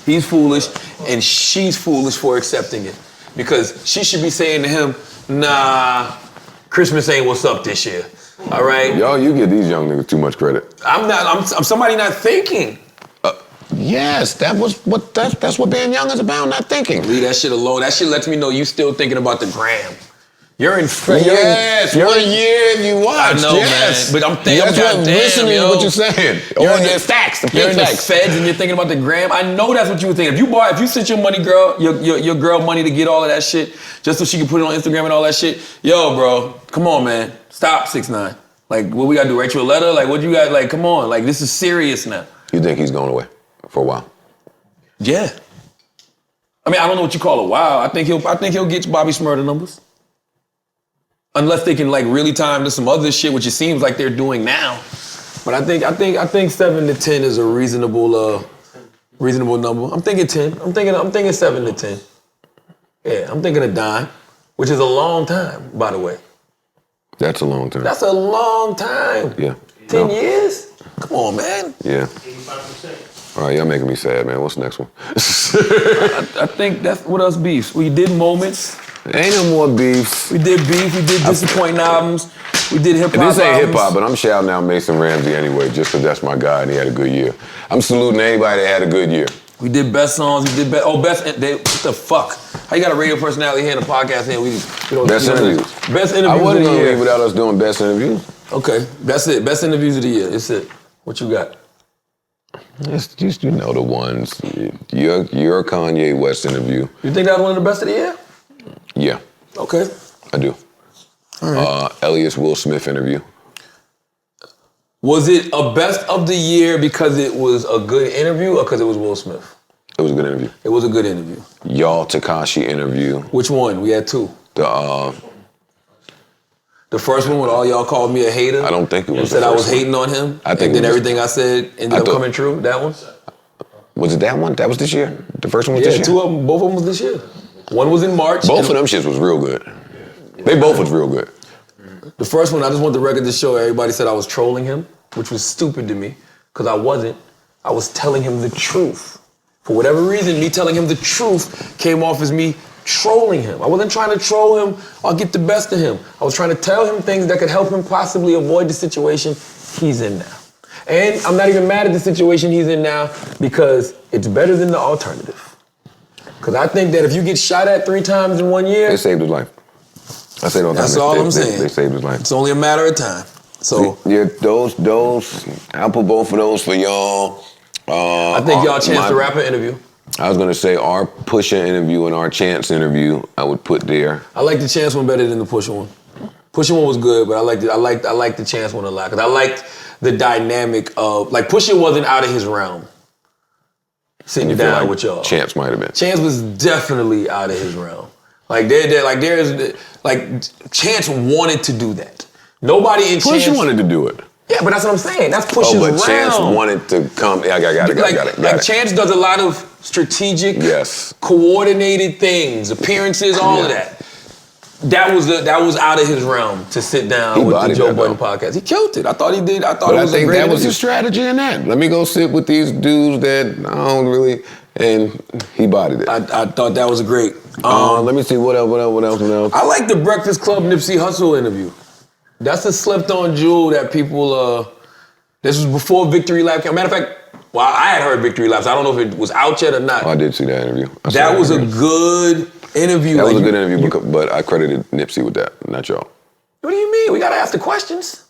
He's foolish, and she's foolish for accepting it. Because she should be saying to him, nah, Christmas ain't what's up this year. All right? Yo, you give these young niggas too much credit. I'm somebody not thinking. Yes, that's what being young is about, not thinking. Leave that shit alone. That shit lets me know you still thinking about the gram. You're in. Yes, 1 year you watch. I know, yes. man. But I'm thinking, listening to what you're saying. You're in the facts, the You're in the facts. feds and you're thinking about the gram. I know that's what you were thinking. If you sent your money, girl, your girl money to get all of that shit, just so she can put it on Instagram and all that shit. Yo, bro, come on, man. Stop, 6ix9ine. Like, what we gotta do? Write you a letter? Like, what you got? Like, come on. Like, this is serious now. You think he's going away for a while? Yeah. I mean, I don't know what you call a while. I think he'll get Bobby Shmurda numbers. Unless they can like really time to some other shit, which it seems like they're doing now. But I think 7 to 10 is a reasonable number. I'm thinking 10. I'm thinking 7 to 10. Yeah, I'm thinking a dime, which is a long time, by the way. That's a long time. That's a long time. Yeah. 10 years? Come on, man. Yeah. 85%. All right, y'all making me sad, man. What's the next one? I think that's what else beefs. We did moments. Ain't no more beefs. We did beef. We did disappointing albums. We did hip hop albums. This ain't hip hop, but I'm shouting out Mason Ramsey anyway, just because that's my guy and he had a good year. I'm saluting anybody that had a good year. We did best songs. We did best. Oh, best. What the fuck? How you got a radio personality here and a podcast here? We don't. Best interviews. Best interviews. I wasn't of the gonna year. leave without us doing best interviews. Okay, that's it. Best interviews of the year. It's it. What you got? It's just, you know, the ones. Your Kanye West interview. You think that was one of the best of the year? Yeah. Okay. I do. All right. Elias Will Smith interview. Was it a best of the year because it was a good interview or because it was Will Smith? It was a good interview. It was a good interview. Y'all Tekashi interview. Which one? We had two. The first one when all y'all called me a hater. I don't think it was. And said I was hating on him. I think. And then everything I said ended up coming true. That one. Was it that one? That was this year. The first one was this year. Yeah, two of them. Both of them was this year. One was in March. Both of them shits was real good. They both was real good. The first one, I just want the record to show everybody said I was trolling him, which was stupid to me, because I wasn't. I was telling him the truth. For whatever reason, me telling him the truth came off as me trolling him. I wasn't trying to troll him or get the best of him. I was trying to tell him things that could help him possibly avoid the situation he's in now. And I'm not even mad at the situation he's in now because it's better than the alternative. Because I think that if you get shot at 3 times in 1 year... They saved his life. I say it all the time. That's all I'm saying. They saved his life. It's only a matter of time. So yeah, those, I'll put both of those for y'all. I think y'all Chance the Rapper interview. I was gonna say our Pusha interview and our Chance interview, I would put there. I like the Chance one better than the Pusha one. Pusha one was good, but I liked the Chance one a lot because I liked the dynamic of like Pusha wasn't out of his realm. Sitting down like with y'all. Chance might have been. Chance was definitely out of his realm. Chance wanted to do that. Nobody in Chance... Pusha wanted to do it. Yeah, but that's what I'm saying. That's Pusha's realm. But Chance wanted to come... Yeah, I got it. Chance does a lot of strategic, yes, coordinated things, appearances, all of that. That was out of his realm to sit down with the Joe Budden podcast. He killed it. I thought he did. I thought it was a great interview. That was his strategy in that. Let me go sit with these dudes that I don't really... And he bodied it. I thought that was great. Let me see, what else? I like the Breakfast Club Nipsey Hussle interview. That's a slept-on jewel that people... this was before Victory Lap came. Matter of fact, well, I had heard Victory Laps. I don't know if it was out yet or not. Oh, I did see that interview. That was a good interview. That was a good interview, but I credited Nipsey with that, not y'all. What do you mean? We gotta ask the questions.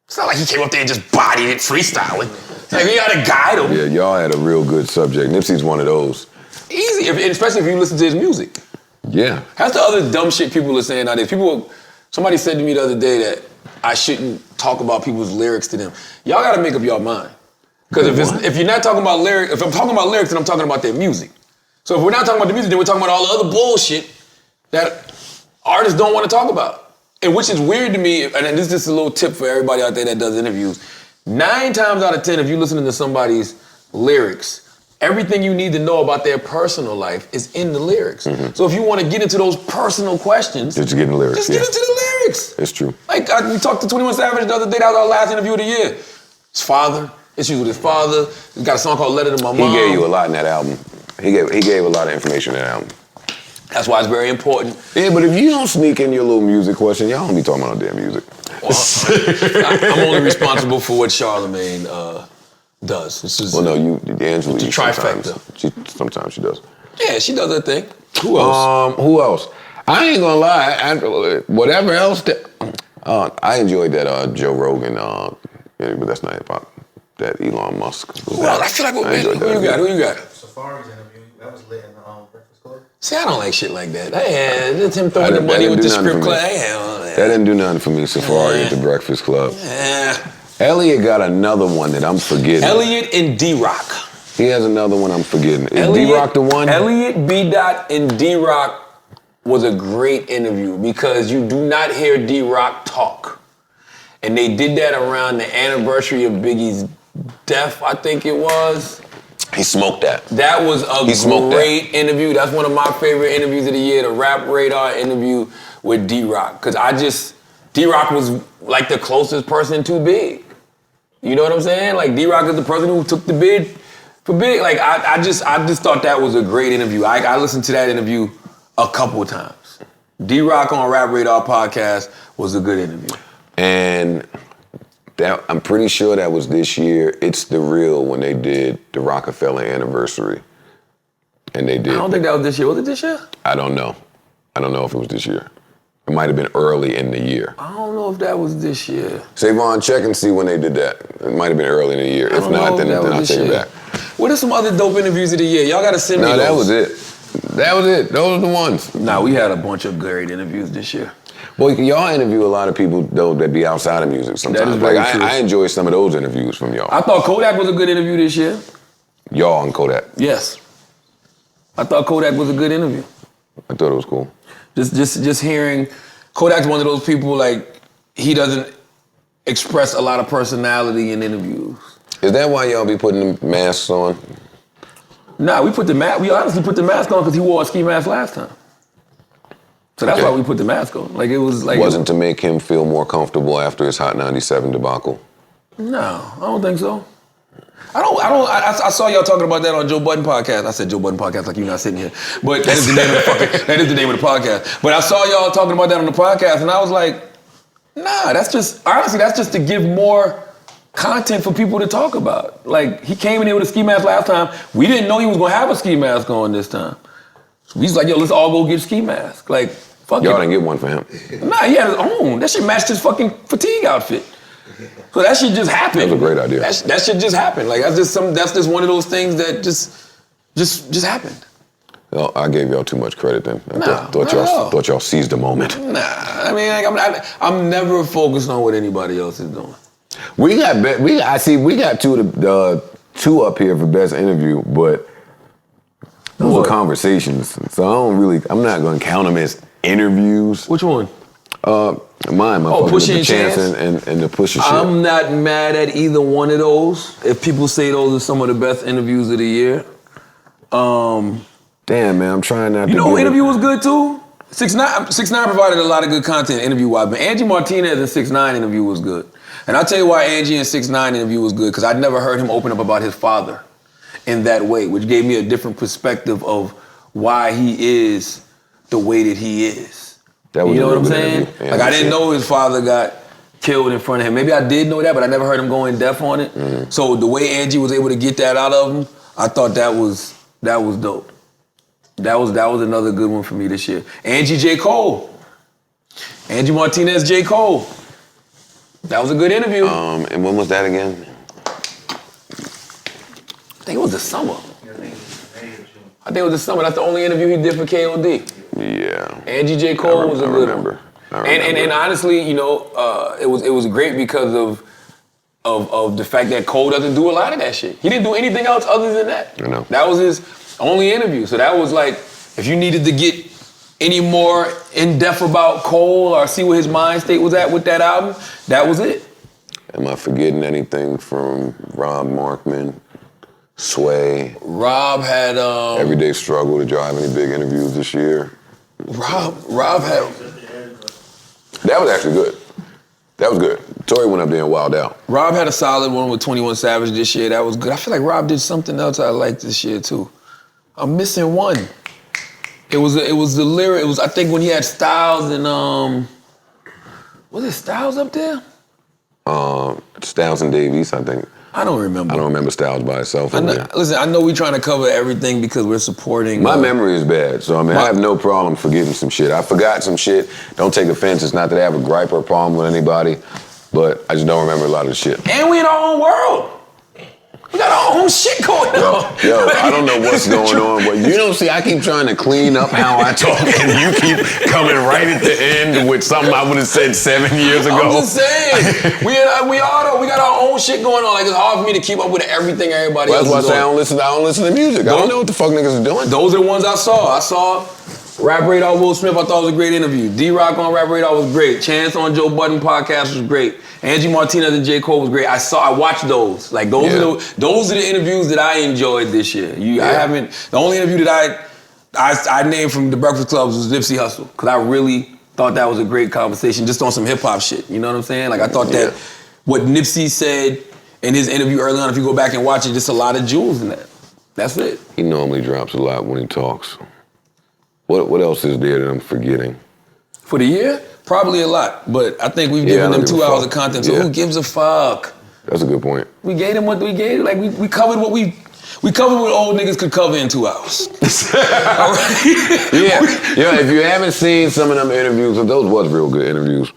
It's not like he came up there and just bodied it freestyling. Like, we gotta guide him. Yeah, y'all had a real good subject. Nipsey's one of those. Easy, especially if you listen to his music. Yeah. That's the other dumb shit people are saying nowadays. Somebody said to me the other day that I shouldn't talk about people's lyrics to them. Y'all gotta make up your mind. Because if you're not talking about lyrics, if I'm talking about lyrics, then I'm talking about their music. So if we're not talking about the music, then we're talking about all the other bullshit that artists don't want to talk about. And which is weird to me, and this is just a little tip for everybody out there that does interviews. 9 times out of 10, if you're listening to somebody's lyrics, everything you need to know about their personal life is in the lyrics. Mm-hmm. So if you want to get into those personal questions, just get in the lyrics. Just get into the lyrics. It's true. Like we talked to 21 Savage the other day. That was our last interview of the year. His father, issues with his father. He's got a song called "Letter to My Mom." He gave you a lot in that album. He gave a lot of information in that album. That's why it's very important. Yeah, but if you don't sneak in your little music question, y'all don't be talking about no damn music. Well, I'm only responsible for what Charlamagne does. This is Well, no, Angela. the trifecta. Sometimes she does. Yeah, she does her thing. Who else? Who else? I ain't gonna lie. Whatever else. I enjoyed that Joe Rogan. But that's not hip hop. That Elon Musk. Well, I feel like who you got? Safari's interview that was lit in the Breakfast Club. See, I don't like shit like that. It's him throwing the money with the script club. That didn't do nothing for me. Safari at the Breakfast Club. Yeah. Elliot got another one that I'm forgetting. Elliot and D-Rock. He has another one I'm forgetting. Is D-Rock the one? Elliot, B-Dot, and D-Rock was a great interview because you do not hear D-Rock talk. And they did that around the anniversary of Biggie's death, I think it was. He smoked that. That was a great interview. That's one of my favorite interviews of the year, the Rap Radar interview with D-Rock. Because D-Rock was like the closest person to Big. You know what I'm saying? Like D-Rock is the person who took the bid for Big. Like I just thought that was a great interview. I listened to that interview a couple of times. D-Rock on Rap Radar podcast was a good interview. And that I'm pretty sure that was this year. It's The Real when they did the Rockefeller anniversary. And they did. I don't think that was this year. Was it this year? I don't know. I don't know if it was this year. It might have been early in the year. I don't know if that was this year. Savon, check and see when they did that. It might have been early in the year. If not, then I'll take it back. What are some other dope interviews of the year? Y'all gotta send me those. No, that was it. That was it. Those were the ones. Nah, we had a bunch of great interviews this year. Well, y'all interview a lot of people, though, that be outside of music sometimes. That is very true. I enjoy some of those interviews from y'all. I thought Kodak was a good interview this year. Y'all and Kodak. Yes. I thought Kodak was a good interview. I thought it was cool. Just hearing, Kodak's one of those people, like, he doesn't express a lot of personality in interviews. Is that why y'all be putting the masks on? Nah, we honestly put the mask on because he wore a ski mask last time. So that's why we put the mask on. Like, it was like... Wasn't to make him feel more comfortable after his Hot 97 debacle? No, I don't think so. I saw y'all talking about that on Joe Budden podcast. I said Joe Budden podcast like you're not sitting here. But that is the name of the podcast. But I saw y'all talking about that on the podcast and I was like, nah, that's just to give more content for people to talk about. Like, he came in here with a ski mask last time. We didn't know he was gonna have a ski mask on this time. So he's like, yo, let's all go get a ski mask. Like, fuck Y'all didn't get one for him. Nah, he had his own. That shit matched his fucking fatigue outfit. So that shit just happened. That was a great idea. That shit just happened. Like, that's just one of those things that just happened. Well, I gave y'all too much credit then. Thought y'all seized the moment. Nah, I mean, like, I'm never focused on what anybody else is doing. We got two up here for best interview, but those were conversations. So I'm not going to count them as interviews. Which one? Mine, Pusha and Chance and the Pusha shit. I'm not mad at either one of those. If people say those are some of the best interviews of the year. Damn, man, I'm trying not to. You know, interview was good too. 6ix9ine provided a lot of good content interview-wise, but Angie Martinez and 6ix9ine interview was good. And I'll tell you why Angie and 6ix9ine interview was good, because I'd never heard him open up about his father in that way, which gave me a different perspective of why he is the way that he is. That was you know what I'm saying? Like, I didn't know his father got killed in front of him. Maybe I did know that, but I never heard him go in depth on it. Mm-hmm. So the way Angie was able to get that out of him, I thought that was dope. That was another good one for me this year. Angie J. Cole. Angie Martinez J. Cole. That was a good interview. And when was that again? I think it was the summer. I think it was the summer. That's the only interview he did for KOD. Yeah. Angie J. Cole was a good one. And honestly, you know, it was great because of the fact that Cole doesn't do a lot of that shit. He didn't do anything else other than that. I know. That was his only interview. So that was like, if you needed to get any more in-depth about Cole or see where his mind state was at with that album, that was it. Am I forgetting anything from Rob Markman, Sway? Rob had... Everyday Struggle. Did y'all have any big interviews this year? Rob had... That was actually good. That was good. Tory went up there and wilded out. Rob had a solid one with 21 Savage this year. That was good. I feel like Rob did something else I liked this year too. I'm missing one. It was the lyric. It was, I think, when he had Styles and was it Styles up there? Styles and Davies, I think. I don't remember. I don't remember Styles by itself. Listen, I know we're trying to cover everything because we're supporting. My memory is bad, so I have no problem forgetting some shit. I forgot some shit. Don't take offense. It's not that I have a gripe or a problem with anybody, but I just don't remember a lot of the shit. And we in our own world. We got our own shit going on. Yo, I don't know what's going on, but you don't see, I keep trying to clean up how I talk, and you keep coming right at the end with something I would have said 7 years ago. I'm just saying, we got our own shit going on. Like, it's hard for me to keep up with everything everybody else is doing. That's why I don't listen to music. I don't know what the fuck niggas are doing. Those are the ones I saw. Rap Radar Will Smith, I thought was a great interview. D-Rock on Rap Radar was great. Chance on Joe Budden podcast was great. Angie Martinez and J. Cole was great. I watched those. Like those are the interviews that I enjoyed this year. The only interview that I named from the Breakfast Clubs was Nipsey Hussle, because I really thought that was a great conversation, just on some hip hop shit. You know what I'm saying? Like I thought that what Nipsey said in his interview early on, if you go back and watch it, just a lot of jewels in that. That's it. He normally drops a lot when he talks. What else is there that I'm forgetting? For the year? Probably a lot, but I think we've given them 2 hours of content, so who gives a fuck? That's a good point. We gave them what we gave. Like we covered what we covered what old niggas could cover in 2 hours. All right? Yeah, if you haven't seen some of them interviews, those was real good interviews.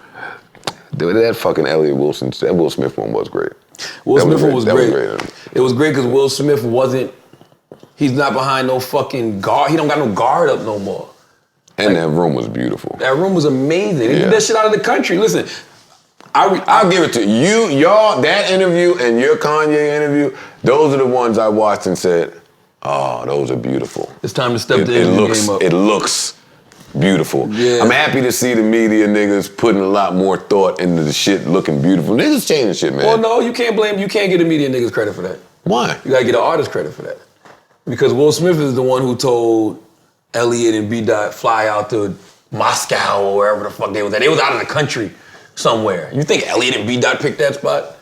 That fucking Elliott Wilson, that Will Smith one was great. Will Smith one was great. It was great because Will Smith he's not behind no fucking guard. He don't got no guard up no more. And that room was beautiful. That room was amazing. They did that shit out of the country. Listen, I'll give it to you. Y'all, that interview and your Kanye interview, those are the ones I watched and said, oh, those are beautiful. It's time to step the game up. It looks beautiful. Yeah. I'm happy to see the media niggas putting a lot more thought into the shit looking beautiful. Niggas changing shit, man. Well, no, you can't get the media niggas credit for that. Why? You gotta get the artist credit for that. Because Will Smith is the one who told Elliot and B-Dot fly out to Moscow or wherever the fuck they was at. They was out of the country somewhere. You think Elliot and B-Dot picked that spot?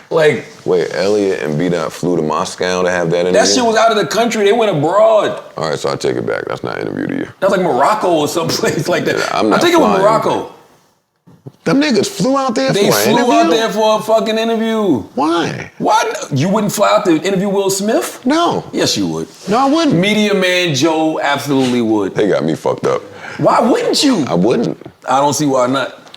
Like... Wait, Elliot and B-Dot flew to Moscow to have that interview? That shit was out of the country. They went abroad. All right, so I take it back. That's not an interview to you. That was like Morocco or someplace like that. I'm not I think it was Morocco. Them niggas flew out there for an interview? They flew out there for a fucking interview. Why? Why? You wouldn't fly out to interview Will Smith? No. Yes, you would. No, I wouldn't. Media man Joe absolutely would. They got me fucked up. Why wouldn't you? I wouldn't. I don't see why not.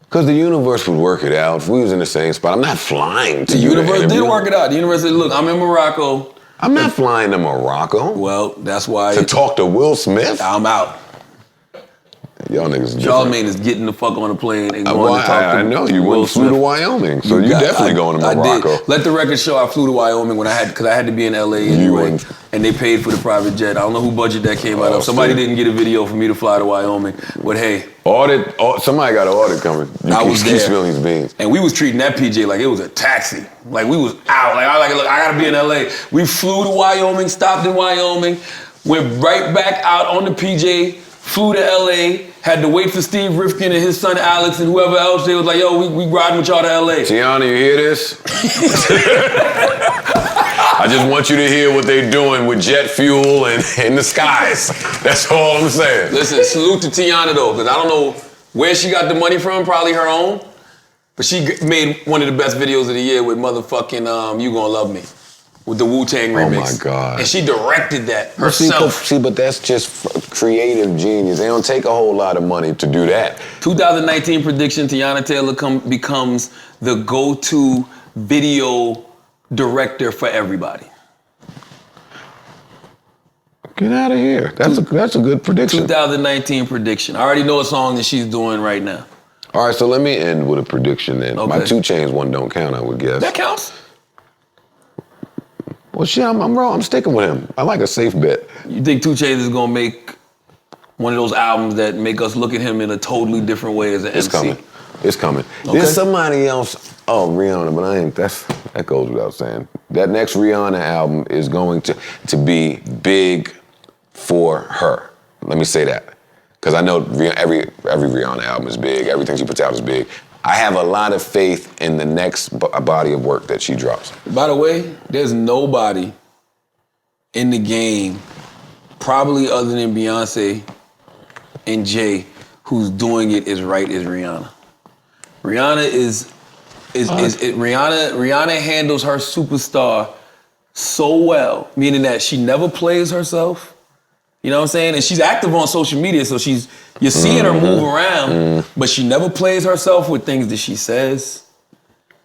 Because the universe would work it out. If we was in the same spot, I'm not flying to the you. The universe did work it out. The universe said, look, I'm in Morocco. I'm not flying to Morocco. Well, that's why. To talk to Will Smith? I'm out. Y'all niggas is Charlamagne is getting the fuck on the plane and going to talk to I know, you went and flew to Wyoming, so you definitely going to Morocco. I did. Let the record show I flew to Wyoming because I had to be in LA anyway, and they paid for the private jet. I don't know who budget that came out of. Somebody didn't get a video for me to fly to Wyoming, but hey. Somebody got an audit coming. I was there. Spilling these beans. And we was treating that PJ like it was a taxi. Like we was out. Look, I gotta be in LA. We flew to Wyoming, stopped in Wyoming, went right back out on the PJ, flew to LA, had to wait for Steve Rifkin and his son Alex and whoever else. They was like, yo, we riding with y'all to LA. Tiana, you hear this? I just want you to hear what they're doing with jet fuel and in the skies. That's all I'm saying. Listen, salute to Tiana though, because I don't know where she got the money from, probably her own. But she made one of the best videos of the year with motherfucking You Gonna Love Me. With the Wu-Tang remix. Oh my God. And she directed that herself. See, but that's just creative genius. They don't take a whole lot of money to do that. 2019 prediction, Tiana Taylor becomes the go-to video director for everybody. Get out of here. That's a good prediction. 2019 prediction. I already know a song that she's doing right now. All right, so let me end with a prediction then. Okay. My 2 Chainz one don't count, I would guess. That counts. Well, shit, I'm wrong. I'm sticking with him. I like a safe bet. You think 2 Chainz is gonna make one of those albums that make us look at him in a totally different way as an MC? It's coming. Okay. There's somebody else. Oh, Rihanna, but that goes without saying. That next Rihanna album is going to be big for her. Let me say that. Because I know every Rihanna album is big. Everything she puts out is big. I have a lot of faith in the next body of work that she drops. By the way, there's nobody in the game, probably other than Beyonce and Jay, who's doing it as right as Rihanna. Rihanna is Rihanna handles her superstar so well, meaning that she never plays herself. You know what I'm saying? And she's active on social media, so you're seeing her move around, but she never plays herself with things that she says.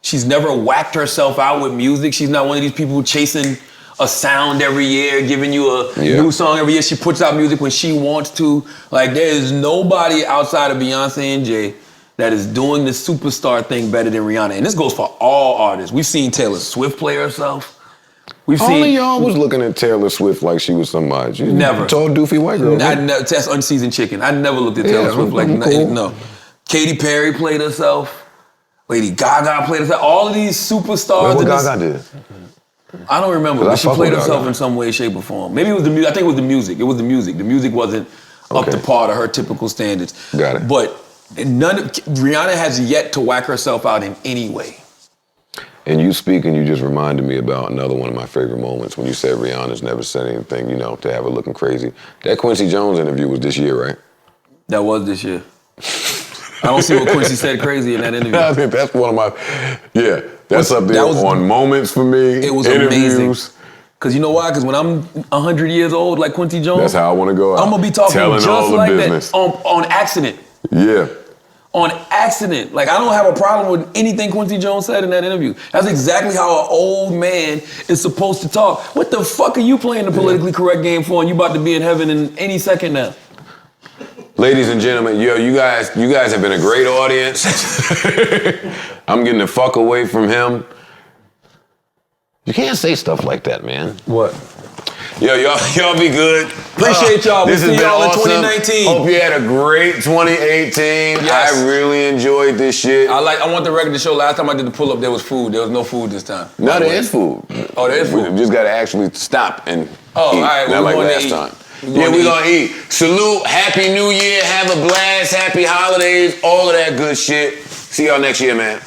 She's never whacked herself out with music. She's not one of these people chasing a sound every year, giving you a new song every year. She puts out music when she wants to. Like, there is nobody outside of Beyonce and Jay that is doing the superstar thing better than Rihanna. And this goes for all artists. We've seen Taylor Swift play herself. All of y'all was looking at Taylor Swift like she was somebody. She's never. A tall, doofy white girl. That's unseasoned chicken. I never looked at Taylor Swift like cool. No. Katy Perry played herself. Lady Gaga played herself. All of these superstars. What Gaga did? I don't remember, but she played herself in some way, shape, or form. Maybe it was the music. I think it was the music. It was the music. The music wasn't up to par to her typical standards. Got it. But Rihanna has yet to whack herself out in any way. And you speaking, you just reminded me about another one of my favorite moments when you said Rihanna's never said anything, to have her looking crazy. That Quincy Jones interview was this year, right? That was this year. I don't see what Quincy said crazy in that interview. I think that's one of my, that's up there on moments for me. It was interviews. Amazing. Because you know why? Because when I'm 100 years old, like Quincy Jones, that's how I want to go out. I'm going to be talking telling just all the like business. that on accident. Yeah. On accident. Like, I don't have a problem with anything Quincy Jones said in that interview. That's exactly how an old man is supposed to talk. What the fuck are you playing the politically correct game for, and you about to be in heaven in any second now? Ladies and gentlemen, you guys have been a great audience. I'm getting the fuck away from him. You can't say stuff like that, man. What? Yo, y'all be good. Appreciate y'all. This We'll has see been y'all awesome. in 2019. Hope you had a great 2018. Yes. I really enjoyed this shit. I want the record to show. Last time I did the pull-up, there was food. There was no food this time. No, there is food. Oh, there is food. We just got to actually stop and eat. All right. Not like last time. We're going to eat. Salute. Happy New Year. Have a blast. Happy holidays. All of that good shit. See y'all next year, man.